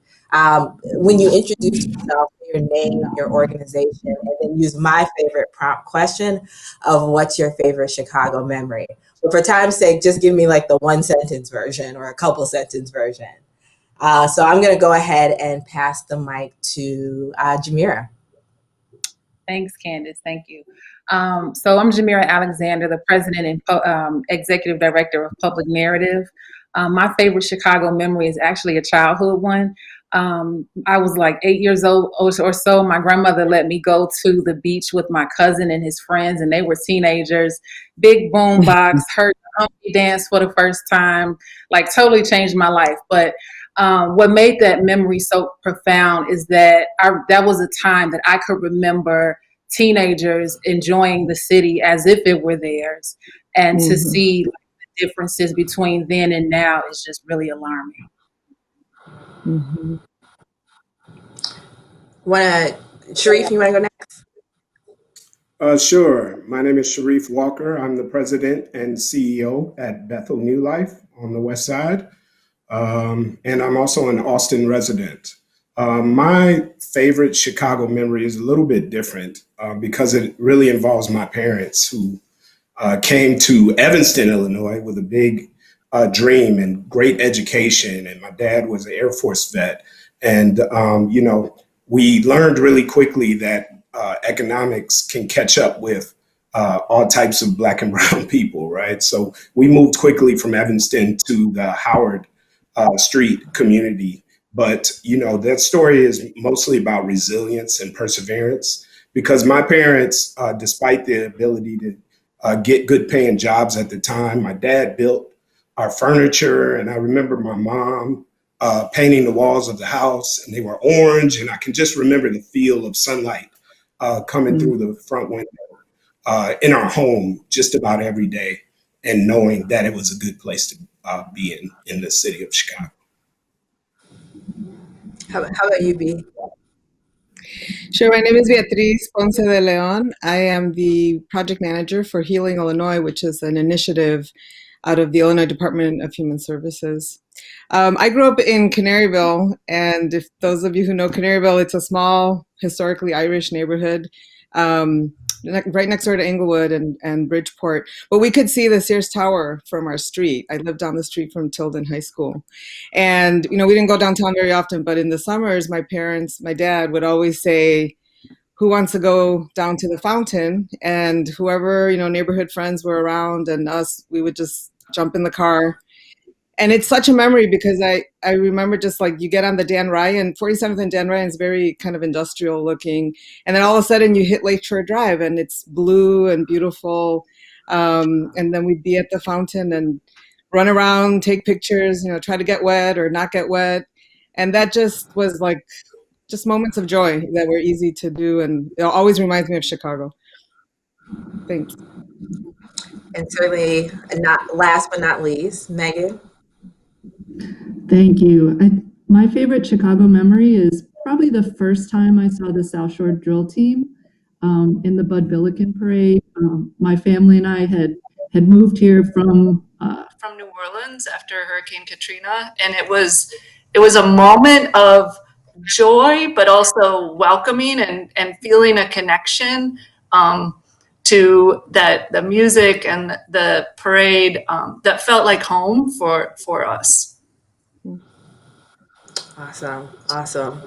S2: when you introduce yourself, your name, your organization, and then use my favorite prompt question of what's your favorite Chicago memory. But for time's sake, just give me like the one sentence version or a couple sentence version. So I'm going to go ahead and pass the mic to Jamira.
S1: Thanks, Candace. Thank you. So I'm Jamira Alexander, the president and executive director of Public Narrative. My favorite Chicago memory is actually a childhood one. I was like 8 years old or so. My grandmother let me go to the beach with my cousin and his friends, and they were teenagers. Big boom box, heard the Humpty dance for the first time, like totally changed my life. But what made that memory so profound is that that was a time that I could remember teenagers enjoying the city as if it were theirs. And to see the differences between then and now is just really alarming.
S2: Sharif, you want to go next?
S4: Sure. My name is Sharif Walker. I'm the president and CEO at Bethel New Life on the West Side. And I'm also an Austin resident. My favorite Chicago memory is a little bit different because it really involves my parents who came to Evanston, Illinois with a big dream and great education. And my dad was an Air Force vet. And, we learned really quickly that economics can catch up with all types of Black and brown people, right? So we moved quickly from Evanston to the Howard Street community. But, that story is mostly about resilience and perseverance because my parents, despite the ability to get good paying jobs at the time, my dad built our furniture. And I remember my mom painting the walls of the house, and they were orange. And I can just remember the feel of sunlight coming through the front window in our home just about every day, and knowing that it was a good place to be in the city of Chicago.
S2: How about you, B?
S5: Sure. My name is Beatriz Ponce de Leon. I am the project manager for Healing Illinois, which is an initiative out of the Illinois Department of Human Services. I grew up in Canaryville, and if those of you who know Canaryville, it's a small, historically Irish neighborhood right next door to Englewood and Bridgeport. But we could see the Sears Tower from our street. I lived down the street from Tilden High School. And, we didn't go downtown very often, but in the summers, my dad would always say, who wants to go down to the fountain? And whoever, neighborhood friends were around and us, we would just jump in the car. And it's such a memory because I remember just like you get on the Dan Ryan, 47th and Dan Ryan is very kind of industrial looking. And then all of a sudden you hit Lakeshore Drive and it's blue and beautiful. And then we'd be at the fountain and run around, take pictures, try to get wet or not get wet. And that just was like just moments of joy that were easy to do. And it always reminds me of Chicago. Thanks.
S2: And certainly, last but not least, Megan.
S6: Thank you. My favorite Chicago memory is probably the first time I saw the South Shore drill team in the Bud Billiken parade. My family and I had moved here from New Orleans after Hurricane Katrina, and it was a moment of joy, but also welcoming and feeling a connection to that the music and the parade that felt like home for us.
S2: Awesome, awesome.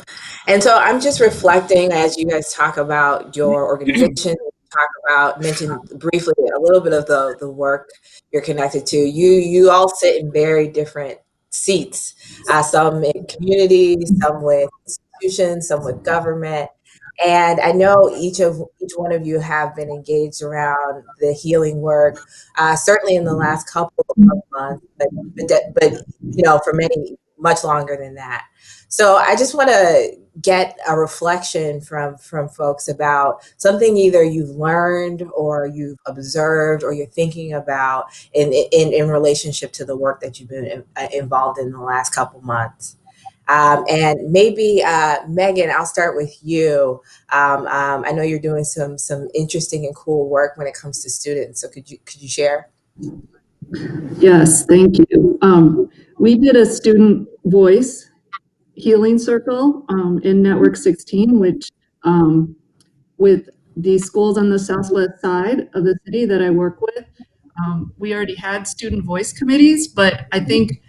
S2: And so I'm just reflecting as you guys talk about your organization, mention briefly a little bit of the work you're connected to. You all sit in very different seats, some in community, some with institutions, some with government. And I know each one of you have been engaged around the healing work, certainly in the last couple of months, but for many much longer than that. So I just want to get a reflection from folks about something either you've learned or you've observed or you're thinking about in relationship to the work that you've been involved in the last couple months. And maybe Megan, I'll start with you. I know you're doing some interesting and cool work when it comes to students. So could you share?
S6: Yes, thank you. We did a student voice healing circle in Network 16, which with the schools on the southwest side of the city that I work with, we already had student voice committees, but I think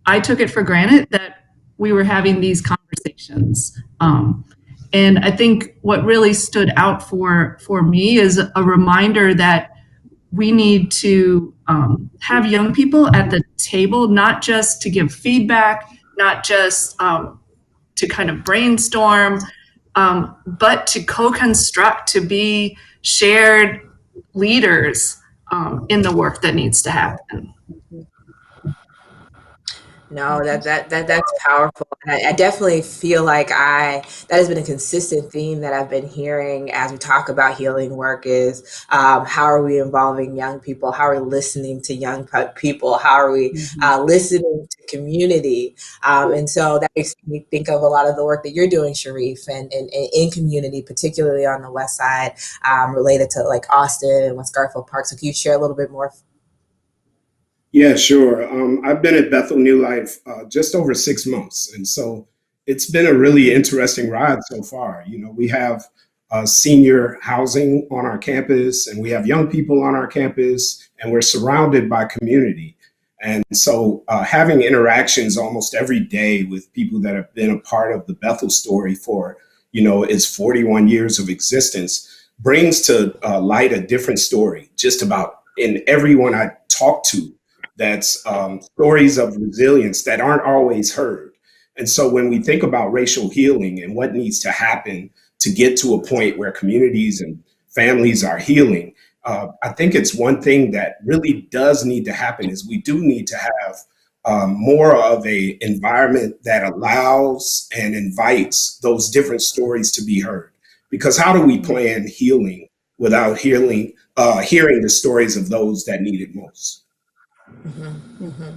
S6: I took it for granted that we were having these conversations. And I think what really stood out for me is a reminder that we need to have young people at the table, not just to give feedback, not just to kind of brainstorm, but to co-construct, to be shared leaders in the work that needs to happen.
S2: No, that's powerful. And I definitely feel like that has been a consistent theme that I've been hearing as we talk about healing work is how are we involving young people? How are we listening to young people? How are we listening to community? And so that makes me think of a lot of the work that you're doing, Sharif, and in community, particularly on the West Side, related to like Austin and West Garfield Park. So can you share a little bit more?
S4: Yeah, sure. I've been at Bethel New Life just over 6 months. And so it's been a really interesting ride so far. We have senior housing on our campus, and we have young people on our campus, and we're surrounded by community. And so having interactions almost every day with people that have been a part of the Bethel story for, its 41 years of existence brings to light a different story just about in everyone I talk to. That's stories of resilience that aren't always heard. And so when we think about racial healing and what needs to happen to get to a point where communities and families are healing, I think it's one thing that really does need to happen is we do need to have more of a environment that allows and invites those different stories to be heard. Because how do we plan healing without hearing the stories of those that need it most?
S2: Mm-hmm, mm-hmm.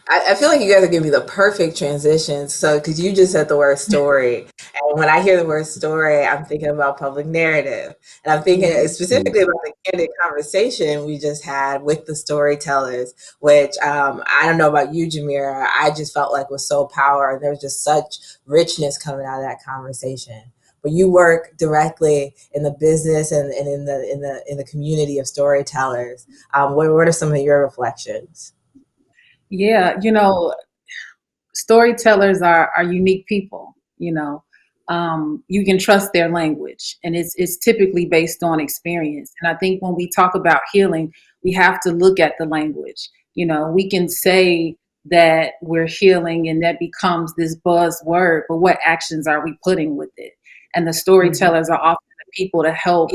S2: I feel like you guys are giving me the perfect transition. So, because you just said the word story. And when I hear the word story, I'm thinking about public narrative. And I'm thinking specifically about the candid conversation we just had with the storytellers, which I don't know about you, Jamira. I just felt like was so powerful. There's just such richness coming out of that conversation. But you work directly in the business and in the community of storytellers. What are some of your reflections?
S1: Yeah, storytellers are unique people. You can trust their language, and it's typically based on experience. And I think when we talk about healing, we have to look at the language. We can say that we're healing, and that becomes this buzzword, but what actions are we putting with it? And the storytellers are often the people to help,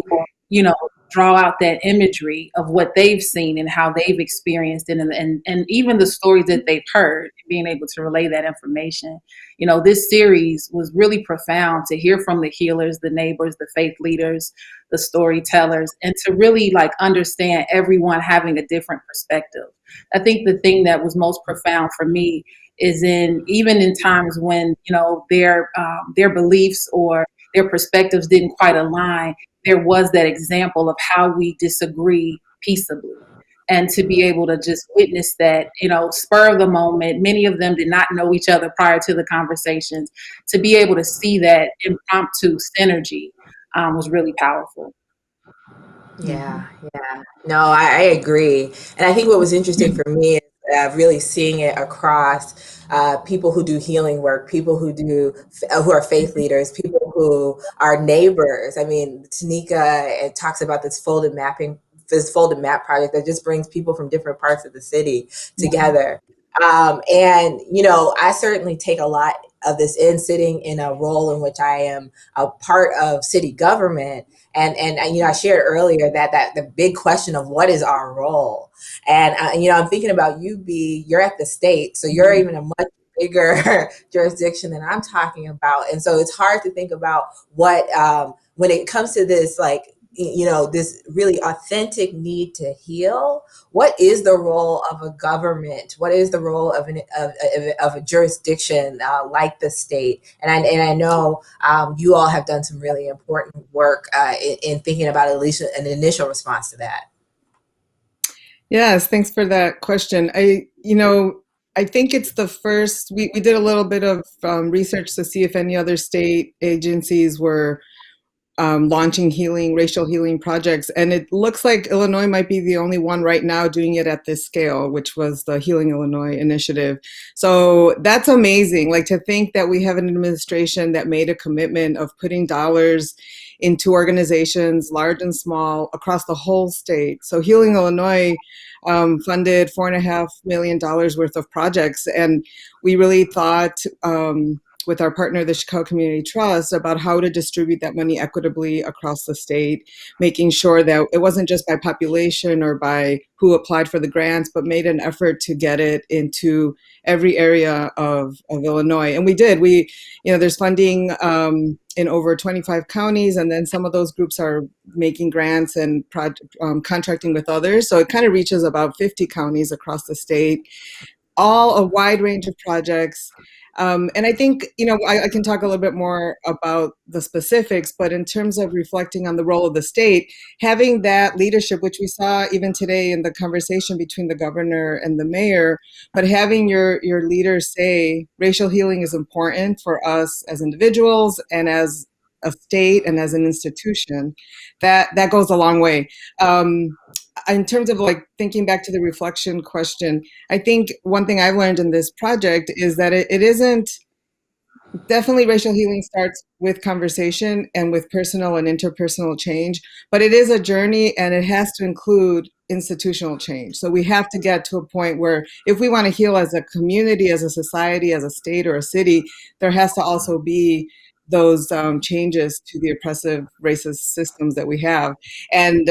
S1: you know, draw out that imagery of what they've seen and how they've experienced it, and even the stories that they've heard, being able to relay that information. This series was really profound to hear from the healers, the neighbors, the faith leaders, the storytellers, and to really understand everyone having a different perspective. I think the thing that was most profound for me is in, even in times when, you know, their beliefs or their perspectives didn't quite align, there was that example of how we disagree peaceably. And to be able to just witness that, you know, spur of the moment, many of them did not know each other prior to the conversations. To be able to see that impromptu synergy was really powerful.
S2: Yeah, yeah. No, I agree. And I think what was interesting for me is really seeing it across people who do healing work, people who are faith leaders, people who are neighbors. I mean, Tanika talks about this folded map project that just brings people from different parts of the city together. And, you know, I certainly take a lot of this in, sitting in a role in which I am a part of city government. And you know, I shared earlier that the big question of what is our role, and you know, I'm thinking about you. You're at the state, so you're even a much bigger jurisdiction than I'm talking about, and so it's hard to think about what when it comes to this, like, you know, this really authentic need to heal. What is the role of a government? What is the role of a jurisdiction like the state? And I know you all have done some really important work in thinking about at least an initial response to that.
S5: Yes, thanks for that question. I think it's the first, we did a little bit of research to see if any other state agencies were launching racial healing projects. And it looks like Illinois might be the only one right now doing it at this scale, which was the Healing Illinois initiative. So that's amazing. Like, to think that we have an administration that made a commitment of putting dollars into organizations, large and small, across the whole state. So Healing Illinois funded $4.5 million worth of projects. And we really thought, with our partner, the Chicago Community Trust, about how to distribute that money equitably across the state, making sure that it wasn't just by population or by who applied for the grants, but made an effort to get it into every area of Illinois. And we did. There's funding in over 25 counties, and then some of those groups are making grants and contracting with others. So it kind of reaches about 50 counties across the state, all a wide range of projects. And I think, I can talk a little bit more about the specifics, but in terms of reflecting on the role of the state, having that leadership, which we saw even today in the conversation between the governor and the mayor, but having your leaders say racial healing is important for us as individuals and as a state and as an institution, that goes a long way. In terms of like thinking back to the reflection question, I think one thing I've learned in this project is that it isn't, definitely racial healing starts with conversation and with personal and interpersonal change, but it is a journey and it has to include institutional change. So we have to get to a point where if we want to heal as a community, as a society, as a state or a city, there has to also be those changes to the oppressive racist systems that we have. And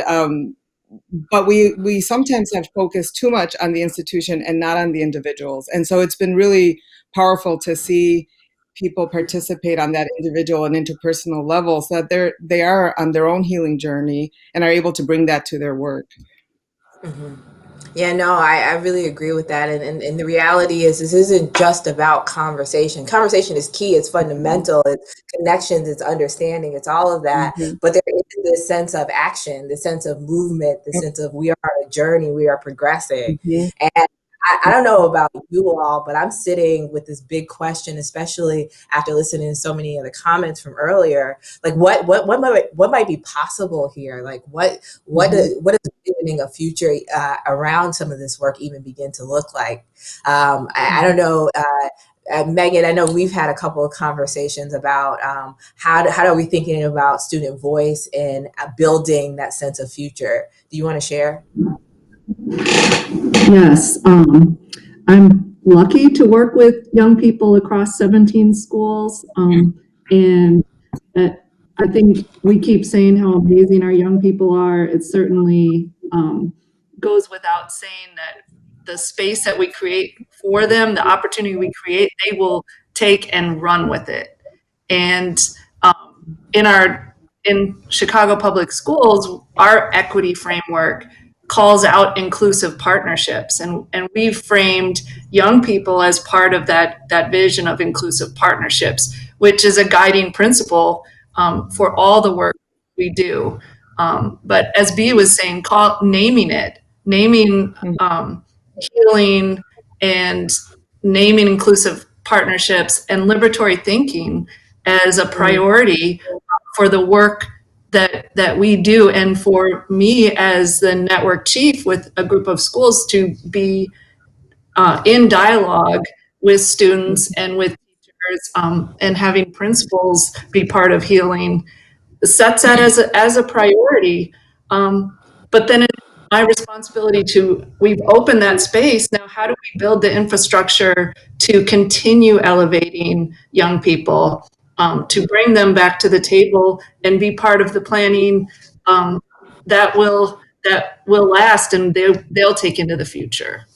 S5: but we sometimes have focused too much on the institution and not on the individuals. And so it's been really powerful to see people participate on that individual and interpersonal level so that they are on their own healing journey and are able to bring that to their work.
S2: Mm-hmm. Yeah, no, I really agree with that. And the reality is this isn't just about conversation. Conversation is key, it's fundamental, it's connections, it's understanding, it's all of that.
S5: Mm-hmm.
S2: But there is this sense of action, this sense of movement, this sense of we are on a journey, we are progressing.
S5: Mm-hmm.
S2: And I don't know about you all, but I'm sitting with this big question, especially after listening to so many of the comments from earlier. Like, what might be possible here? Like, what does envisioning a future around some of this work even begin to look like? I don't know. Megan, I know we've had a couple of conversations about how are we thinking about student voice and building that sense of future. Do you want to share?
S6: Yes, I'm lucky to work with young people across 17 schools, and I think we keep saying how amazing our young people are. It certainly goes without saying that the space that we create for them, the opportunity we create, they will take and run with it. And in Chicago Public Schools, our equity framework calls out inclusive partnerships. And we've framed young people as part of that vision of inclusive partnerships, which is a guiding principle for all the work we do. But as Bea was saying, naming it, naming healing and naming inclusive partnerships and liberatory thinking as a priority for the work that we do, and for me as the network chief with a group of schools to be in dialogue with students and with teachers, and having principals be part of healing sets that as a priority. But then it's my responsibility we've opened that space. Now, how do we build the infrastructure to continue elevating young people, to bring them back to the table and be part of the planning that will last and they'll take into the future.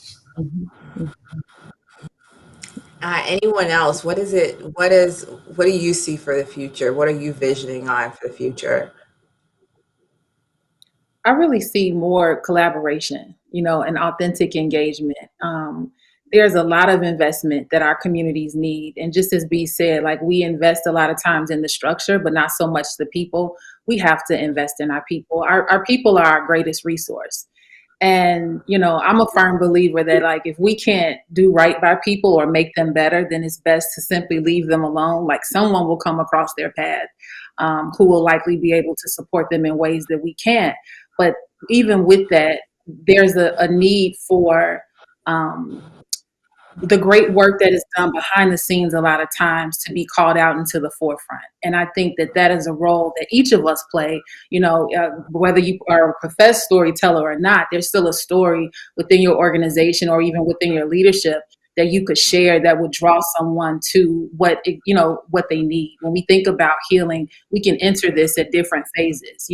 S2: Anyone else? What do you see for the future? What are you visioning on for the future?
S1: I really see more collaboration, and authentic engagement. There's a lot of investment that our communities need. And just as B said, like we invest a lot of times in the structure, but not so much the people. We have to invest in our people. Our people are our greatest resource. And, I'm a firm believer that like if we can't do right by people or make them better, then it's best to simply leave them alone. Like someone will come across their path who will likely be able to support them in ways that we can't. But even with that, there's a need for the great work that is done behind the scenes a lot of times to be called out into the forefront. And I think that is a role that each of us play, whether you are a professed storyteller or not, there's still a story within your organization or even within your leadership that you could share that would draw someone to what they need. When we think about healing, we can enter this at different phases.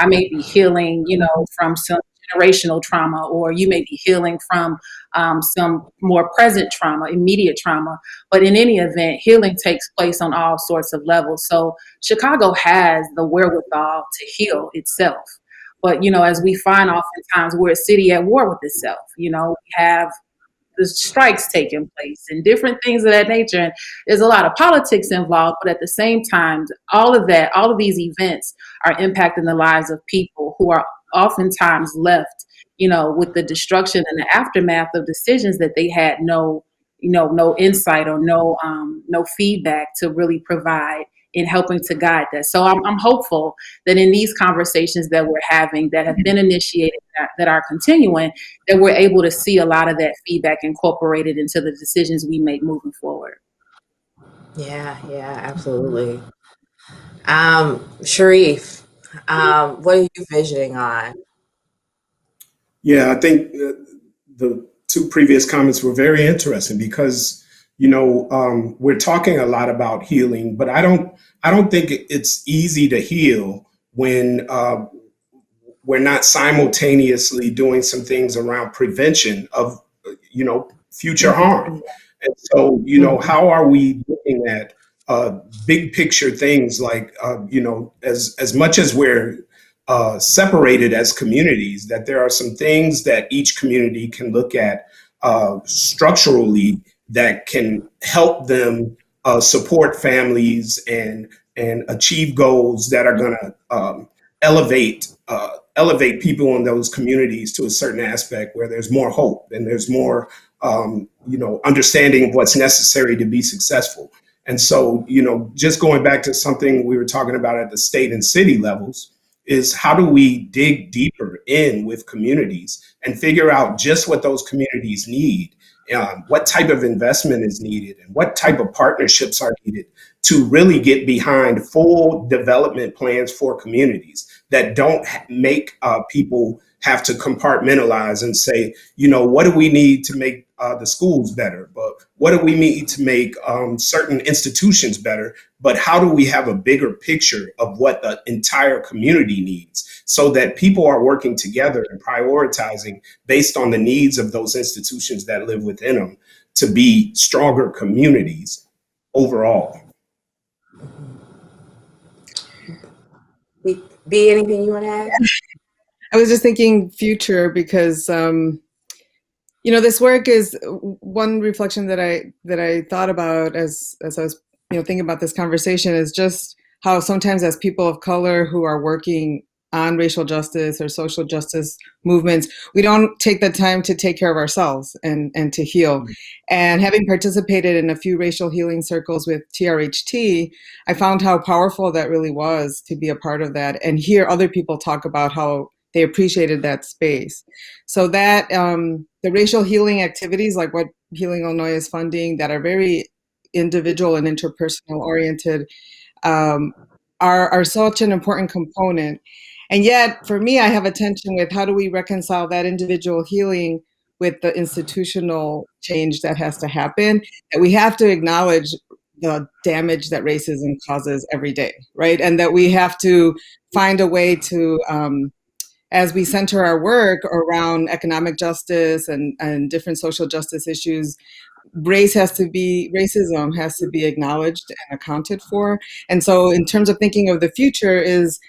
S1: I may be healing, from some generational trauma, or you may be healing from some more present trauma, immediate trauma. But in any event, healing takes place on all sorts of levels. So Chicago has the wherewithal to heal itself. But, as we find oftentimes, we're a city at war with itself. We have the strikes taking place and different things of that nature. And there's a lot of politics involved, but at the same time, all of these events are impacting the lives of people who are oftentimes left, with the destruction and the aftermath of decisions that they had no insight or no feedback to really provide in helping to guide that. So I'm hopeful that in these conversations that we're having that have been initiated, that are continuing, that we're able to see a lot of that feedback incorporated into the decisions we make moving forward.
S2: Yeah, absolutely. Sharif, what are you visioning on?
S4: Yeah, I think the two previous comments were very interesting because we're talking a lot about healing, but I don't think it's easy to heal when we're not simultaneously doing some things around prevention of future harm. And so how are we looking at big picture things like as much as we're separated as communities, that there are some things that each community can look at structurally that can help them support families and achieve goals that are going to elevate people in those communities to a certain aspect where there's more hope and there's more understanding of what's necessary to be successful. And so just going back to something we were talking about at the state and city levels, is how do we dig deeper in with communities and figure out just what those communities need, what type of investment is needed, and what type of partnerships are needed to really get behind full development plans for communities that don't make people have to compartmentalize and say, what do we need to make the schools better? But what do we need to make certain institutions better? But how do we have a bigger picture of what the entire community needs so that people are working together and prioritizing based on the needs of those institutions that live within them to be stronger communities overall?
S2: Be anything you want to add?
S5: I was just thinking future because this work is one reflection that I thought about as I was thinking about this conversation is just how sometimes as people of color who are working on racial justice or social justice movements, we don't take the time to take care of ourselves and to heal. And having participated in a few racial healing circles with TRHT, I found how powerful that really was to be a part of that and hear other people talk about how they appreciated that space. So that the racial healing activities, like what Healing Illinois is funding, that are very individual and interpersonal oriented, are such an important component. And yet, for me, I have a tension with how do we reconcile that individual healing with the institutional change that has to happen, that we have to acknowledge the damage that racism causes every day, right? And that we have to find a way to, as we center our work around economic justice and different social justice issues, racism has to be acknowledged and accounted for. And so in terms of thinking of the future is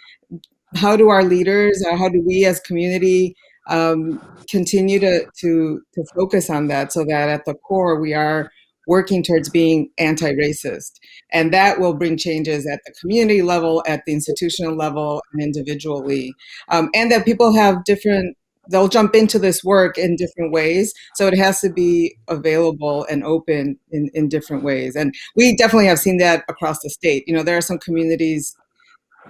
S5: how do our leaders, how do we as community continue to focus on that so that at the core we are working towards being anti-racist. And that will bring changes at the community level, at the institutional level, and individually. And that people have they'll jump into this work in different ways. So it has to be available and open in different ways. And we definitely have seen that across the state. There are some communities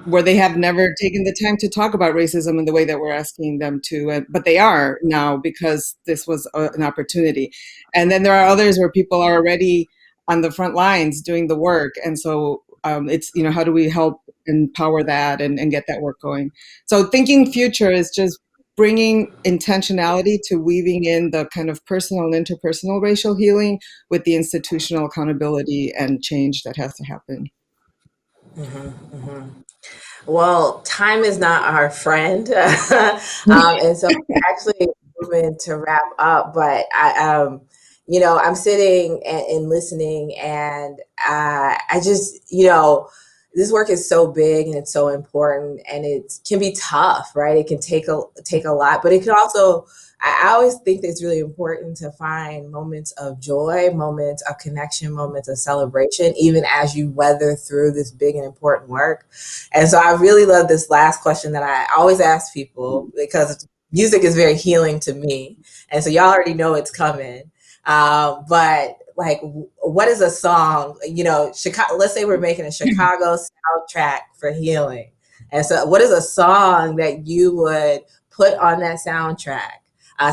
S5: where they have never taken the time to talk about racism in the way that we're asking them to, but they are now because this was an opportunity. And then there are others where people are already on the front lines doing the work. And so it's, how do we help empower that and get that work going? So thinking future is just bringing intentionality to weaving in the kind of personal and interpersonal racial healing with the institutional accountability and change that has to happen.
S2: Well, time is not our friend. And so we're actually moving to wrap up, but I'm sitting and listening and I just, this work is so big and it's so important and it can be tough, right? It can take a lot, but it can also, I always think that it's really important to find moments of joy, moments of connection, moments of celebration, even as you weather through this big and important work. And so I really love this last question that I always ask people because music is very healing to me. And so y'all already know it's coming. But like, what is a song, Chicago, let's say we're making a Chicago soundtrack for healing. And so what is a song that you would put on that soundtrack?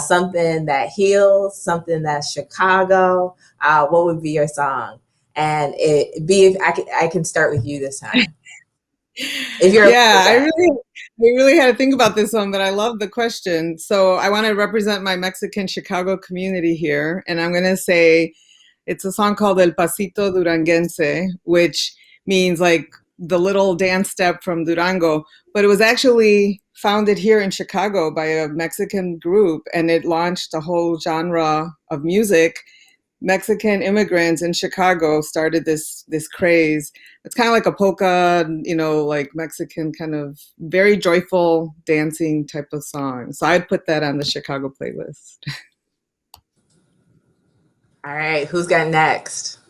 S2: Something that heals, something that's Chicago. What would be your song? And I can start with you this time. If you're
S5: I really had to think about this one, but I love the question. So I want to represent my Mexican Chicago community here, and I'm going to say it's a song called El Pasito Duranguense, which means like the little dance step from Durango, but it was actually founded here in Chicago by a Mexican group, and it launched a whole genre of music. Mexican immigrants in Chicago started this craze. It's kind of like a polka, like Mexican kind of very joyful dancing type of song. So I'd put that on the Chicago playlist.
S2: All right, who's got next?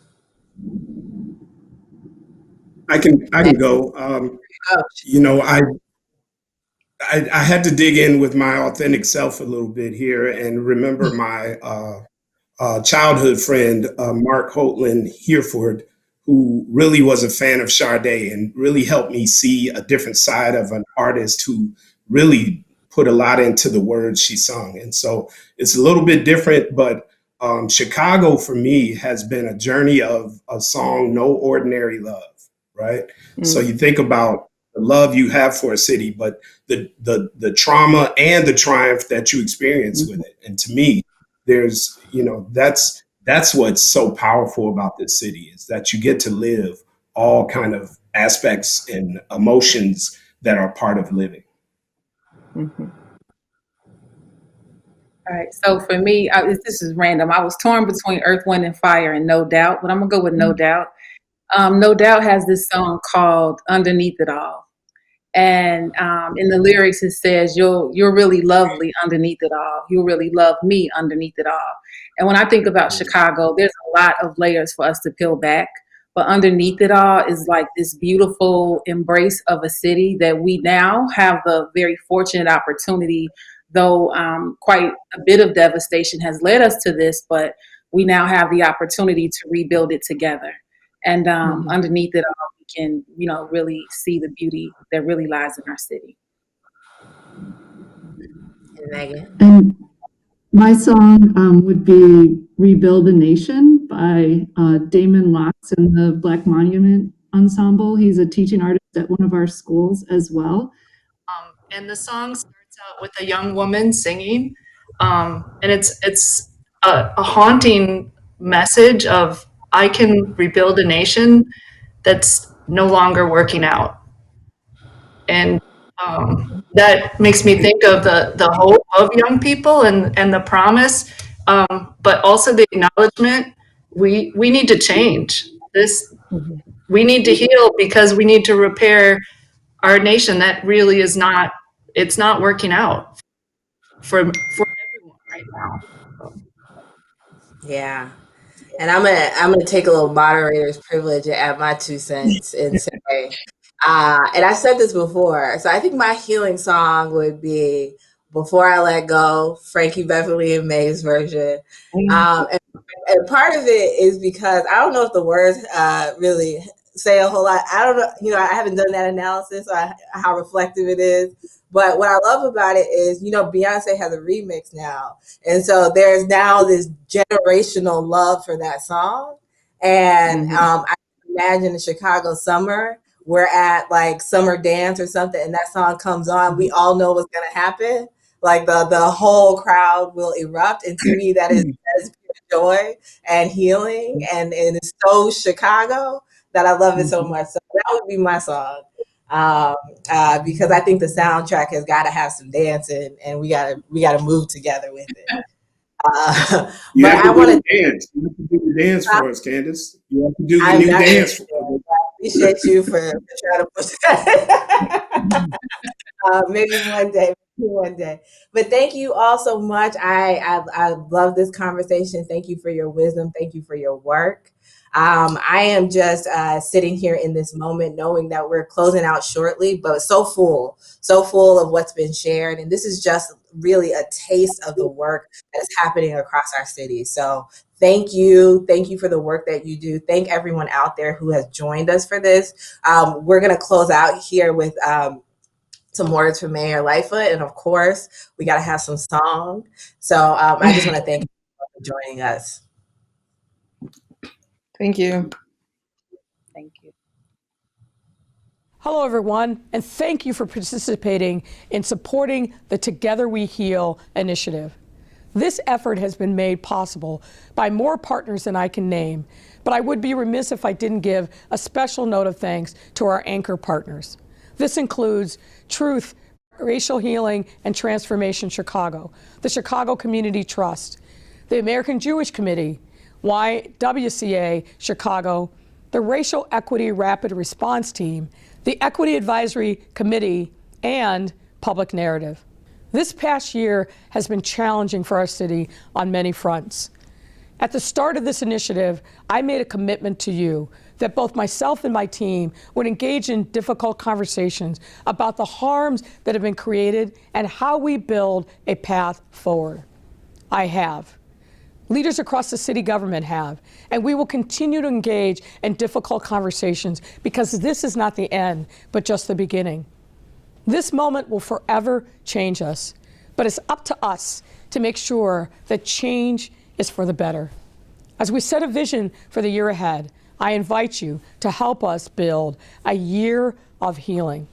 S4: I can go. I had to dig in with my authentic self a little bit here and remember my childhood friend, Mark Holtland Hereford, who really was a fan of Sade and really helped me see a different side of an artist who really put a lot into the words she sung. And so it's a little bit different, but Chicago for me has been a journey of a song, No Ordinary Love, right? So you think about the love you have for a city, but the trauma and the triumph that you experience with it. And to me, there's, that's what's so powerful about this city is that you get to live all kind of aspects and emotions that are part of living.
S1: All right. So for me, this is random. I was torn between Earth, Wind, and Fire and No Doubt, but I'm gonna go with No Doubt. No Doubt has this song called Underneath It All. And in the lyrics, it says, you're really lovely underneath it all. You'll really love me underneath it all. And when I think about Chicago, there's a lot of layers for us to peel back. But underneath it all is like this beautiful embrace of a city that we now have the very fortunate opportunity, though quite a bit of devastation has led us to this, but we now have the opportunity to rebuild it together. And underneath it all, we can, really see the beauty that really lies in our city.
S2: Megan.
S6: And my song would be Rebuild a Nation by Damon Locks and the Black Monument Ensemble. He's a teaching artist at one of our schools as well. And the song starts out with a young woman singing. And it's a haunting message of, I can rebuild a nation that's no longer working out. And that makes me think of the hope of young people and the promise, but also the acknowledgement we need to change this. We need to heal because we need to repair our nation that really is not, it's not working out for everyone right now.
S2: Yeah. And I'm gonna take a little moderator's privilege and add my 2 cents and say, and I said this before, so I think my healing song would be "Before I Let Go," Frankie Beverly and May's version. And part of it is because I don't know if the words really say a whole lot. I don't know, I haven't done that analysis on how reflective it is. But what I love about it is, Beyonce has a remix now. And so there's now this generational love for that song. And I imagine the Chicago summer, we're at like summer dance or something, and that song comes on, we all know what's going to happen. Like the whole crowd will erupt. And to me, that is pure joy and healing. And it's so Chicago that I love it so much. So that would be my song. Because I think the soundtrack has got to have some dancing, and we gotta move together with it.
S4: You have to do the dance. You have to do the dance for us, Candace. You have to do the new dance for us.
S2: I appreciate you for trying to push that. Maybe one day. But thank you all so much. I love this conversation. Thank you for your wisdom. Thank you for your work. I am just sitting here in this moment knowing that we're closing out shortly, but so full of what's been shared. And this is just really a taste of the work that's happening across our city. So thank you. Thank you for the work that you do. Thank everyone out there who has joined us for this. We're going to close out here with some words from Mayor Lightfoot. And of course, we got to have some song. So I just want to thank you for joining us.
S5: Thank you.
S1: Thank you.
S7: Hello, everyone, and thank you for participating in supporting the Together We Heal initiative. This effort has been made possible by more partners than I can name, but I would be remiss if I didn't give a special note of thanks to our anchor partners. This includes Truth, Racial Healing and Transformation Chicago, the Chicago Community Trust, the American Jewish Committee, YWCA Chicago, the Racial Equity Rapid Response Team, the Equity Advisory Committee, and Public Narrative. This past year has been challenging for our city on many fronts. At the start of this initiative, I made a commitment to you that both myself and my team would engage in difficult conversations about the harms that have been created and how we build a path forward. I have. Leaders across the city government have, and we will continue to engage in difficult conversations because this is not the end, but just the beginning. This moment will forever change us, but it's up to us to make sure that change is for the better. As we set a vision for the year ahead, I invite you to help us build a year of healing.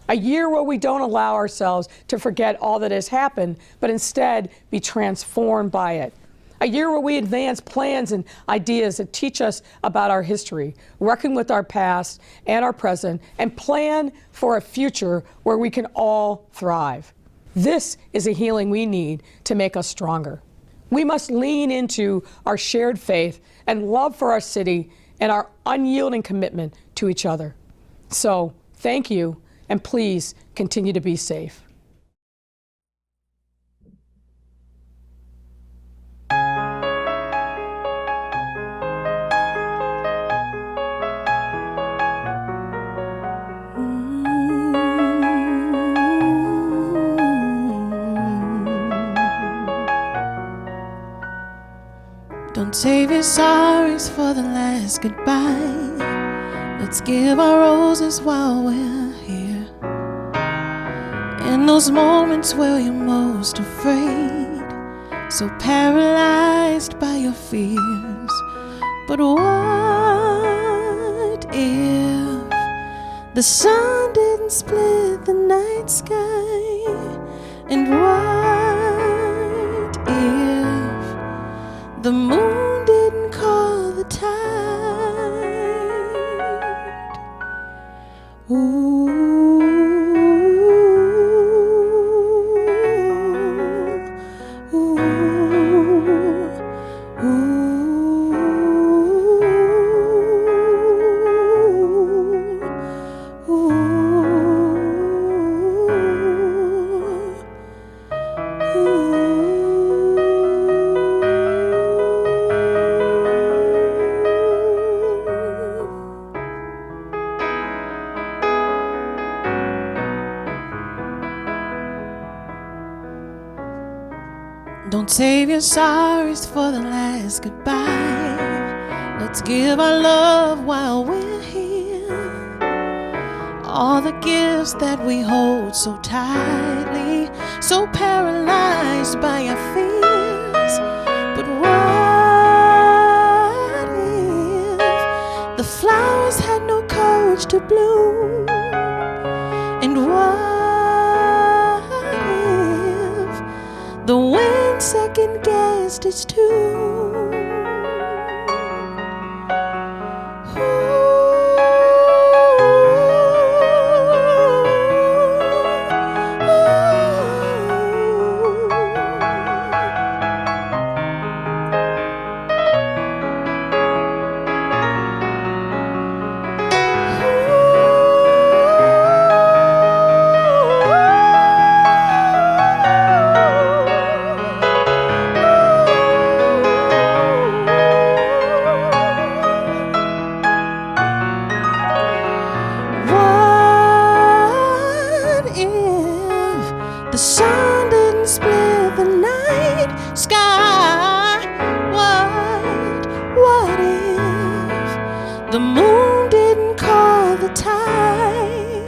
S7: A year where we don't allow ourselves to forget all that has happened, but instead be transformed by it. A year where we advance plans and ideas that teach us about our history, reckon with our past and our present, and plan for a future where we can all thrive. This is a healing we need to make us stronger. We must lean into our shared faith and love for our city and our unyielding commitment to each other. So, thank you, and please continue to be safe.
S8: Don't save your sorries for the last goodbye. Let's give our roses while we're here. In those moments where you're most afraid, so paralyzed by your fears. But what if the sun didn't split the night sky? And what if the moon didn't call the tide? Ooh, ooh, Don't save your sorries for the last goodbye. Let's give our love while we're here. All the gifts that we hold so tightly, so paralyzed by our fears. But what if the flowers had no courage to bloom? And what if the wind second-guessed its tune? The sun didn't split the night sky. What if the moon didn't call the tide?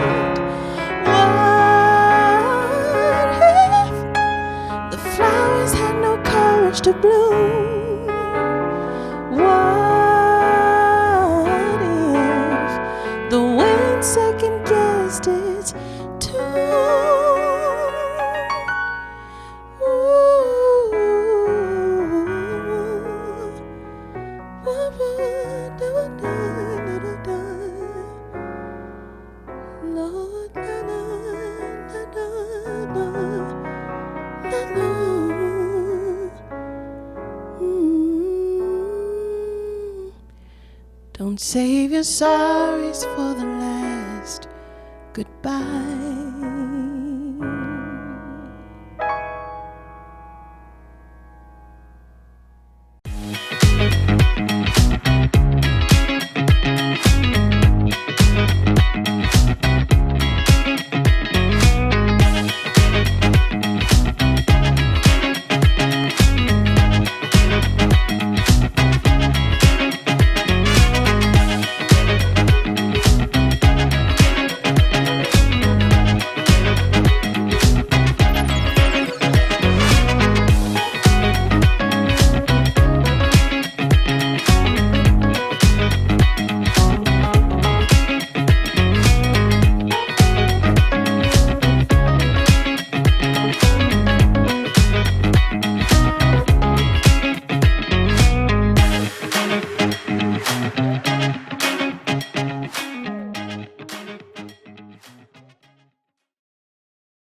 S8: What if the flowers had no courage to bloom? What if the wind second-guessed its tune? Don't save your sorries for the last goodbye.